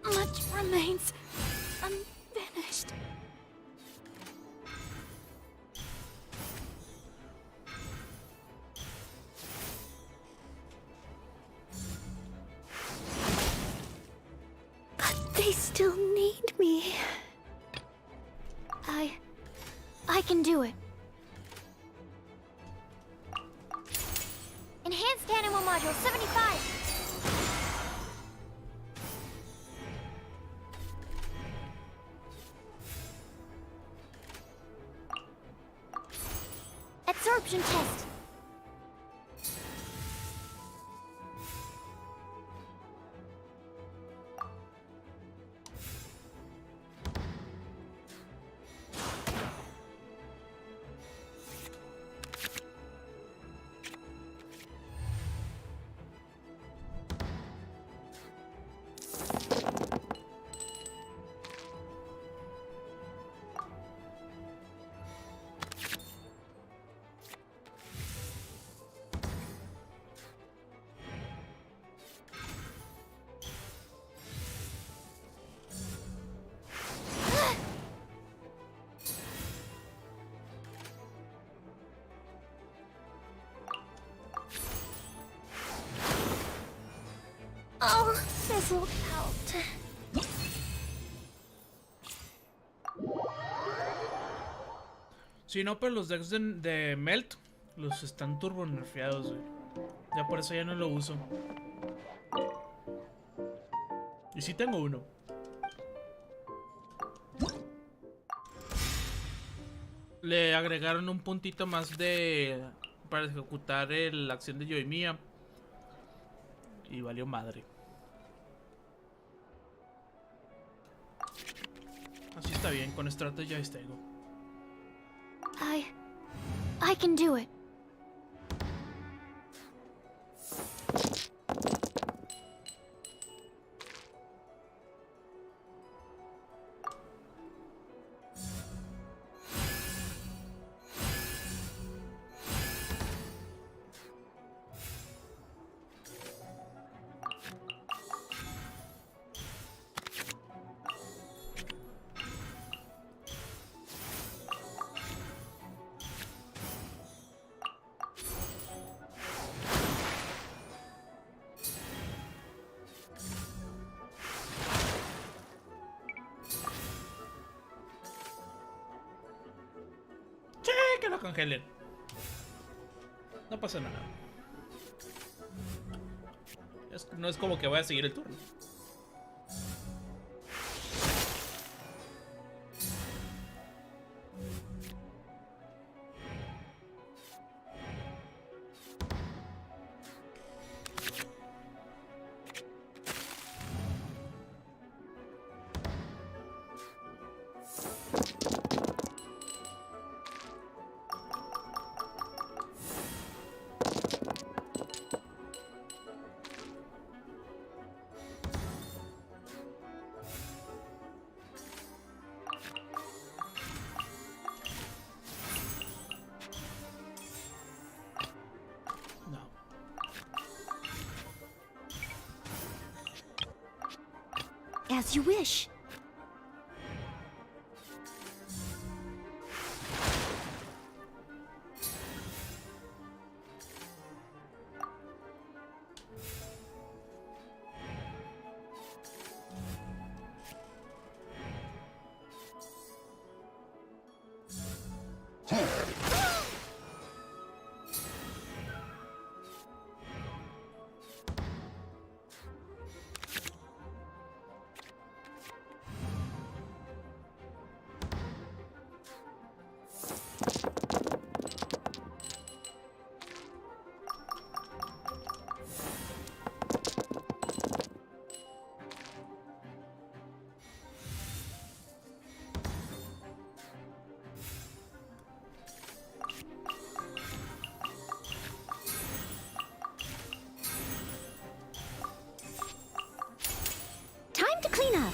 Much remains unfinished. But they still need me. I can do it. Enhanced Animal Module 75. Absorption test. Oh, this will count. Si no, pero los decks de Melt los están turbo nerfeados, güey. Ya por eso ya no lo uso. Y sí tengo uno. Le agregaron un puntito más de... para ejecutar la acción de Yoimiya. Y valió madre. Así está bien, con estrategia tengo. I can do it. Que lo congelen. No pasa nada. No es como que voy a seguir el turno. As you wish. Time to clean up.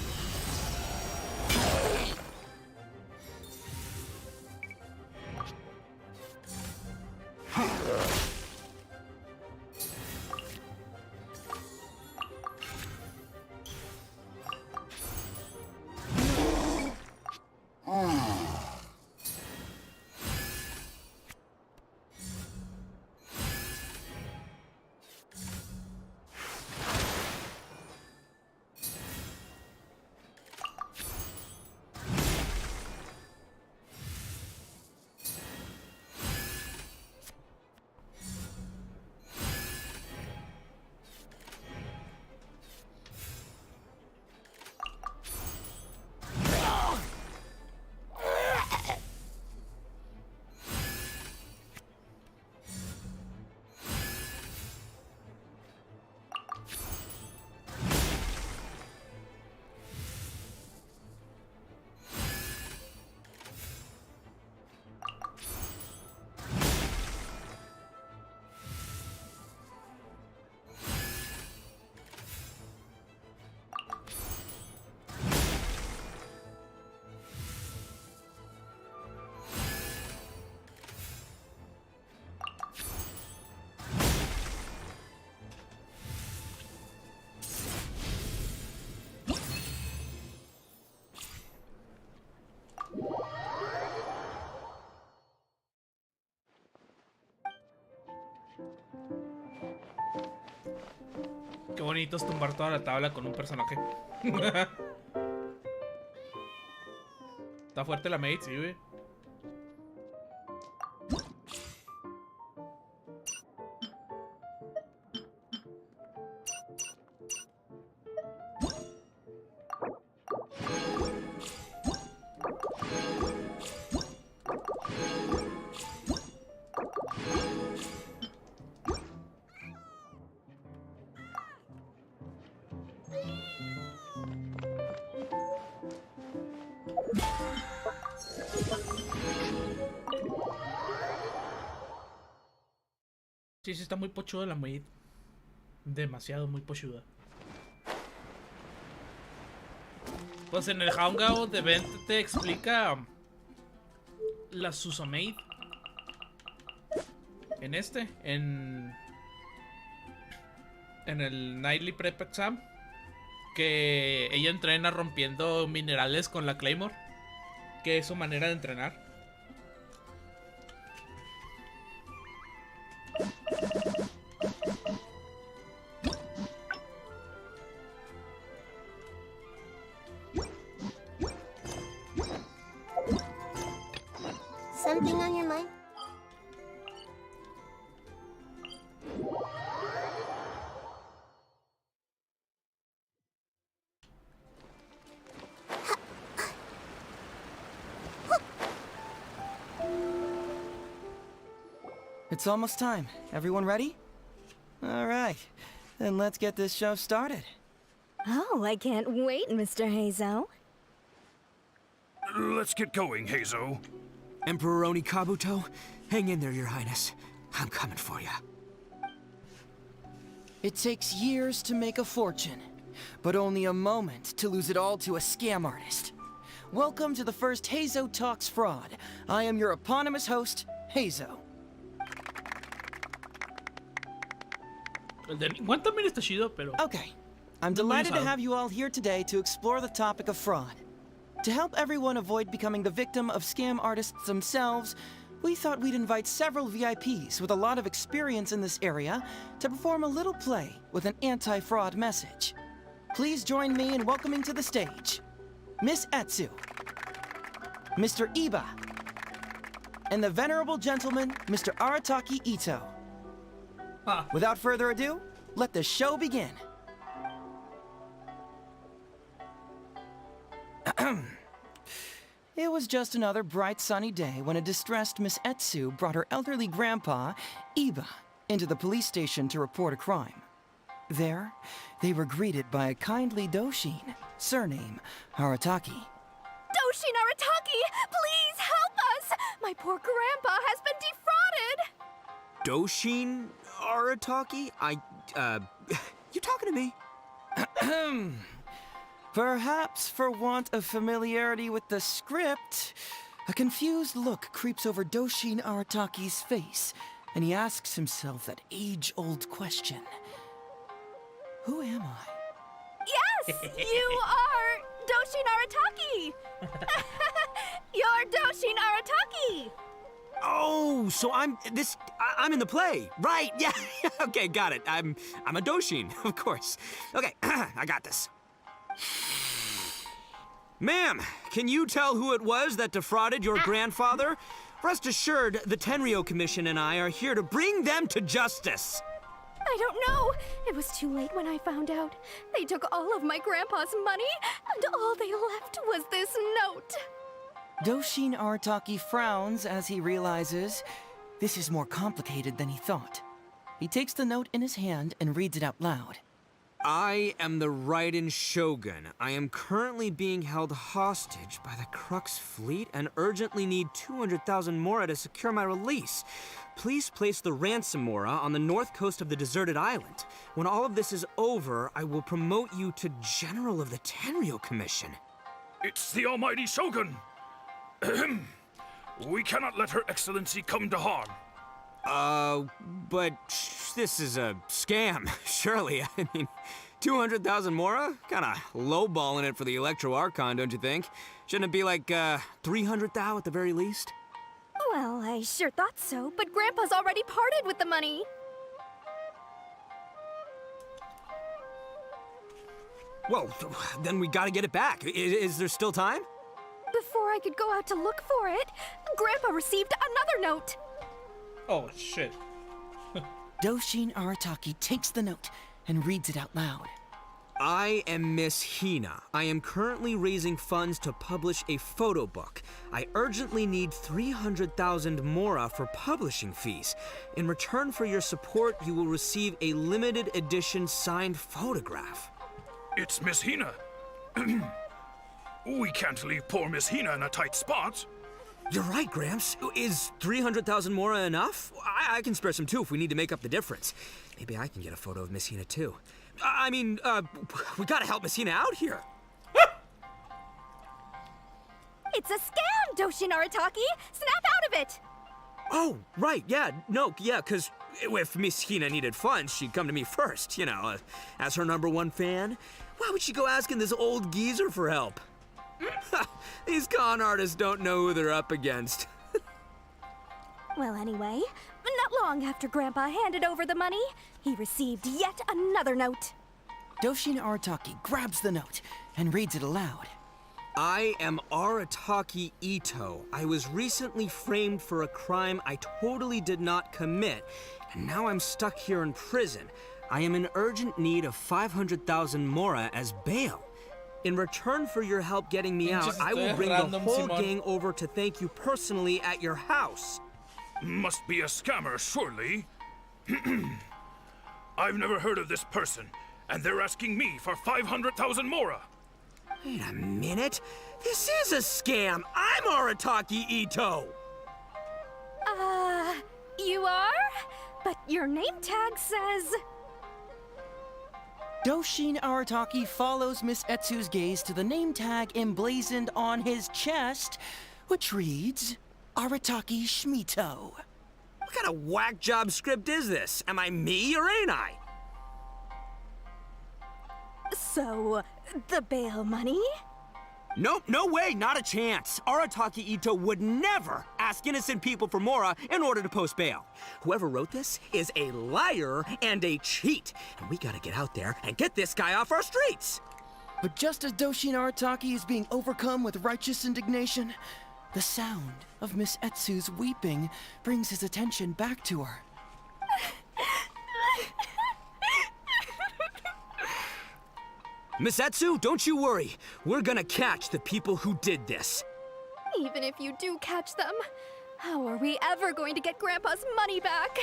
Qué bonito es tumbar toda la tabla con un personaje. Está fuerte la mate, sí, güey. Sí, sí está muy pochuda la maid. Demasiado muy pochuda. Pues en el Hangout de Event te explica la Susamaid. En el Nightly Prep Exam, que ella entrena rompiendo minerales con la Claymore, que es su manera de entrenar. Something on your mind? It's almost time. Everyone ready? All right. Then let's get this show started. Oh, I can't wait, Mr. Hazo. Let's get going, Hazo. Emperor Oni Kabuto, hang in there, Your Highness. I'm coming for you. It takes years to make a fortune, but only a moment to lose it all to a scam artist. Welcome to the first Hazo Talks Fraud. I am your eponymous host, Hazo. El delincuente también está chido, pero... Okay. I'm delighted to have you all here today to explore the topic of fraud. To help everyone avoid becoming the victim of scam artists themselves, we thought we'd invite several VIPs with a lot of experience in this area to perform a little play with an anti-fraud message. Please join me in welcoming to the stage Miss Etsu, Mr. Iba, and the venerable gentleman, Mr. Arataki Ito. Without further ado, let the show begin. It was just another bright sunny day when a distressed Miss Etsu brought her elderly grandpa, Iba, into the police station to report a crime. There, they were greeted by a kindly Doshin, surname Arataki. Doshin Arataki, please help us! My poor grandpa has been defrauded! Doshin Arataki? You talking to me? Perhaps for want of familiarity with the script, a confused look creeps over Doshin Arataki's face, and he asks himself that age-old question. Who am I? Yes! You are Doshin Arataki! You're Doshin Arataki! Oh, so I'm in the play. Right, yeah. Okay, got it. I'm a Doshin, of course. Okay, I got this. Ma'am, can you tell who it was that defrauded your grandfather? Rest assured, the Tenryo Commission and I are here to bring them to justice. I don't know. It was too late when I found out. They took all of my grandpa's money, and all they left was this note. Doshin Arataki frowns as he realizes this is more complicated than he thought. He takes the note in his hand and reads it out loud. I am the Raiden Shogun. I am currently being held hostage by the Crux fleet and urgently need 200,000 mora to secure my release. Please place the ransom mora on the north coast of the deserted island. When all of this is over, I will promote you to General of the Tenryo Commission. It's the almighty Shogun. We cannot let Her Excellency come to harm. But this is a scam, surely. I mean, 200,000 mora? Kinda lowballing it for the Electro Archon, don't you think? Shouldn't it be like, 300,000 at the very least? Well, I sure thought so, but Grandpa's already parted with the money. Well, then we gotta get it back. Is there still time? Before I could go out to look for it, Grandpa received another note. Oh, shit. Doshin Arataki takes the note and reads it out loud. I am Miss Hina. I am currently raising funds to publish a photo book. I urgently need 300,000 mora for publishing fees. In return for your support, you will receive a limited edition signed photograph. It's Miss Hina. We can't leave poor Miss Hina in a tight spot. You're right, Gramps. Is 300,000 mora enough? I can spare some too if we need to make up the difference. Maybe I can get a photo of Miss Hina too. We gotta help Miss Hina out here. It's a scam, Doshin Arataki! Snap out of it! Oh, right, because if Miss Hina needed funds, she'd come to me first, as her #1 fan. Why would she go asking this old geezer for help? These con artists don't know who they're up against. Well, anyway, not long after Grandpa handed over the money, he received yet another note. Doshin Arataki grabs the note and reads it aloud. I am Arataki Ito. I was recently framed for a crime I totally did not commit, and now I'm stuck here in prison. I am in urgent need of 500,000 mora as bail. In return for your help getting me out, I will bring the whole gang over to thank you personally at your house. Must be a scammer, surely. I've never heard of this person, and they're asking me for 500,000 mora. Wait a minute. This is a scam. I'm Arataki Ito. You are? But your name tag says... Doshin Arataki follows Miss Etsu's gaze to the name tag emblazoned on his chest, which reads, Arataki Shmito. What kind of whack job script is this? Am I me or ain't I? So, the bail money? Nope, no way, not a chance. Arataki Ito would never ask innocent people for mora in order to post bail. Whoever wrote this is a liar and a cheat, and we gotta get out there and get this guy off our streets. But just as Doshin Arataki is being overcome with righteous indignation, the sound of Miss Etsu's weeping brings his attention back to her. Miss Etsu, don't you worry. We're gonna catch the people who did this. Even if you do catch them, how are we ever going to get Grandpa's money back?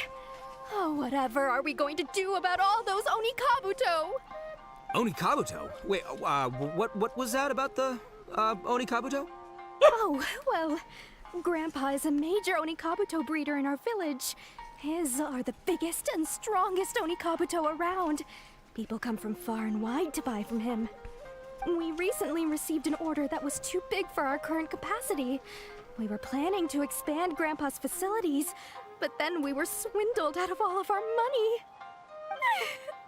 Oh, whatever are we going to do about all those Onikabuto? Onikabuto? Wait, what was that about the, Onikabuto? Oh, well, Grandpa is a major Onikabuto breeder in our village. His are the biggest and strongest Onikabuto around. People come from far and wide to buy from him. We recently received an order that was too big for our current capacity. We were planning to expand Grandpa's facilities, but then we were swindled out of all of our money.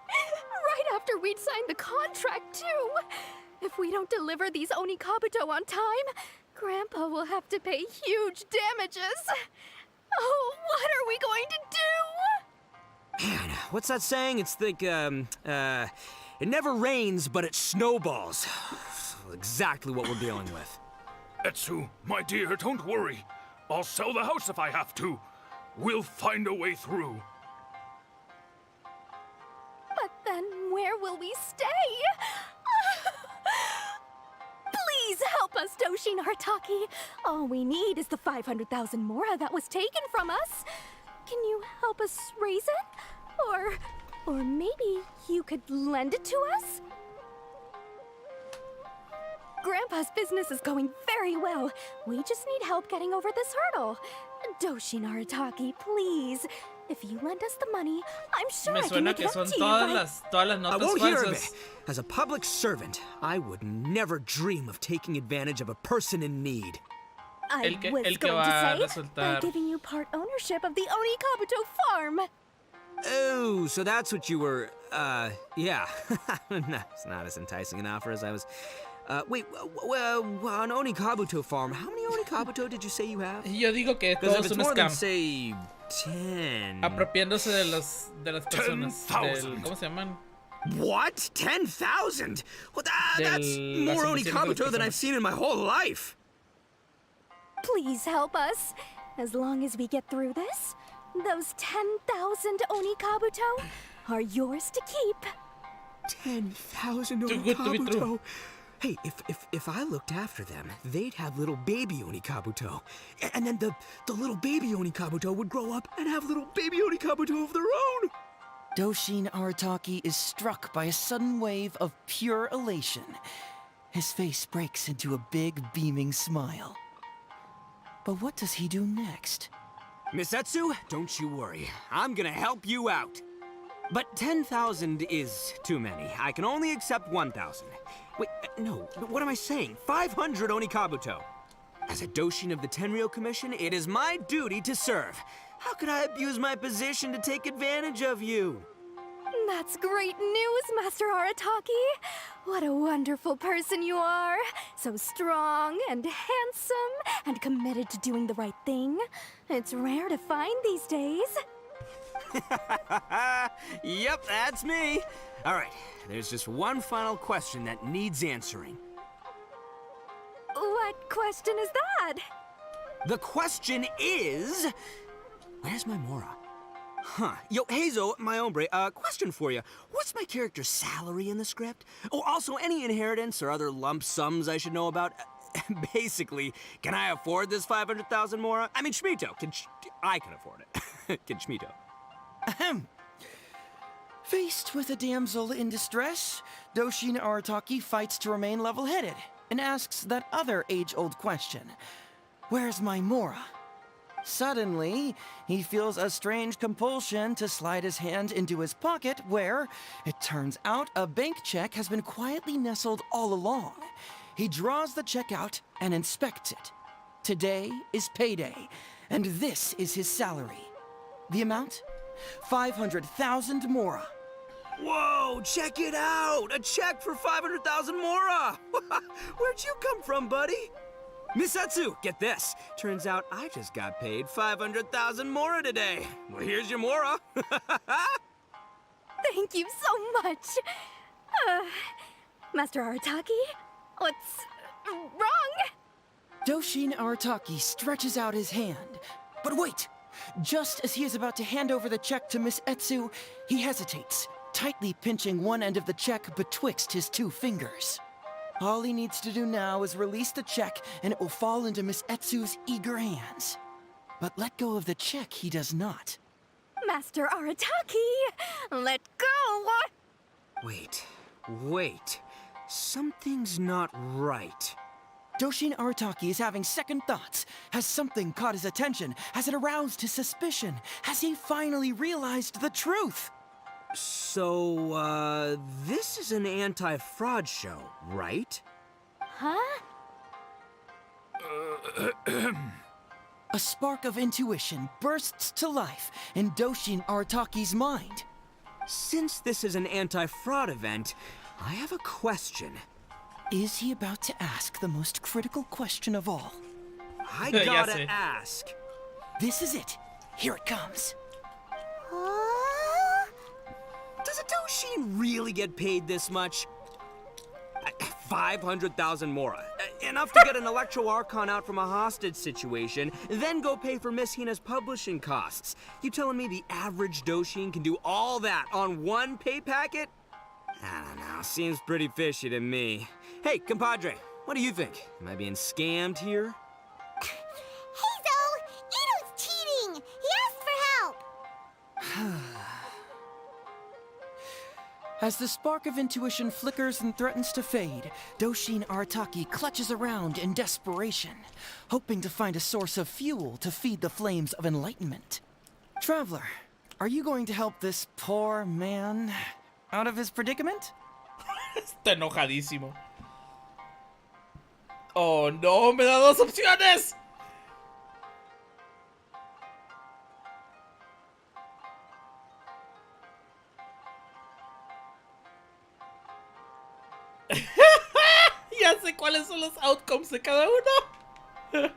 Right after we'd signed the contract, too. If we don't deliver these Onikabuto on time, Grandpa will have to pay huge damages. Oh, what are we going to do? Man, what's that saying? It's like, it never rains, but it snowballs. Exactly what we're dealing with. Etsu, my dear, don't worry. I'll sell the house if I have to. We'll find a way through. But then where will we stay? Please help us, Doshin Arataki. All we need is the 500,000 mora that was taken from us. Can you help us raise it? Or maybe you could lend it to us? Grandpa's business is going very well. We just need help getting over this hurdle. Doshin Arataki, please. If you lend us the money, I'm sure I can make it up to you todas las notas I won't hear of falsas. it. As a public servant, I would never dream of taking advantage of a person in need. I was el que going va a to say, by resultar. giving you part ownership of the Onikabuto farm. Oh, so that's what you were, yeah. That's not as enticing an offer as I was... wait, on Onikabuto farm, how many Onikabuto did you say you have? Yo digo que Because todo if es it's un more than, scam. say, 10... Apropiándose de las personas. 10,000. ¿Cómo se llaman? What? 10,000? Well, that's Del- more las emociones de las Onikabuto than I've personas. seen in my whole life. Please help us. As long as we get through this, those 10,000 Onikabuto are yours to keep. 10,000 Too good to be Onikabuto. true. Hey, if I looked after them, they'd have little baby Onikabuto. And then the little baby Onikabuto would grow up and have little baby Onikabuto of their own. Doshin Arataki is struck by a sudden wave of pure elation. His face breaks into a big, beaming smile. But what does he do next? Miss Etsu, don't you worry. I'm gonna help you out. But 10,000 is too many. I can only accept 1,000. Wait, no, what am I saying? 500 Onikabuto. As a Doshin of the Tenryou Commission, it is my duty to serve. How could I abuse my position to take advantage of you? That's great news, Master Arataki. What a wonderful person you are. So strong and handsome and committed to doing the right thing. It's rare to find these days. Yep, that's me. All right, there's just one final question that needs answering. What question is that? The question is... Where's my Mora? Huh. Yo, Heizo, my hombre, question for you. What's my character's salary in the script? Oh, also, any inheritance or other lump sums I should know about? Basically, can I afford this 500,000 Mora? I mean, Shmito, I can afford it. Can Shmito? Ahem. Faced with a damsel in distress, Doshin Arataki fights to remain level-headed and asks that other age-old question. Where's my Mora? Suddenly, he feels a strange compulsion to slide his hand into his pocket where, it turns out, a bank check has been quietly nestled all along. He draws the check out and inspects it. Today is payday, and this is his salary. The amount? 500,000 Mora. Whoa, check it out! A check for 500,000 Mora! Where'd you come from, buddy? Miss Etsu, get this. Turns out I just got paid 500,000 Mora today. Well, here's your Mora. Thank you so much. Master Arataki, what's wrong? Doshin Arataki stretches out his hand. But wait! Just as he is about to hand over the check to Miss Etsu, he hesitates, tightly pinching one end of the check betwixt his two fingers. All he needs to do now is release the check, and it will fall into Miss Etsu's eager hands. But let go of the check he does not. Master Arataki, let go! Wait. Something's not right. Doshin Arataki is having second thoughts. Has something caught his attention? Has it aroused his suspicion? Has he finally realized the truth? So, this is an anti-fraud show, right? Huh? A spark of intuition bursts to life in Doshin Arataki's mind. Since this is an anti-fraud event, I have a question. Is he about to ask the most critical question of all? I gotta ask. This is it. Here it comes. Does a Doshin really get paid this much? 500,000 Mora. Enough to get an Electro Archon out from a hostage situation, then go pay for Miss Hina's publishing costs. You telling me the average Doshin can do all that on one pay packet? I don't know, seems pretty fishy to me. Hey, compadre, what do you think? Am I being scammed here? Heizo! Ito's cheating! He asked for help! As the spark of intuition flickers and threatens to fade, Doshin Arataki clutches around in desperation, hoping to find a source of fuel to feed the flames of enlightenment. Traveler, are you going to help this poor man out of his predicament? Está enojadísimo. Oh no, me da dos opciones. Ya sé cuáles son los outcomes de cada uno.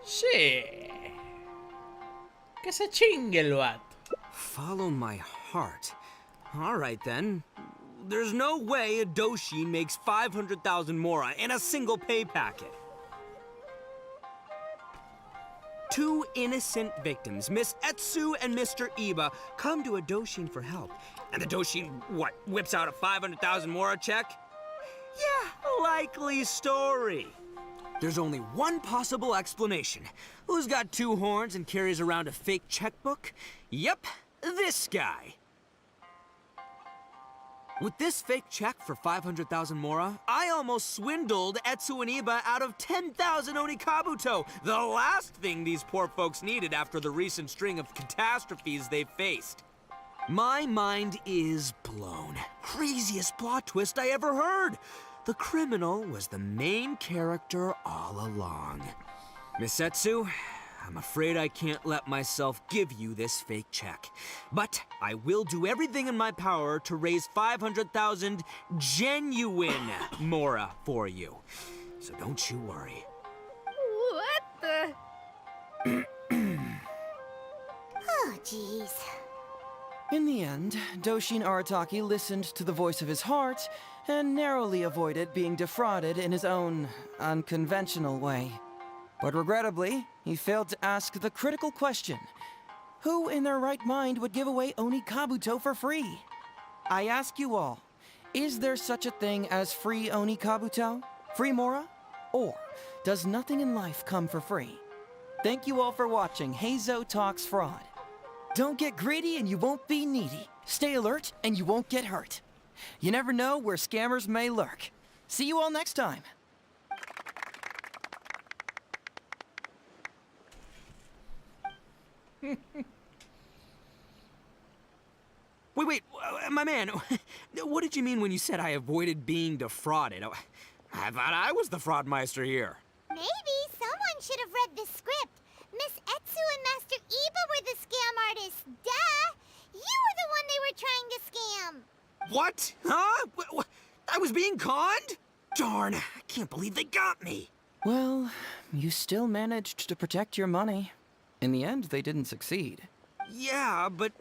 Sí. Que se chingue el vato. Follow my heart. All right then. There's no way a Doshin makes 500,000 Mora in a single pay packet. Two innocent victims, Miss Etsu and Mr. Iba, come to a Doshin for help. And the Doshin, what, whips out a 500,000 Mora check? Yeah, likely story. There's only one possible explanation. Who's got two horns and carries around a fake checkbook? Yep, this guy. With this fake check for 500,000 Mora, I almost swindled Etsu and Iba out of 10,000 Onikabuto, the last thing these poor folks needed after the recent string of catastrophes they've faced. My mind is blown. Craziest plot twist I ever heard. The criminal was the main character all along. Miss Etsu, I'm afraid I can't let myself give you this fake check. But I will do everything in my power to raise 500,000 genuine Mora for you. So don't you worry. What the? Oh, jeez. In the end, Doshin Arataki listened to the voice of his heart and narrowly avoided being defrauded in his own unconventional way. But regrettably, he failed to ask the critical question: who in their right mind would give away Onikabuto for free? I ask you all, is there such a thing as free Onikabuto? Free Mora? Or does nothing in life come for free? Thank you all for watching Heizo Talks Fraud. Don't get greedy and you won't be needy. Stay alert and you won't get hurt. You never know where scammers may lurk. See you all next time. Wait, my man, what did you mean when you said I avoided being defrauded? I thought I was the fraudmeister here. Maybe someone should have read the script. Miss Etsu and Master Iba were the scam artists. Duh! You were the one they were trying to scam. What? Huh? I was being conned? Darn, I can't believe they got me. Well, you still managed to protect your money. In the end, they didn't succeed. Yeah, but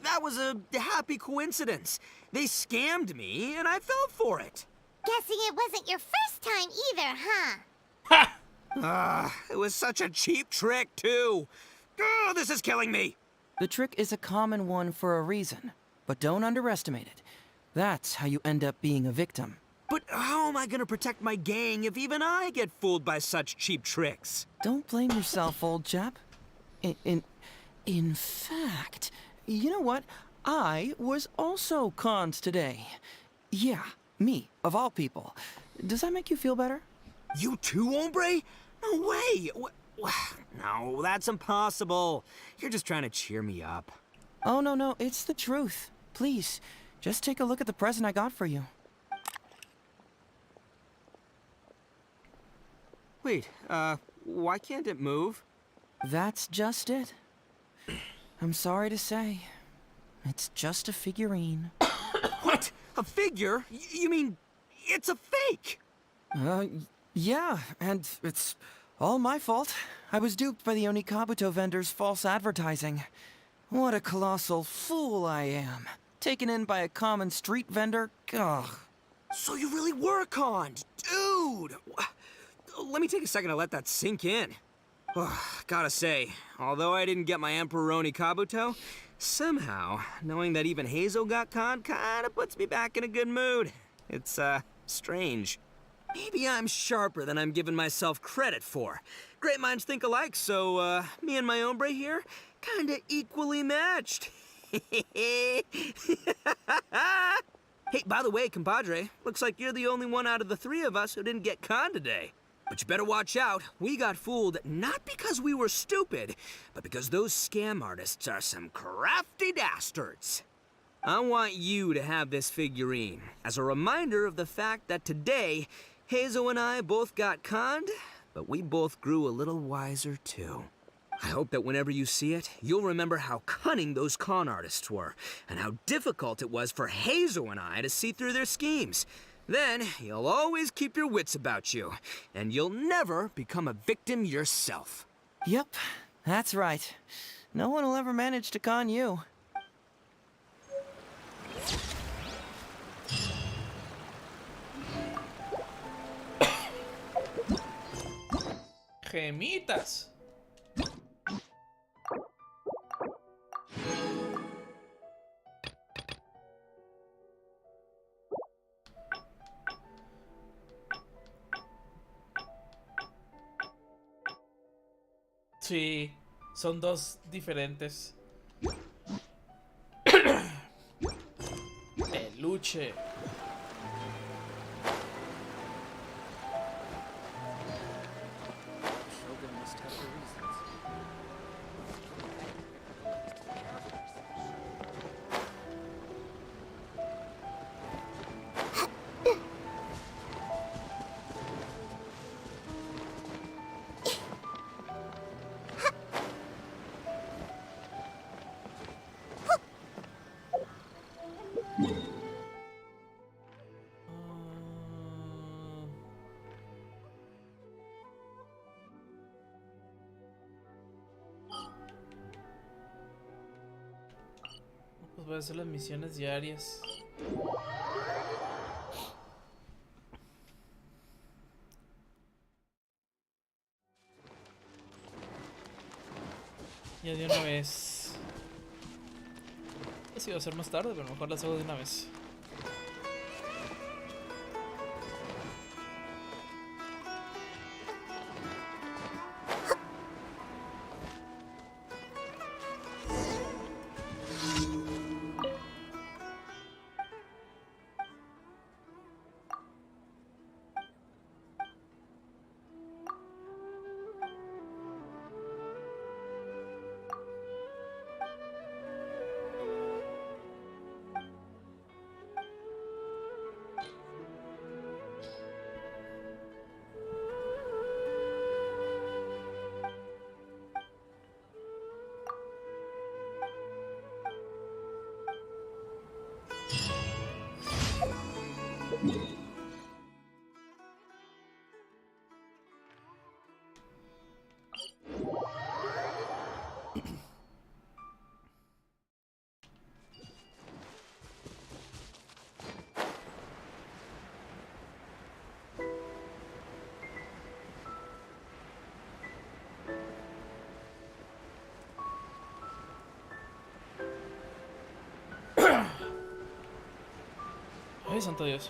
that was a happy coincidence. They scammed me, and I fell for it. Guessing it wasn't your first time either, huh? It was such a cheap trick, too. Oh, this is killing me. The trick is a common one for a reason, but don't underestimate it. That's how you end up being a victim. But how am I gonna protect my gang if even I get fooled by such cheap tricks? Don't blame yourself, old chap. In fact, you know what? I was also conned today. Yeah, me, of all people. Does that make you feel better? You too, hombre? No way! No, that's impossible. You're just trying to cheer me up. Oh, no, it's the truth. Please, just take a look at the present I got for you. Wait, why can't it move? That's just it. I'm sorry to say, it's just a figurine. What? A figure? You mean it's a fake? Yeah, and it's all my fault. I was duped by the Onikabuto vendor's false advertising. What a colossal fool I am. Taken in by a common street vendor? Ugh. So you really were conned, dude! Let me take a second to let that sink in. Gotta say, although I didn't get my Emperor Onikabuto, somehow, knowing that even Hazel got conned kinda puts me back in a good mood. It's, strange. Maybe I'm sharper than I'm giving myself credit for. Great minds think alike, so, me and my hombre here, kinda equally matched. Hey, by the way, compadre, looks like you're the only one out of the three of us who didn't get conned today. But you better watch out. We got fooled not because we were stupid, but because those scam artists are some crafty dastards. I want you to have this figurine as a reminder of the fact that today, Hazel and I both got conned, but we both grew a little wiser too. I hope that whenever you see it, you'll remember how cunning those con artists were, and how difficult it was for Hazel and I to see through their schemes. Then, you'll always keep your wits about you, and you'll never become a victim yourself. Yep, that's right. No one will ever manage to con you. Gemitas. Sí, son dos diferentes. Peluche. Shogun must have her reasons. Pues voy a hacer las misiones diarias. Ya de una vez. Así va a ser más tarde, pero mejor las hago de una vez. Ay, santo Dios.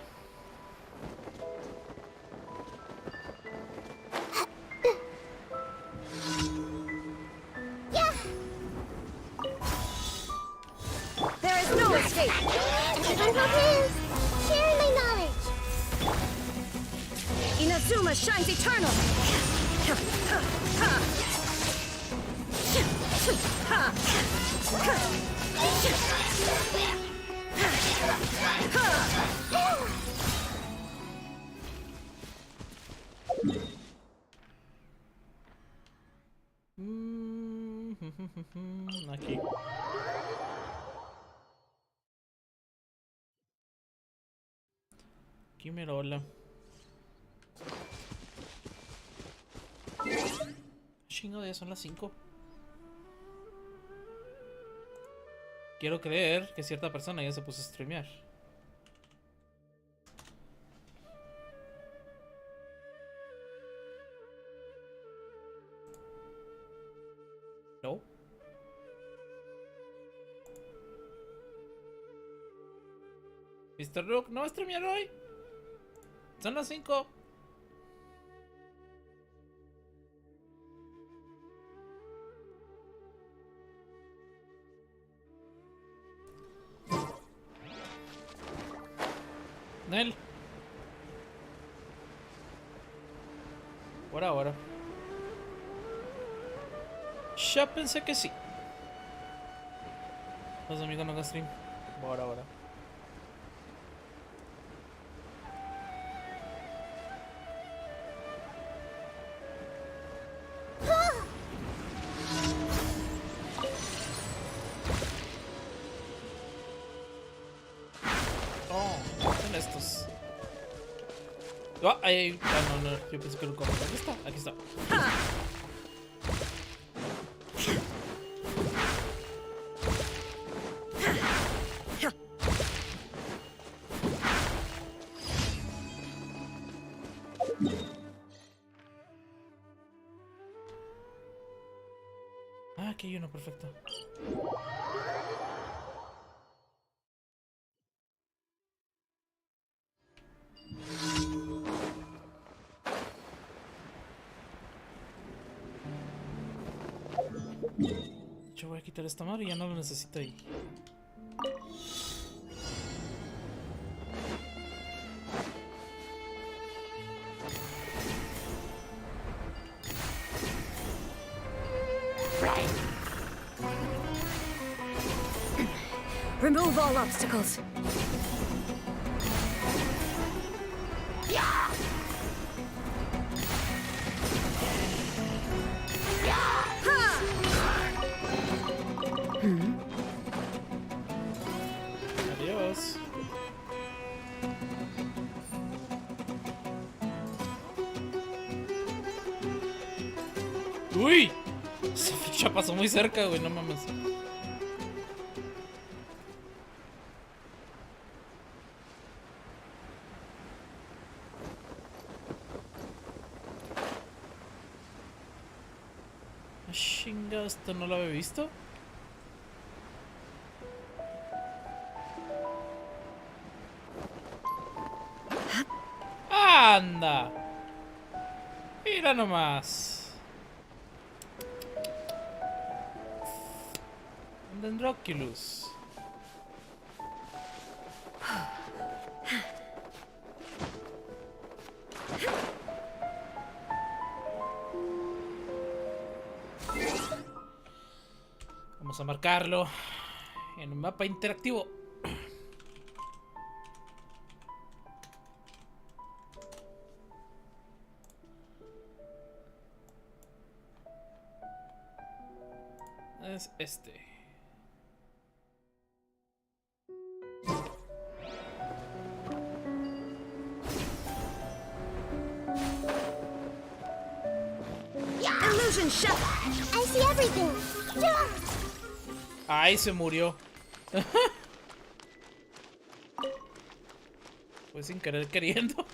There is no escape. Everyone hold hands. Sharing my knowledge. Inazuma shines eternal. Aquí. Aquí me rola. Chingo, ya son las 5. Quiero creer que cierta persona ya se puso a streamear. No. Mr. Rook, no va a streamear hoy. Son las 5. Nel. Por ahora. Ya pensé que sí. Los amigos no hagan stream. Por ahora. Son estos. Ah, no, yo pensé que lo cojo. Aquí está, aquí está. Ah, aquí hay uno, perfecto. hecho, voy a quitar esta madre y ya no lo necesito ahí. Remove all obstacles. Adiós. ¡Uy! Esa flecha pasó muy cerca, güey, no mames. Chinga, esto no lo había visto. ¡Anda! Mira nomás. Dendroculus. Vamos a marcarlo en un mapa interactivo. Es este. Illusion shut. I see everything. Ay, se murió. Fue sin querer queriendo.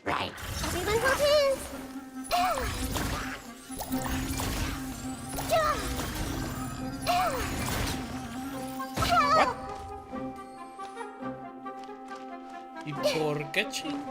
Right. Everyone hold hands. What? ¿Y por qué ching?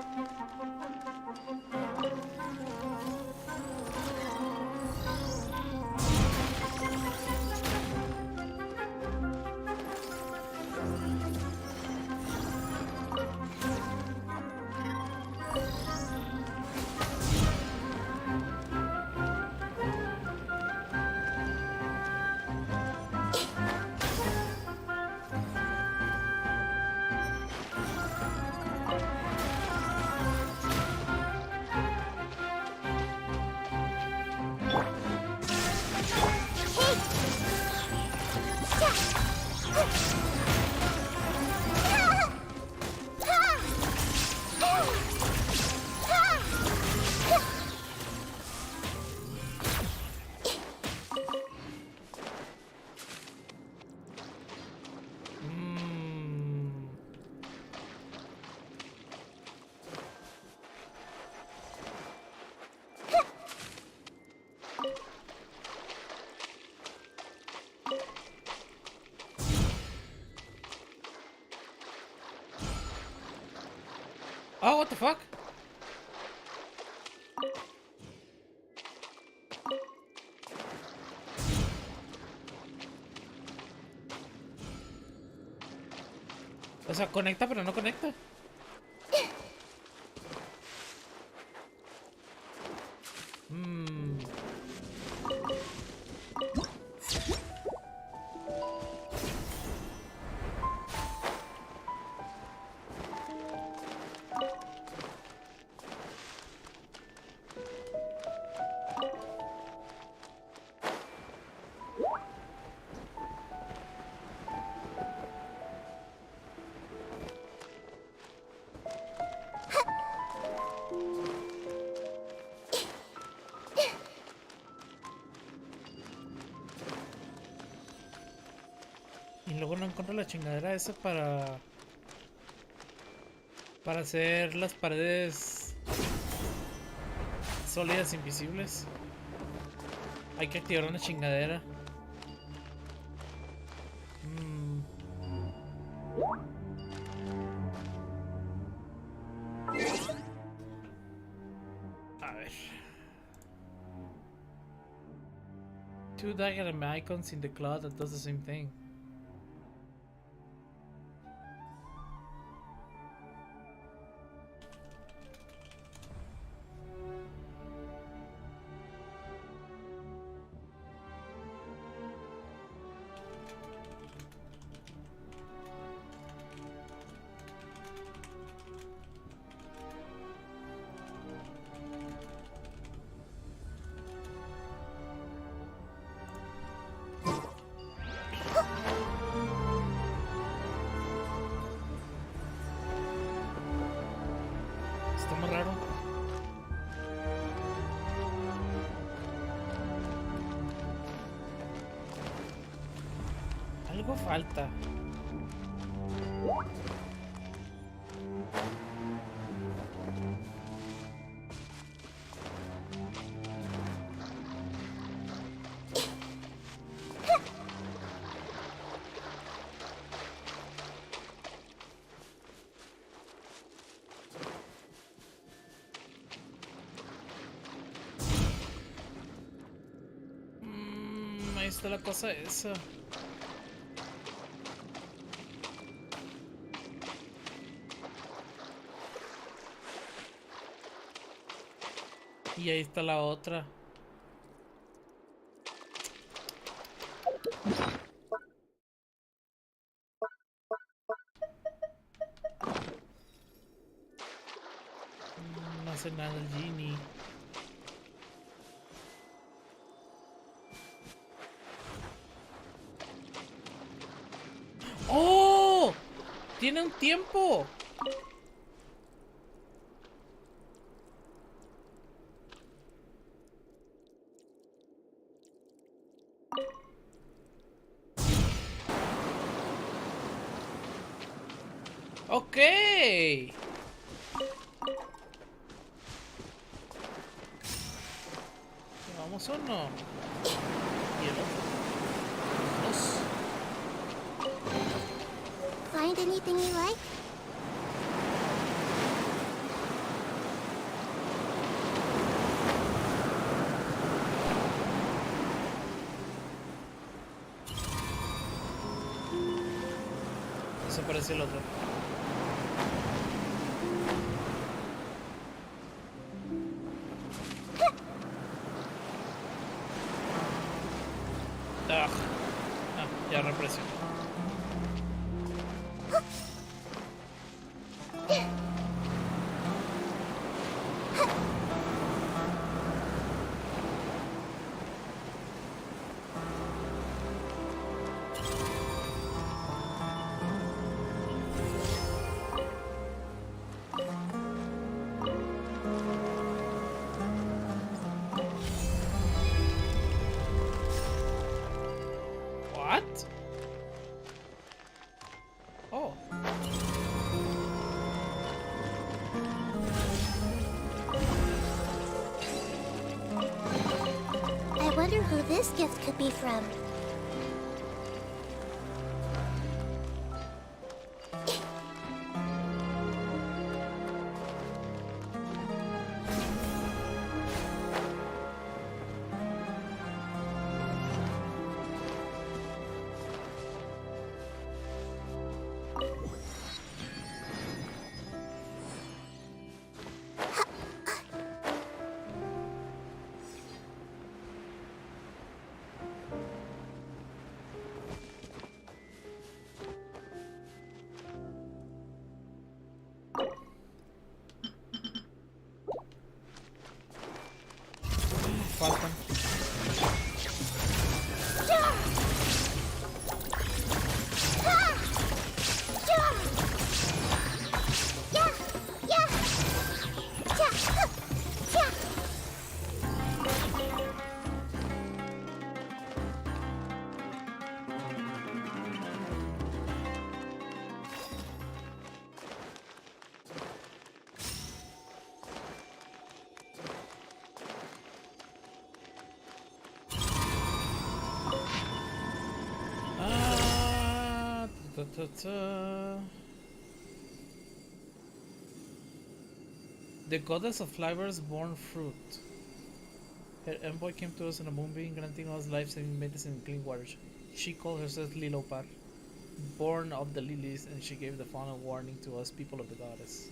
Oh, what the fuck? O sea, conecta pero no conecta. Y luego no encuentro la chingadera esa para hacer las paredes sólidas invisibles. Hay que activar una chingadera. A ver. Two diagram icons in the cloud that does the same thing. Está muy raro. Algo falta. Ahí está la cosa esa. Y ahí está la otra. No hace nada el genie. ¡Oh! ¡Tiene un tiempo! ¡Ok! ¿Vamos o no? Y el otro. Dos. Find anything you like? Se parece el otro. Ya represión. What? Oh. I wonder who this gift could be from. The goddess of flavors born fruit. Her envoy came to us in a moonbeam, granting us life-saving medicine and clean water. She called herself Lilopar, born of the lilies, and she gave the final warning to us, people of the goddess.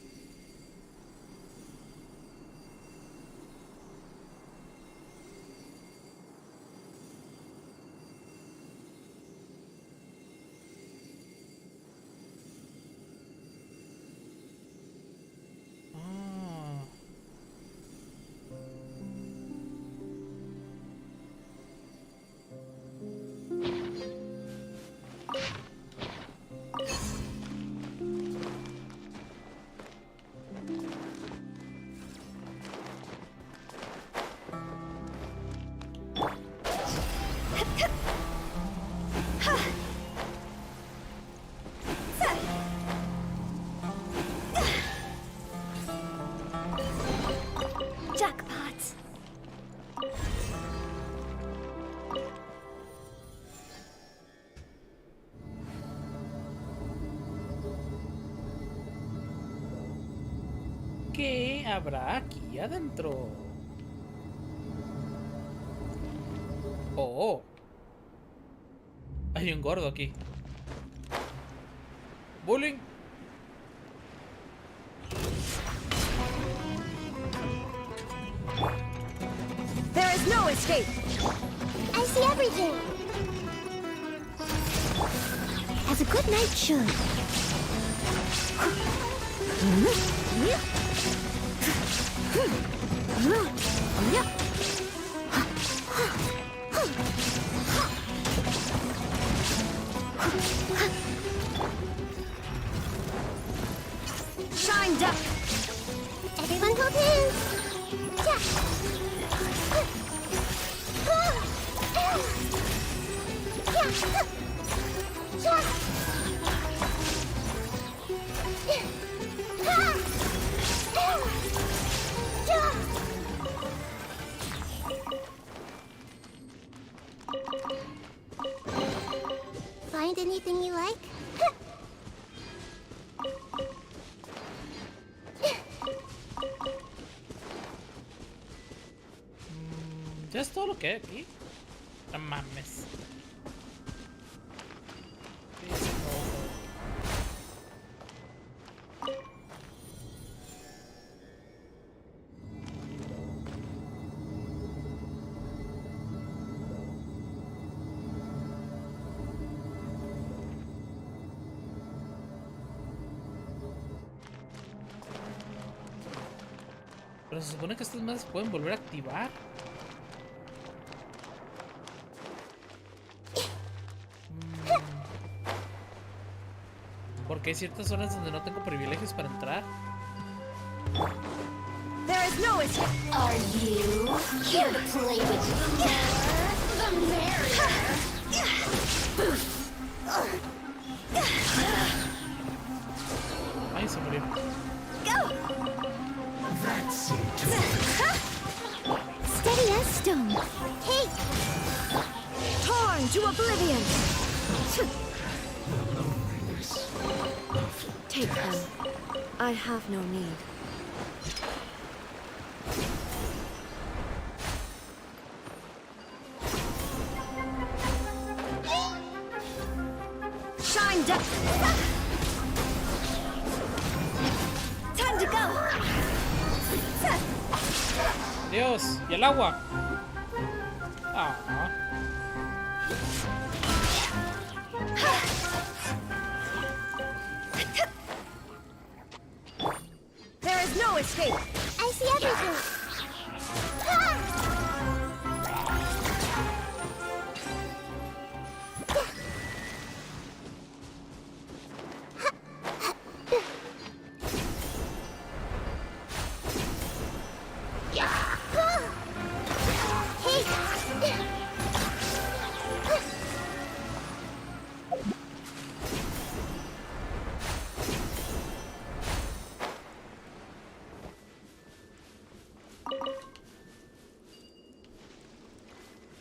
Jackpot! ¿Qué habrá aquí adentro? Oh, hay un gordo aquí. Bullying. There is no escape! I see everything. As a good knight should. Shine duck! Everyone hold hands. Find anything you like? Ya es todo lo que hay aquí. No mames. Pero se supone que estas madres pueden volver a activar. Porque hay ciertas zonas donde no tengo privilegios para entrar. There is no escape! Are you here to play with the merrier? Ay, se murió. Steady as stone. Take! Torn to oblivion! Take them. I have no need. Shine duck! Time to go! Dios, y el agua. Ah. There is no escape! I see everything.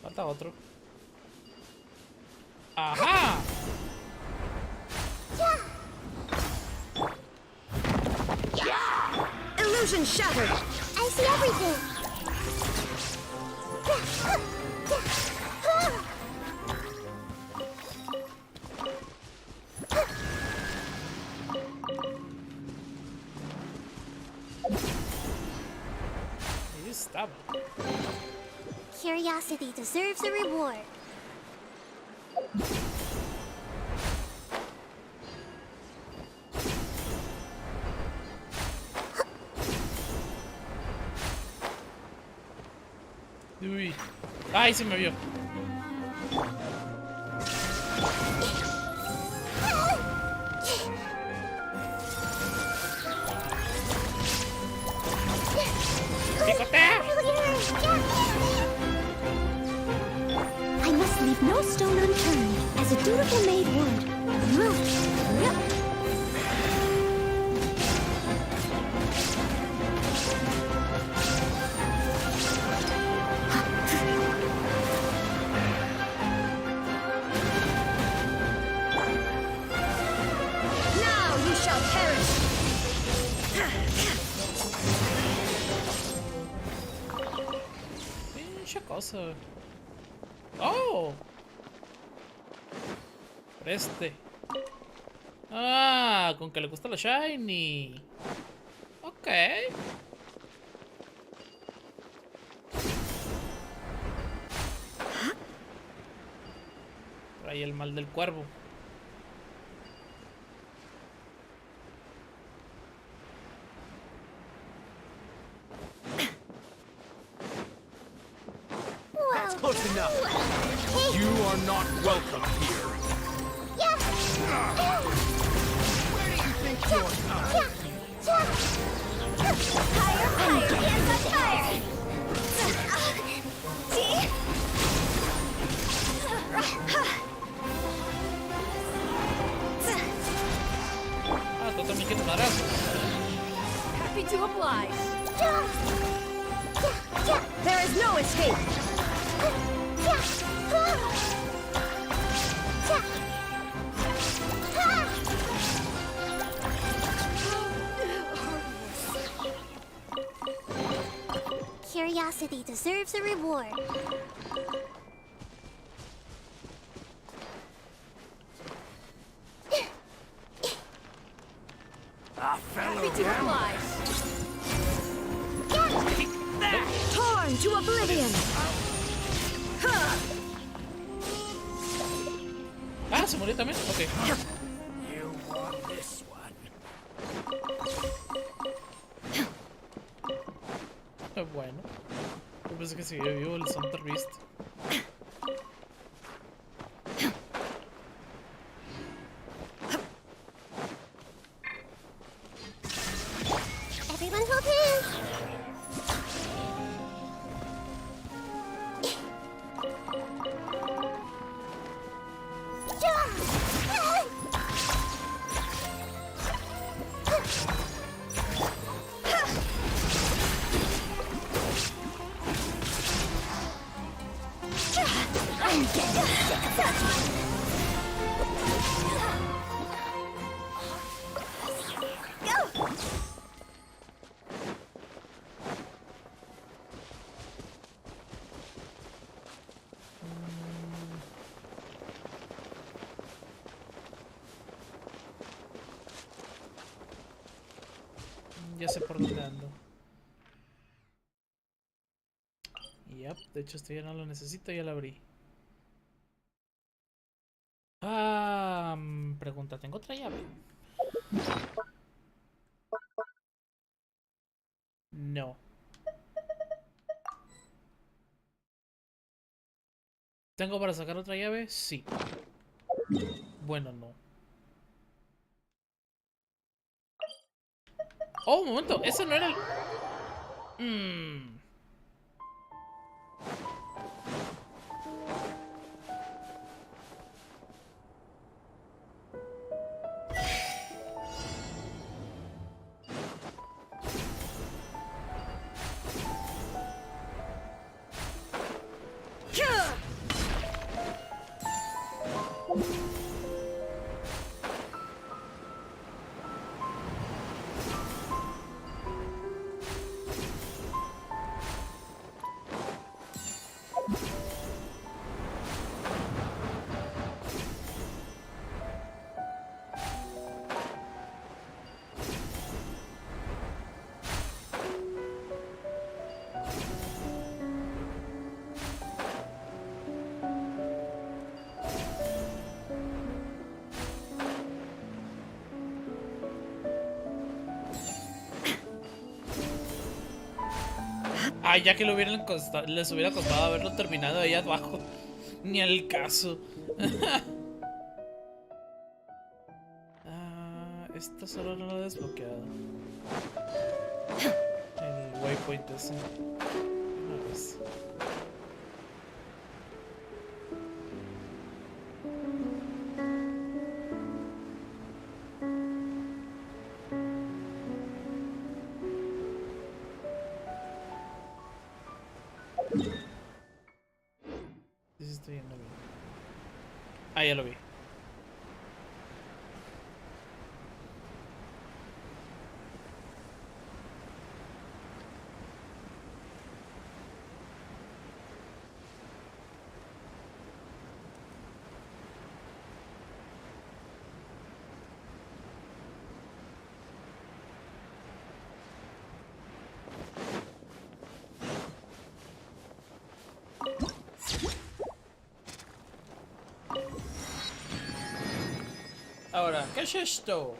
Falta otro. ¡Ajá! Illusion shattered! I see everything! You stop. Curiosity deserves a reward. Uy. Ay, se me vio. I must leave no stone unturned, as a dutiful maid would. Now you shall perish! Pinche cosa. Oh. Preste. Ah, con que le gusta la shiny. Ok. Por ahí el mal del cuervo. That's close enough. You are not welcome here. Where do you think you're going? Higher, hands on fire! See? Ah, tú también quieres madrazos. Happy to oblige. There is no escape. Curiosity deserves a reward. Happy to oblige. Torn to oblivion. Ah, se murió también. Ok. You want this one. Bueno. Yo pensé que seguía vivo el Center Beast. Everyone hold hands! I'm getting sick of that. Go! Ya sé por dónde ando. Yep, de hecho esto ya no lo necesito, ya lo abrí. Pregunta, ¿tengo otra llave? No. ¿Tengo para sacar otra llave? Sí. Bueno, no. Oh, un momento, ese no era el... Ay, ya que les hubiera costado haberlo terminado ahí abajo. Ni al caso. Esta solo no lo he desbloqueado. El waypoint ese. Una vez. Sí, estoy viendo bien. Ah, ya lo vi. Ahora, ¿qué es esto?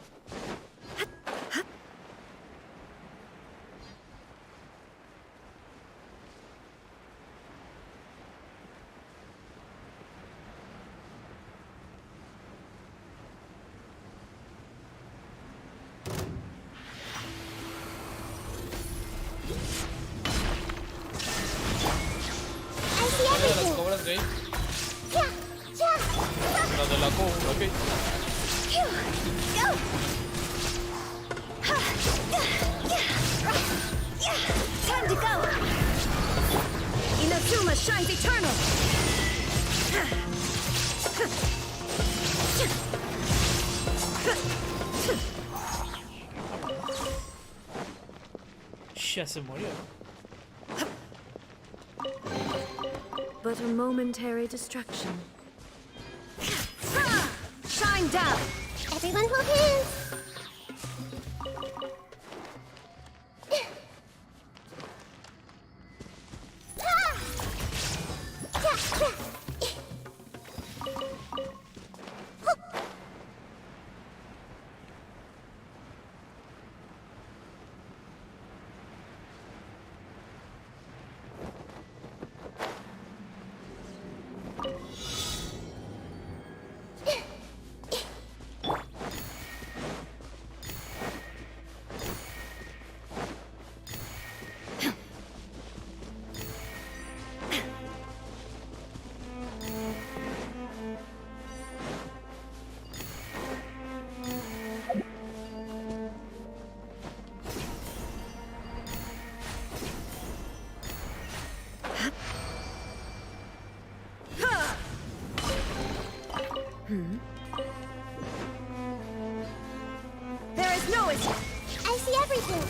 ¿De las cobras gay? La de la cobra gay. Time to go! Inazuma shines eternal! Ya se murió. But a momentary destruction. Shine down! Everyone hold hands. There is no escape! I see everything.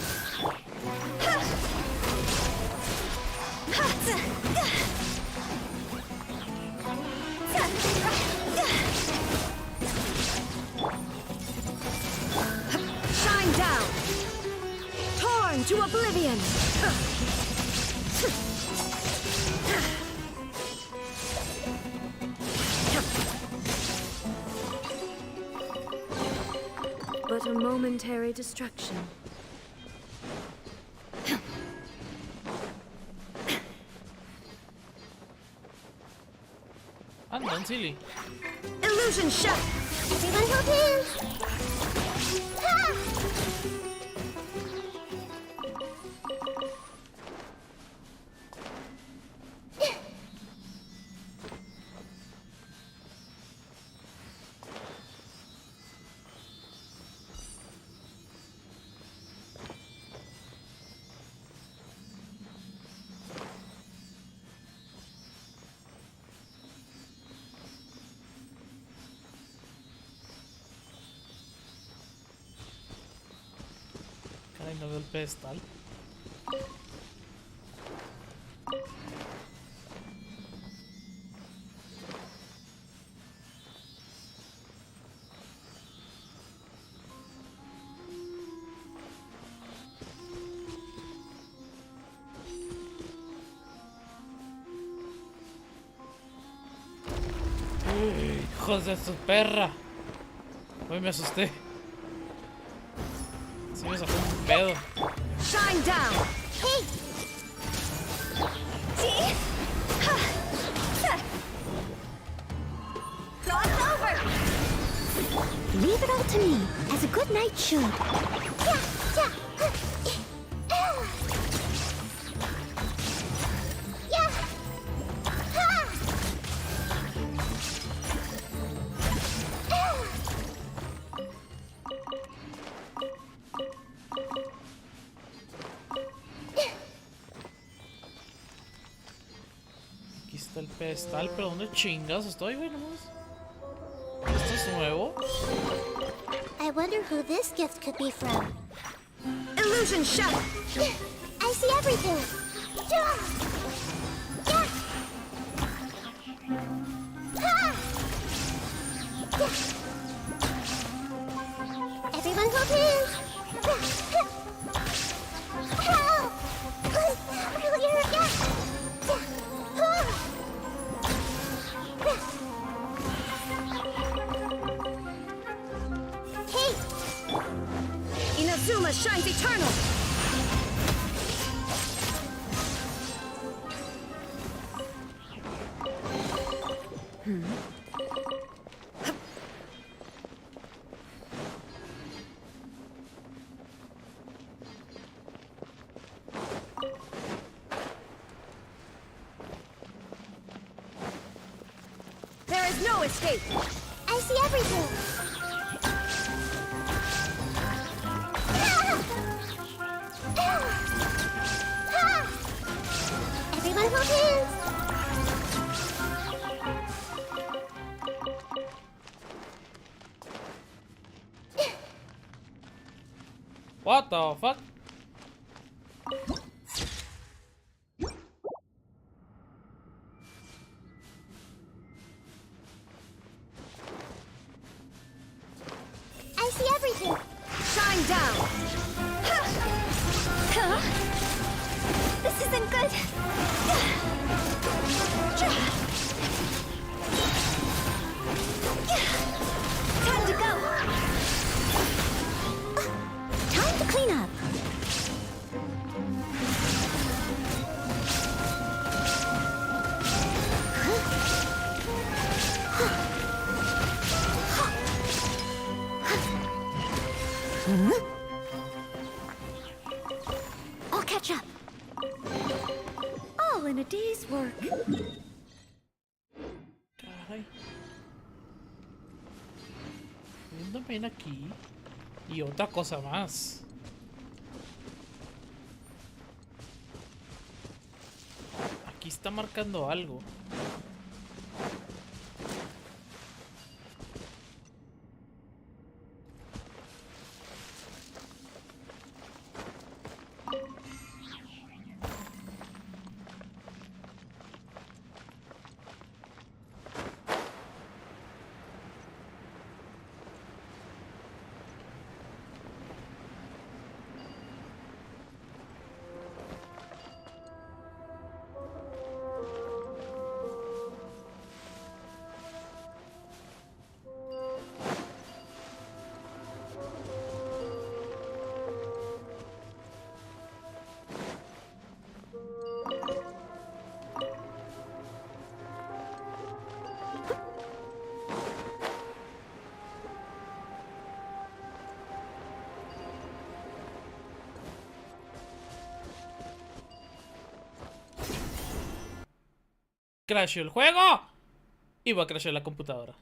Shine down! Torn to oblivion! But a momentary destruction. Andan, silly. Illusion shot! Everyone hold hands. Caray, no veo el pedestal. Hijos de su perra. Hoy me asusté. Sí me sacó un pedo. Shine down! Hey! Leave it all to me, as a good knight should. Aquí está el pedestal, pero ¿dónde chingas estoy, güey? ¿Esto es nuevo? I wonder who this gift could be from. Illusion shut! I see everything! Everyone hold hands! Inazuma shines eternal! There is no escape! I see everything! Everyone hold hands! What the fuck? I see everything! Shine down! Huh? This isn't good! Time to go! Time to clean up! I'll catch up. All in a day's work. Caray. Hay una pena aquí. Y otra cosa más. Aquí está marcando algo. Crasheó el juego y va a crashear la computadora.